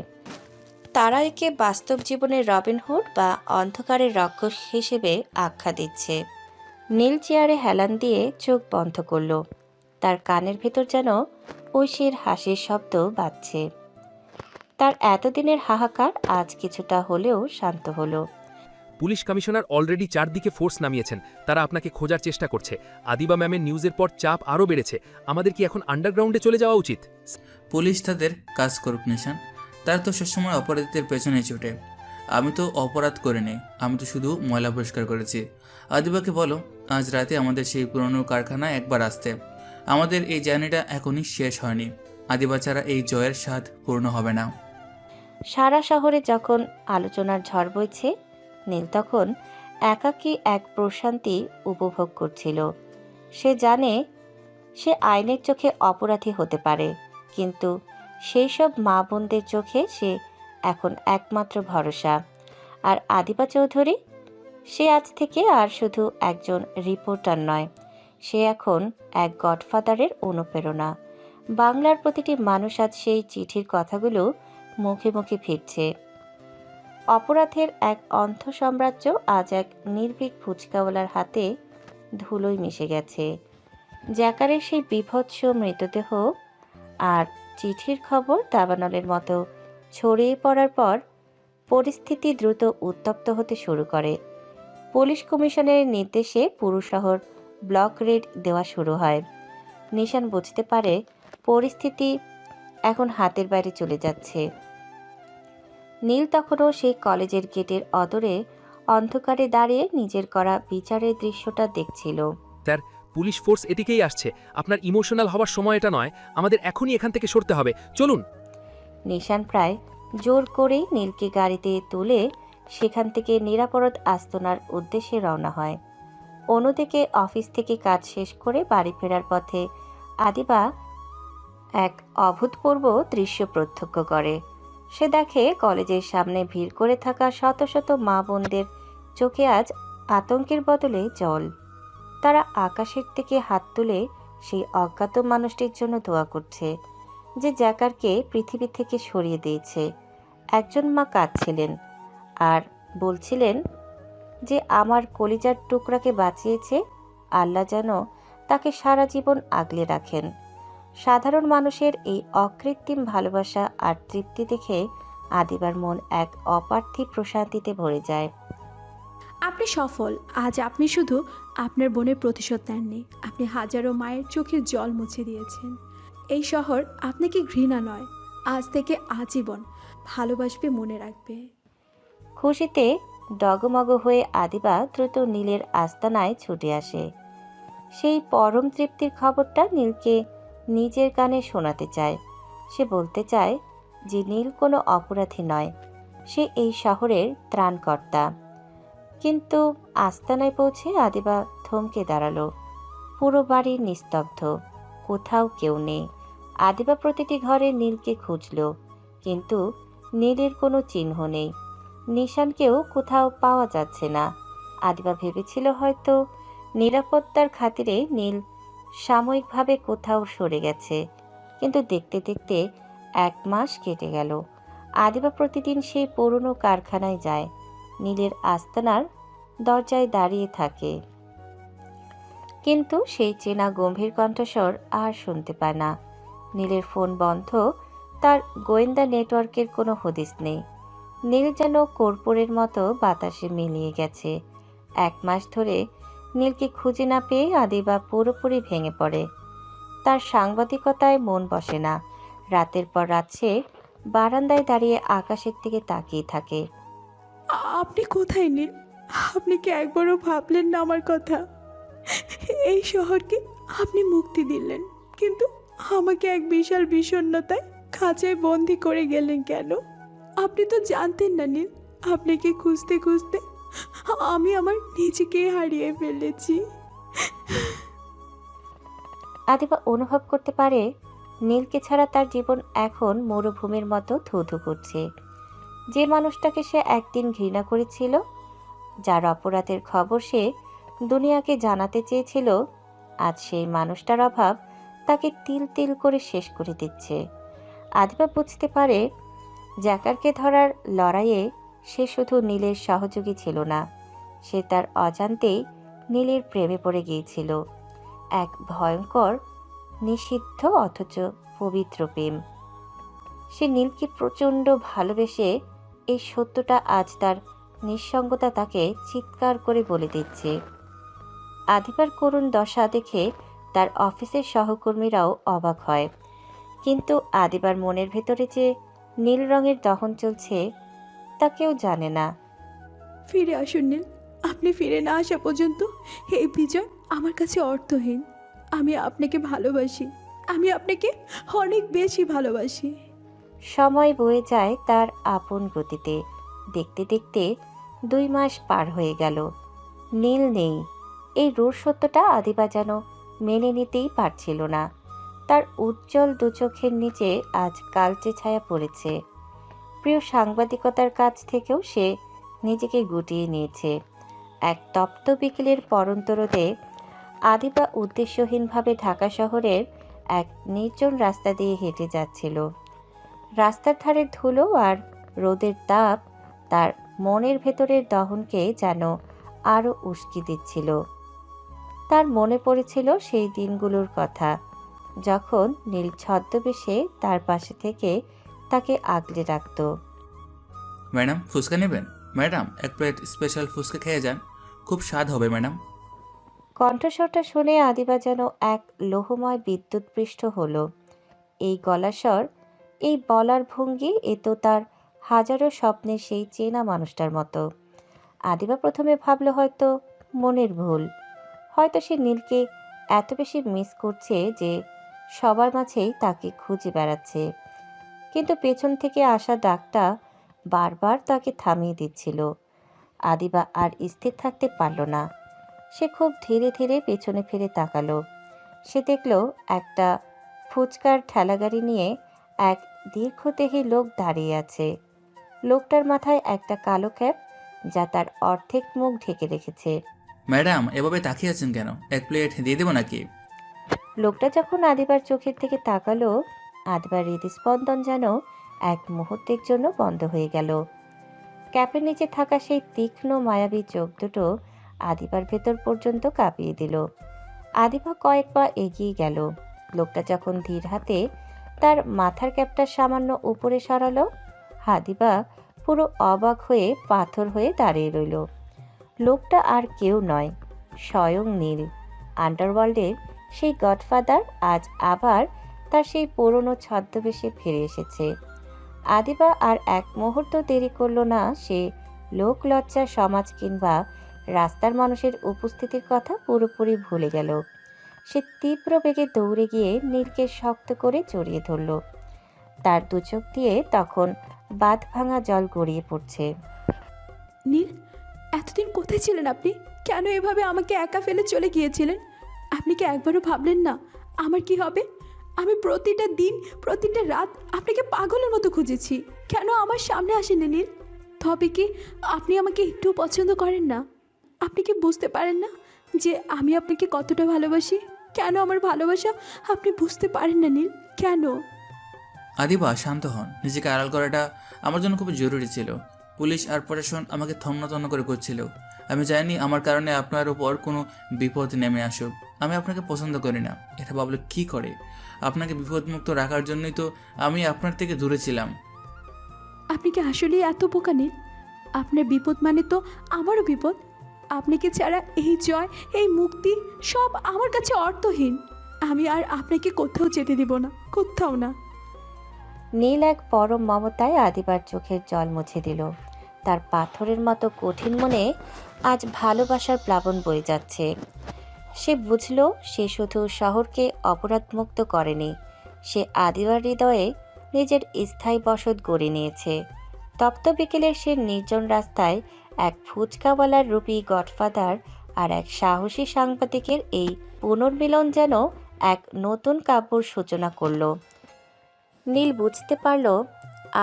তারা একে বাস্তব জীবনের রবিনহুড বা অন্ধকারের রাক্ষস হিসেবে আখ্যা দিচ্ছে। নীল চেয়ারে হেলান দিয়ে চোখ বন্ধ করল। তার কানের ভেতর যেন ঐশীর হাসির শব্দ বাজছে। তার এতদিনের হাহাকার আজ কিছুটা হলেও শান্ত হলো। পুলিশ কমিশনার অলরেডি চারদিকে ফোর্স নামিয়েছেন, তারা আপনাকে খোঁজার চেষ্টা করছে। আদিবা ম্যামের নিউজের পর চাপ আরও বেড়েছে। আমাদের কি এখন আন্ডারগ্রাউন্ডে চলে যাওয়া উচিত? পুলিশ তাদের কাজ করুক নিশান, তার তো সবসময় অপরাধীদের পেছনে ছুটে। আমি তো অপরাধ করিনি, আমি তো শুধু ময়লা পরিষ্কার করেছি। আদিবাকে বলো আজ রাতে আমাদের সেই পুরনো কারখানায় একবার আসতে। আমাদের এই জার্নিটা এখনই শেষ হয়নি। আদিবা ছাড়া এই জয়ের স্বাদ পূর্ণ হবে না। সারা শহরে যখন আলোচনার ঝড় বইছে, নীল তখন একাকী এক প্রশান্তি উপভোগ করছিল। সে জানে সে আইনের চোখে অপরাধী হতে পারে, কিন্তু সেই সব মা বোনদের চোখে সে এখন একমাত্র ভরসা। আর আদিবা চৌধুরী, সে আজ থেকে আর শুধু একজন রিপোর্টার নয়, সে এখন এক গডফাদারের অনুপ্রেরণা। বাংলার প্রতিটি মানুষ আজ সেই চিঠির কথাগুলো মুখে মুখে ফিরছে। অপরাধের এক অন্ধ সাম্রাজ্য আজ এক নির্ভীক ফুচকাওয়ালার হাতে ধুলোয় মিশে গেছে। জ্যাকারের সেই বিভৎস মৃতদেহ আর চিঠির খবর দাবানলের মতো ছড়িয়ে পড়ার পর পরিস্থিতি দ্রুত উত্তপ্ত হতে শুরু করে। পুলিশ কমিশনের নির্দেশে পুরো শহর ব্লক রেড দেওয়া শুরু হয়। নিশান বুঝতে পারে পরিস্থিতি এখন হাতের বাইরে চলে যাচ্ছে। নীল তখনও সেই কলেজের গেটের অদূরে অন্ধকারে দাঁড়িয়ে নিজের করা বিচারের দৃশ্যটা দেখছিল। স্যার, পুলিশ ফোর্স এদিকেই আসছে। আপনার ইমোশনাল হওয়ার সময় এটা নয়, আমাদের এখনই এখান থেকে সরতে হবে। চলুন। নিশান প্রায় জোর করেই নীলকে গাড়িতে তুলে সেখান থেকে নিরাপদ আস্তনার উদ্দেশ্যে রওনা হয়। অন্যদিকে অফিস থেকে কাজ শেষ করে বাড়ি ফেরার পথে আদিবা এক অভূতপূর্ব দৃশ্য প্রত্যক্ষ করে। সে দেখে কলেজের সামনে ভিড় করে থাকা শত শত মা বোনদের চোখে আজ আতঙ্কের বদলে জল। তারা আকাশের দিকে হাত তুলে সেই অজ্ঞাত মানুষটির জন্য দোয়া করছে, যে জ্যাকারকে পৃথিবী থেকে সরিয়ে দিয়েছে। একজন মা কাঁদছিলেন আর বলছিলেন যে আমার কলিজার টুকরাকে বাঁচিয়েছে, আল্লাহ যেন তাকে সারা জীবন আগলে রাখেন। সাধারণ মানুষের এই অকৃত্রিম ভালোবাসা আর তৃপ্তি দেখে আদিবার মন এক অপার্থিব প্রশান্তিতে ভরে যায়। আপনি সফল। আজ আপনি শুধু আপনার বোনের প্রতিশোধ নেননি, আপনি হাজারো মায়ের চোখের জল মুছে দিয়েছেন। এই শহর আপনাকে ঘৃণা নয়, আজ থেকে আজীবন ভালোবাসবে, মনে রাখবে। খুশিতে ডগমগ হয়ে আদিবা দ্রুত নীলের আস্তানায় ছুটে আসে। সেই পরম তৃপ্তির খবরটা নীলকে নিজের কানে শোনাতে চায়। সে বলতে চায় যে নীল কোনো অপরাধী নয়, সে এই শহরের ত্রাণকর্তা। কিন্তু আস্তানায় পৌঁছে আদিবা থমকে দাঁড়ালো। পুরো বাড়ি নিস্তব্ধ, কোথাও কেউ নেই। আদিবা প্রতিটি ঘরে নীলকে খুঁজল, কিন্তু নীলের কোনো চিহ্ন নেই। নিশানকেও কোথাও পাওয়া যাচ্ছে না। আদিবা ভেবেছিল হয়তো নিরাপত্তার খাতিরে নীল সাময়িকভাবে কোথাও সরে গেছে, কিন্তু দেখতে দেখতে 1 মাস কেটে গেল। আদিবা প্রতিদিন সেই পুরনো কারখানায় যায়, নীলের আস্তানার দরজায় দাঁড়িয়ে থাকে, কিন্তু সেই চেনা গম্ভীর কণ্ঠস্বর আর শুনতে পায় না। নীলের ফোন বন্ধ, তার গোয়েন্দা নেটওয়ার্কের কোনো হদিস নেই। নীল যেন কর্পূরের মতো বাতাসে মিলিয়ে গেছে। 1 মাস ধরে নীলকে খুঁজে না পেয়ে আদিবা পুরোপুরি ভেঙে পড়ে। তার সাংবাদিকতায় মন বসে না। রাতের পর রাত সে বারান্দায় দাঁড়িয়ে আকাশের দিকে তাকিয়ে থাকে। আপনি কোথায় নীল? আপনি কি একবারও ভাবলেন না আমার কথা? এই শহরকে আপনি মুক্তি দিলেন, কিন্তু আমাকে এক বিশাল বিষণ্ণতায় খাঁচায় বন্দি করে গেলেন কেন? আপনি তো জানতেন না নীল, আপনাকে খুঁজতে খুঁজতে আমি আমার নিজেকে হারিয়ে ফেলেছি। আদিবা অনুভব করতে পারে নীলকে ছাড়া তার জীবন এখন মরুভূমির মতো থুথু করছে। যে মানুষটাকে সে একদিন ঘৃণা করেছিল, যার অপরাধের খবর সে দুনিয়াকে জানাতে চেয়েছিল, আজ সেই মানুষটার অভাব তাকে তিল তিল করে শেষ করে দিচ্ছে। আদিবা বুঝতে পারে জ্যাকারকে ধরার লড়াইয়ে সে শুধু নীলের সহযোগী ছিল না, সে তার অজান্তেই নীলের প্রেমে পড়ে গিয়েছিল। এক ভয়ঙ্কর, নিষিদ্ধ অথচ পবিত্র প্রেম। সে নীলকে প্রচণ্ড ভালোবেসে এই সত্যটা আজ তার নিঃসঙ্গতা তাকে চিৎকার করে বলে দিচ্ছে। আদিবার করুণ দশা দেখে তার অফিসের সহকর্মীরাও অবাক হয়, কিন্তু আদিবার মনের ভেতরে যে নীল রঙের দহন চলছে তা কেউ জানে না। ফিরে আসুন নীল, আপনি ফিরে না আসা পর্যন্ত এই বিজয় আমার কাছে অর্থহীন। আমি আপনাকে ভালোবাসি, আমি আপনাকে অনেক বেশি ভালোবাসি। সময় বয়ে যায় তার আপন গতিতে। দেখতে দেখতে 2 মাস পার হয়ে গেল। নীল নেই, এই রূঢ় সত্যটা আদিবা যেন মেনে নিতেই পারছিল না। তার উজ্জ্বল দুচোখের নিচে আজ কালচে ছায়া পড়েছে। প্রিয় সাংবাদিকতার কাছ থেকেও সে নিজেকে গুটিয়ে নিয়েছে। এক তপ্ত বিকেলের পরন্ত রোদে আদিবা উদ্দেশ্যহীনভাবে ঢাকা শহরের এক নির্জন রাস্তা দিয়ে হেঁটে যাচ্ছিল। রাস্তার ধারের ধুলো আর রোদের তাপ তার মনের ভেতরের দহনকে যেন আরও উস্কে দিচ্ছিল। তার মনে পড়েছিল সেই দিনগুলোর কথা, যখন নীল ছদ্মবেশে তার পাশে থেকে তাকে আগলে রাখত। ম্যাডাম ফুচকা নেবেন? ম্যাডাম 1 প্লেট স্পেশাল ফুচকা খেয়ে যান, খুব স্বাদ হবে ম্যাডাম। কণ্ঠস্বরটা শুনে আদিবা যেন এক লোহময় বিদ্যুৎপৃষ্ট হলো। এই গলাস্বর, এই বলার ভঙ্গি, এ তো তার হাজারো স্বপ্নের সেই চেনা মানুষটার মতো। আদিবা প্রথমে ভাবল হয়তো মনের ভুল, হয়তো সে নীলকে এত বেশি মিস করছে যে সবার মাঝেই তাকে খুঁজে বেড়াচ্ছে। কিন্তু পেছন থেকে আসা ডাকটা বারবার তাকে থামিয়ে দিচ্ছিল। আদিবা আর স্থির থাকতে পারল না। সে খুব ধীরে ধীরে পেছনে ফিরে তাকালো। সে দেখল একটা ফুচকার ঠেলাগাড়ি নিয়ে এক দীর্ঘদেহী লোক দাঁড়িয়ে আছে। লোকটার মাথায় একটা কালো ক্যাপ, যা তার অর্ধেক মুখ ঢেকে রেখেছে। ম্যাডাম এভাবে তাকিয়ে আছেন কেন? 1 প্লেট দিয়ে দেবো নাকি? লোকটা যখন আদিবার চোখের দিকে তাকালো, আদিবার হৃদস্পন্দন যেন এক মুহূর্তের জন্য বন্ধ হয়ে গেল। ক্যাপের নিচে থাকা সেই তীক্ষ্ণ মায়াবী চোখ দুটো আদিবার ভেতর পর্যন্ত কাঁপিয়ে দিল। আদিবা কয়েক পা এগিয়ে গেল। লোকটা যখন ধীর হাতে তার মাথার ক্যাপটা সামান্য উপরে সরালো, আদিবা পুরো অবাক হয়ে পাথর হয়ে দাঁড়িয়ে রইল। লোকটা আর কেউ নয়, স্বয়ং নীল। আন্ডারওয়ার্ল্ডের সেই গডফাদার আজ আবার তার সেই পুরনো ছদ্মবেশে ফিরে এসেছে। আদিবা আর এক মুহূর্ত দেরি করল না। সে লোকলজ্জা, সমাজ কিংবা রাস্তার মানুষের উপস্থিতির কথা পুরোপুরি ভুলে গেল। সে তীব্র বেগে দৌড়ে গিয়ে নীলকে শক্ত করে জড়িয়ে ধরল। তার দু চোখ দিয়ে তখন বাঁধ ভাঙা জল গড়িয়ে পড়ছে। নীল, এতদিন কোথায় ছিলেন আপনি? কেন এভাবে আমাকে একা ফেলে চলে গিয়েছিলেন? আপনি কি একবারও ভাবলেন না আমার কি হবে? আমি প্রতিটা দিন, প্রতিটা রাত আপনাকে পাগলের মতো খুঁজেছি। কেন আমার সামনে আসেনি নীল? তবে কি আপনি আমাকে একটু পছন্দ করেন না? আপনি কি বুঝতে পারেন না যে আমি আপনাকে কতটা ভালোবাসি? কেন আমার ভালোবাসা আপনি বুঝতে পারেন না নীল? কেন? আদিবা, শান্ত হন। নিজেকে আড়াল করাটা আমার জন্য খুব জরুরি ছিল। পুলিশ আর প্রশাসন আমাকে থন্ন করে করছিল। আমি চাইনি আমার কারণে আপনার উপর কোনো বিপদ নেমে আসুক। আমি আপনাকে পছন্দ করি না, এটা ভাবলে কি করে? আপনাকে বিপদমুক্ত রাখার জন্যই তো আমি আপনার থেকে দূরে ছিলাম। আপনি কি আসলেই এত বোকা নীল? আপনার বিপদ মানে তো আমারও বিপদ। আপনাকে ছাড়া এই জয়, এই মুক্তি সব আমার কাছে অর্থহীন। আমি আর আপনাকে কোথাও যেতে দিব না, কোথাও না। নীল এক পরম মমতায় আদিবার চোখের জল মুছে দিল। তার পাথরের মতো কঠিন মনে আজ ভালোবাসার প্লাবন বয়ে যাচ্ছে। সে বুঝল সে শুধু শহরকে অপরাধমুক্ত করেনি, সে আদিবার হৃদয়ে নিজের স্থায়ী বসত গড়ে নিয়েছে। তপ্ত বিকেলের সে নির্জন রাস্তায় এক ফুচকাওয়ালার রূপী গডফাদার আর এক সাহসী সাংবাদিকের এই পুনর্মিলন যেন এক নতুন কাব্যর সূচনা করল। নীল বুঝতে পারল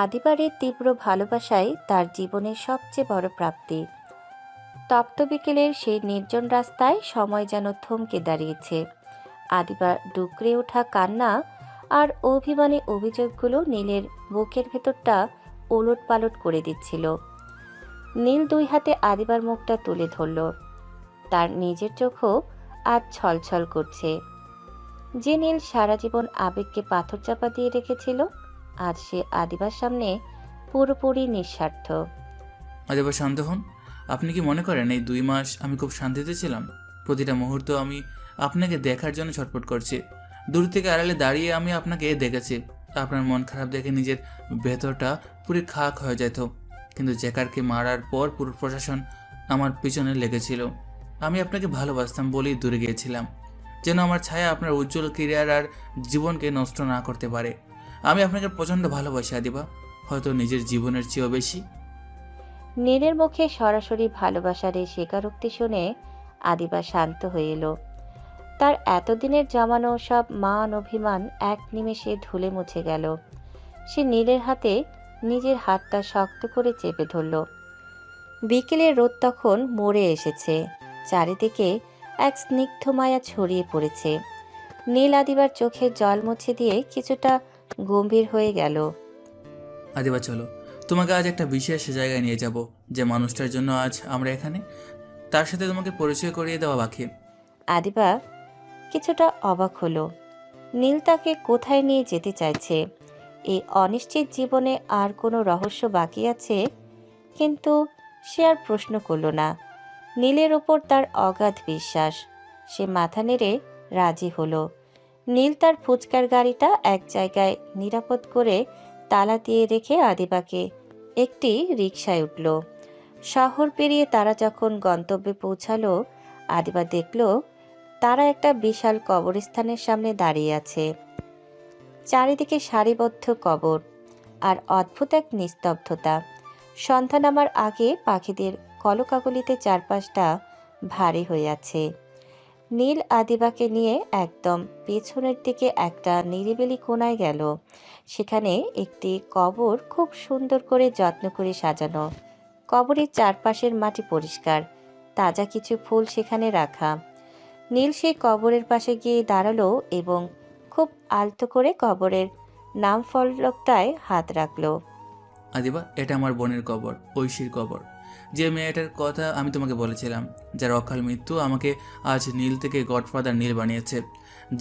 আদিবারের তীব্র ভালোবাসাই তার জীবনের সবচেয়ে বড় প্রাপ্তি। তপ্ত বিকেলের সেই নির্জন রাস্তায় সময় যেন থমকে দাঁড়িয়েছে। আদিবার ডুকরে ওঠা কান্না আর অভিমানী অভিযোগগুলো নীলের বুকের ভেতরটা ওলট পালট করে দিচ্ছিল। নীল দুই হাতে আদিবার মুখটা তুলে ধরল। তার নিজের চোখও আজ ছলছল করছে। যে নীল সারা জীবন আবেগকে পাথর চাপা দিয়ে রেখেছিল, আজ সে আদিবার সামনে পুরোপুরি নিঃস্বার্থ। আদিবা, শান্ত হন। আপনি কি মনে করেন এই 2 মাস আমি খুব শান্তিতে ছিলাম? প্রতিটা মুহূর্ত আমি আপনাকে দেখার জন্য ছটফট করছি। দূর থেকে আড়ালে দাঁড়িয়ে আমি আপনাকে দেখেছি। আপনার মন খারাপ দেখে নিজের ভেতরটা পুরো খাক হয়ে যেত। কিন্তু জ্যাকারকে মারার পর পুরো প্রশাসন আমার পিছনে লেগেছিল। আমি আপনাকে ভালোবাসতাম বলেই দূরে গিয়েছিলাম, যেন আমার ছায়া আপনার উজ্জ্বল ক্যারিয়ার আর জীবনকে নষ্ট না করতে পারে। আমি আপনাকে প্রচণ্ড ভালোবাসি আদিবা, হয়তো নিজের জীবনের চেয়েও বেশি। নীলের মুখে সরাসরি ভালোবাসার এই স্বীকারোক্তি শুনে আদিবা শান্ত হয়ে এলো। তার এতদিনের জমানো সব মান অভিমান এক নিমেষে ধুলে মুছে গেল। সে নীলের হাতে নিজের হাতটা শক্ত করে চেপে ধরল। বিকেলের রোদ তখন মরে এসেছে। চারিদিকে এক স্নিগ্ধ মায়া ছড়িয়ে পড়েছে। নীল আদিবার চোখের জল মুছে দিয়ে কিছুটা গম্ভীর হয়ে গেল। আদিবা, চলো, তোমাকে আজ একটা বিশেষ জায়গায় নিয়ে যাব। যে মানুষটার জন্য আজ আমরা এখানে, তার সাথে তোমাকে পরিচয় করিয়ে দেওয়া বাকি। আদিবা কিছুটা অবাক হলো। নীল তাকে কোথায় নিয়ে যেতে চাইছে? এই অনিশ্চিত জীবনে আর কোনো রহস্য বাকি আছে? কিন্তু সে আর প্রশ্ন করল না। নীলের ওপর তার অগাধ বিশ্বাস। সে মাথা নেড়ে রাজি হলো। নীল তার ফুচকার গাড়িটা এক জায়গায় নিরাপদ করে তালা দিয়ে রেখে আদিবাকে একটি রিকশায় উঠল। শহর পেরিয়ে তারা যখন গন্তব্যে পৌঁছালো, আদিবা দেখল তারা একটা বিশাল কবরস্থানের সামনে দাঁড়িয়ে আছে। চারিদিকে সারিবদ্ধ কবর আর অদ্ভুত এক নিস্তব্ধতা। সন্ধ্যা নামার আগে পাখিদের কলকাকলিতে চারপাশটা ভারী হয়ে আছে। নীল আদিবাকে নিয়ে একদম পেছনের দিকে একটা নিরিবিলি কোণায় গেল। সেখানে একটি কবর খুব সুন্দর করে যত্ন করে সাজানো। কবরের চারপাশের মাটি পরিষ্কার, তাজা কিছু ফুল সেখানে রাখা। নীল সেই কবরের পাশে গিয়ে দাঁড়ালো এবং খুব আলতো করে কবরের নাম ফলকটায় হাত রাখলো। আদিবা, এটা আমার বোনের কবর, ঐশীর কবর। যে মেয়েটার কথা আমি তোমাকে বলেছিলাম, যার অকাল মৃত্যু আমাকে আজ নীল থেকে গডফাদার নীল বানিয়েছে।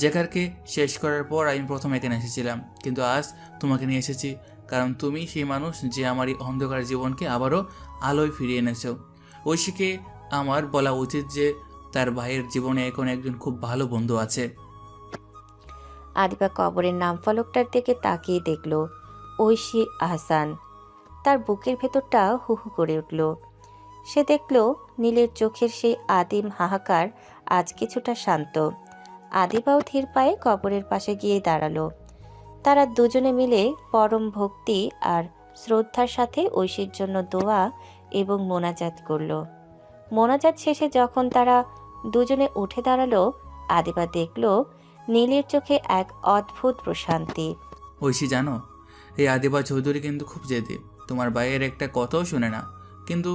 জ্যাকারকে শেষ করার পর আমি প্রথম এখানে এসেছিলাম, কিন্তু আজ তোমাকে নিয়ে এসেছি কারণ তুমি সেই মানুষ যে আমার এই অন্ধকার জীবনকে আবারও আলোয় ফিরিয়ে এনেছো। ঐশীকে আমার বলা উচিত যে তার ভাইয়ের জীবনে এখন একজন খুব ভালো বন্ধু আছে। আদিবা কবরের নাম ফলকটার দিকে তাকিয়ে দেখল ঐশী আহসান। তার বুকের ভেতরটা হু হু করে উঠল। সে দেখল নীলের চোখের সেই আদিম হাহাকার আজ কিছুটা শান্ত। আদিবাও ধীর পায়ে কবরের পাশে গিয়ে দাঁড়ালো। তারা দুজনে মিলে পরম ভক্তি আর শ্রদ্ধার সাথে ঐশীর জন্য দোয়া এবং মোনাজাত করলো। মোনাজাত শেষে যখন তারা দুজনে উঠে দাঁড়ালো, আদিবা দেখল নীলের চোখে এক অদ্ভুত প্রশান্তি। ঐশী জানো, এই আদিবা চৌধুরী কিন্তু খুব জেদি। তোমার ভাইয়ের একটা কথাও শুনে না, কিন্তু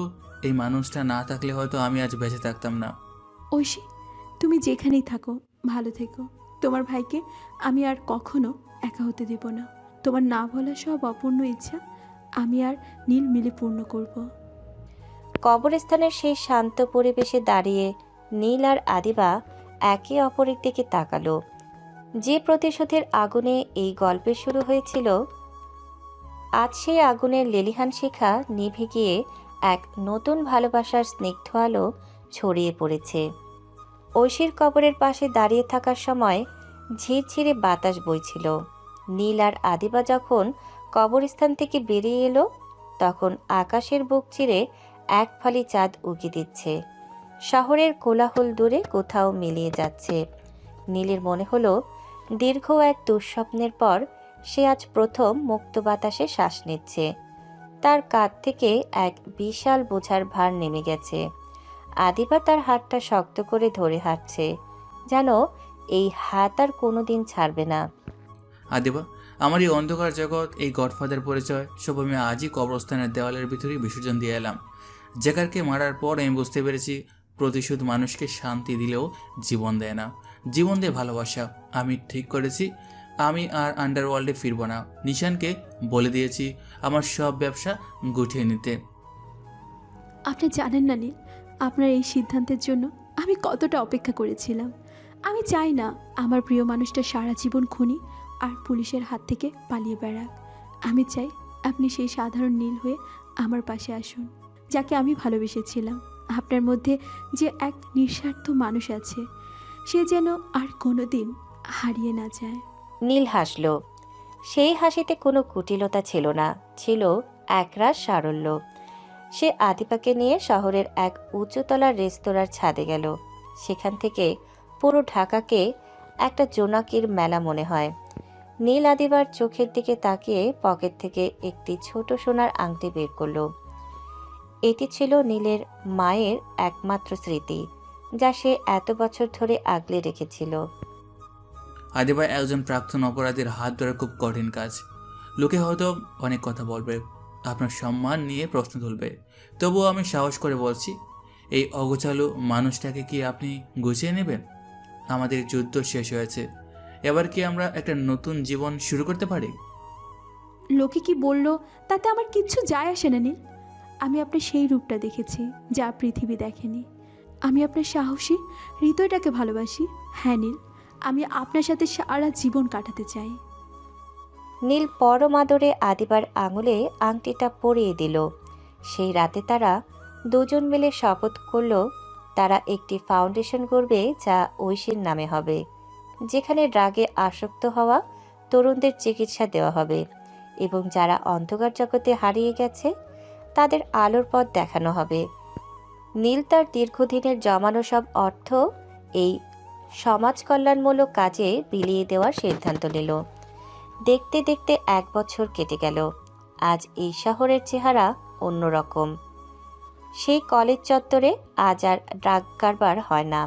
এই মানুষটা না থাকলে হয়তো আমি আজ বেঁচে থাকতাম না। ঐশী, তুমি যেখানেই থাকো ভালো থেকো। তোমার ভাইকে আমি আর কখনো একা হতে দেব না। তোমার না বলা সব অপূর্ণ ইচ্ছা আমি আর নীল মিলে পূর্ণ করব। কবরস্থানের সেই শান্ত পরিবেশে দাঁড়িয়ে নীল আর আদিবা একে অপরের দিকে তাকালো। যে প্রতিশোধের আগুনে এই গল্পের শুরু হয়েছিল, আজ সেই আগুনের লেলিহান শিখা নিভে গিয়ে এক নতুন ভালোবাসার স্নিগ্ধ আলো ছড়িয়ে পড়েছে। ঐশীর কবরের পাশে দাঁড়িয়ে থাকার সময় ঝিরঝিরে বাতাস বইছিল। নীল আর আদিবা যখন কবরস্থান থেকে বেরিয়ে এলো, তখন আকাশের বুক চিরে এক ফালি চাঁদ উকি দিচ্ছে। শহরের কোলাহল দূরে কোথাও মিলিয়ে যাচ্ছে। নীলের মনে হলো দীর্ঘ এক দুঃস্বপ্নের পর সে আজ প্রথম মুক্ত বাতাসে শ্বাস নিচ্ছে। তার কাঁধ থেকে এক বিশাল বোঝার ভার নেমে গেছে। আদিবা তার হাতটা শক্ত করে ধরে হাঁটছে, যেন এই হাত আর কোনোদিন ছাড়বে না। আদিবা, আমার এই অন্ধকার জগৎ, এই গডফাদার পরিচয় সব আমি আজই কবরস্থানের দেওয়ালের ভিতরেই বিসর্জন দিয়ে এলাম। জেকারকে মারার পর আমি বুঝতে পেরেছি প্রতিশোধ মানুষকে শান্তি দিলেও জীবন দেয় না, জীবন দেয় ভালোবাসা। আমি ঠিক করেছি আমি আর আন্ডারওয়ার্ল্ডে ফিরব না। নিশানকে বলে দিয়েছি আমার সব ব্যবসা গুটিয়ে নিতে। আপনি জানেন না নীল, আপনার এই সিদ্ধান্তের জন্য আমি কতটা অপেক্ষা করেছিলাম। আমি চাই না আমার প্রিয় মানুষটা সারা জীবন খুনি আর পুলিশের হাত থেকে পালিয়ে বেড়াক। আমি চাই আপনি সেই সাধারণ নীল হয়ে আমার পাশে আসুন, যাকে আমি ভালোবেসেছিলাম। আপনার মধ্যে যে এক নিঃস্বার্থ মানুষ আছে, সে যেন আর কোনো দিন হারিয়ে না যায়। নীল হাসল। সেই হাসিতে কোনো কুটিলতা ছিল না, ছিল একরাশ সারল্য। সে আদিবাকে নিয়ে শহরের এক উঁচুতলার রেস্তোরাঁর ছাদে গেল। সেখান থেকে পুরো ঢাকাকে একটা জোনাকির মেলা মনে হয়। নীল আদিবার চোখের দিকে তাকিয়ে পকেট থেকে একটি ছোট সোনার আংটি বের করলো। এটি ছিল নীলের মায়ের একমাত্র স্মৃতি, যা সে এত বছর ধরে আগলে রেখেছিল। আদিবা একজন প্রাক্তন অপরাধীর হাত ধরা খুব কঠিন কাজ। লোকে হয়তো অনেক কথা বলবে, আপনার সম্মান নিয়ে প্রশ্ন তুলবে, তবুও আমি সাহস করে বলছি, এই অগোছালো মানুষটাকে কি আপনি গুছিয়ে নেবেন? আমাদের যুদ্ধ শেষ হয়েছে, এবার কি আমরা একটা নতুন জীবন শুরু করতে পারি? লোকে কি বলল তাতে আমার কিচ্ছু যায় আসে না নীল। আমি আপনার সেই রূপটা দেখেছি যা পৃথিবী দেখেনি। আমি আপনার সাহসী হৃদয়টাকে ভালোবাসি। হ্যাঁ নীল, আমি আপনার সাথে সারা জীবন কাটাতে চাই। নীল পরম আদরে আদিবার আঙুলে আংটিটা পরিয়ে দিল। সেই রাতে তারা দুজন মিলে শপথ করল তারা একটি ফাউন্ডেশন করবে যা ঐশীর নামে হবে, যেখানে ড্রাগে আসক্ত হওয়া তরুণদের চিকিৎসা দেওয়া হবে এবং যারা অন্ধকার জগতে হারিয়ে গেছে তাদের আলোর পথ দেখানো হবে। নীল তার দীর্ঘদিনের জমানো সব অর্থ এই সমাজ কল্যাণমূলক কাজে বিলিয়ে দেওয়ার সিদ্ধান্ত নিল। দেখতে দেখতে 1 বছর কেটে গেল। আজ এই শহরের চেহারা অন্যরকম। সেই কলেজ চত্বরে আজ আর ড্রাগ কারবার হয় না।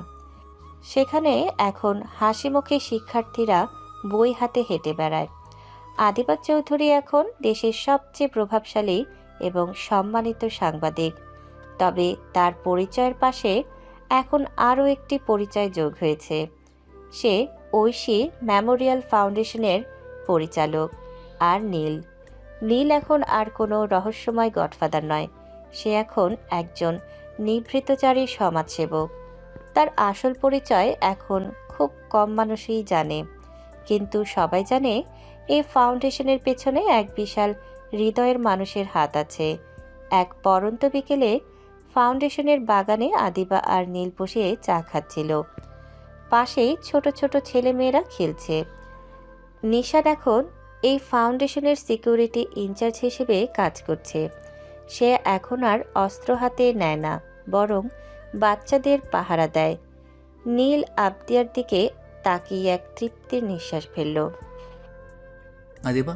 সেখানে এখন হাসি মুখে শিক্ষার্থীরা বই হাতে হেঁটে বেড়ায়। আদিবা চৌধুরী এখন দেশের সবচেয়ে প্রভাবশালী এবং সম্মানিত সাংবাদিক। তবে তার পরিচয়ের পাশে এখন আরও একটি পরিচয় যোগ হয়েছে। সে ঐশী মেমোরিয়াল ফাউন্ডেশনের পরিচালক। আর নীল এখন আর কোনো রহস্যময় গডফাদার নয়, সে এখন একজন নিভৃতচারী সমাজসেবক। তার আসল পরিচয় এখন খুব কম মানুষই জানে, কিন্তু সবাই জানে এই ফাউন্ডেশনের পেছনে এক বিশাল হৃদয়ের মানুষের হাত আছে। এক পরন্ত বিকেলে ফাউন্ডেশনের বাগানে আদিবা আর নীল বসে চা খাচ্ছিল। পাশেই ছোট ছোট ছেলেমেয়েরা খেলছে। নিশাদ এখন এই ফাউন্ডেশনের সিকিউরিটি ইনচার্জ হিসেবে কাজ করছে। সে এখন আর অস্ত্র হাতে নেয় না, বরং বাচ্চাদের পাহারা দেয়। নীল আবদিয়ার দিকে তাকিয়ে এক তৃপ্তির নিঃশ্বাস ফেলল। আদিবা,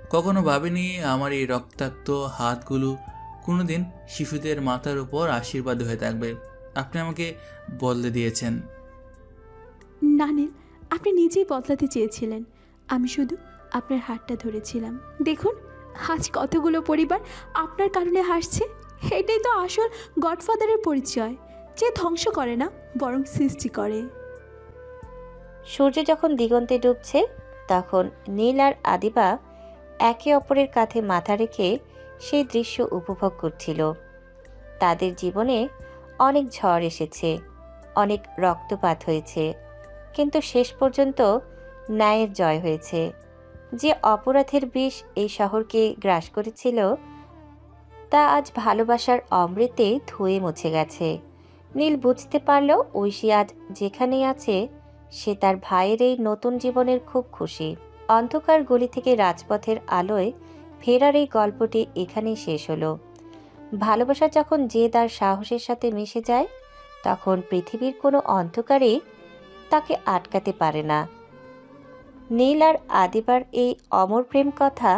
কখনো ভাবিনি আমার এই রক্তাক্ত হাতগুলো কোনোদিন শিশুদের মাথার উপর আশীর্বাদ হয়ে থাকবে। আপনি আমাকে বদলে দিয়েছেন। না নীল, আপনি নিজেই বদলাতে চেয়েছিলেন, আমি শুধু আপনার হাতটা ধরেছিলাম। দেখুন আজ কতগুলো পরিবার আপনার কারণে হাসছে। এটাই তো আসল গডফাদারের পরিচয়, যে ধ্বংস করে না বরং সৃষ্টি করে। সূর্য যখন দিগন্তে ডুবছে তখন নীল আর আদিবা একে অপরের কাঁধে মাথা রেখে সেই দৃশ্য উপভোগ করছিল। তাদের জীবনে অনেক ঝড় এসেছে, অনেক রক্তপাত হয়েছে, কিন্তু শেষ পর্যন্ত ন্যায়ের জয় হয়েছে। যে অপরাধের বিষ এই শহরকে গ্রাস করেছিল তা আজ ভালোবাসার অমৃতে ধুয়ে মুছে গেছে। নীল বুঝতে পারল ঐশী আজ যেখানেই আছে সে তার ভাইয়ের এই নতুন জীবনের খুব খুশি। অন্ধকার গলি থেকে রাজপথের আলোয় ফেরার এই গল্পটি এখানেই শেষ হলো। ভালোবাসা যখন জেদ আর সাহসের সাথে মিশে যায় তখন পৃথিবীর কোনো অন্ধকারই তাকে আটকাতে পারে না। নীল আর আদিবার এই অমর প্রেম কথা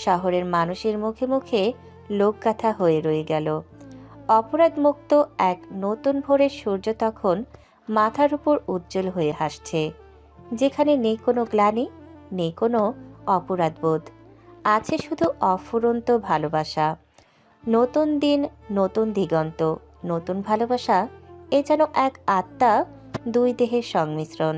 শহরের মানুষের মুখে মুখে লোকগাথা হয়ে রয়ে গেল। অপরাধমুক্ত এক নতুন ভোরের সূর্য তখন মাথার উপর উজ্জ্বল হয়ে হাসছে, যেখানে নেই কোনো গ্লানি, নেই কোনো অপরাধবোধ, আছে শুধু অফুরন্ত ভালোবাসা। নতুন দিন, নতুন দিগন্ত, নতুন ভালোবাসা, এ যেন এক আত্মা, দুই দেহের সংমিশ্রণ।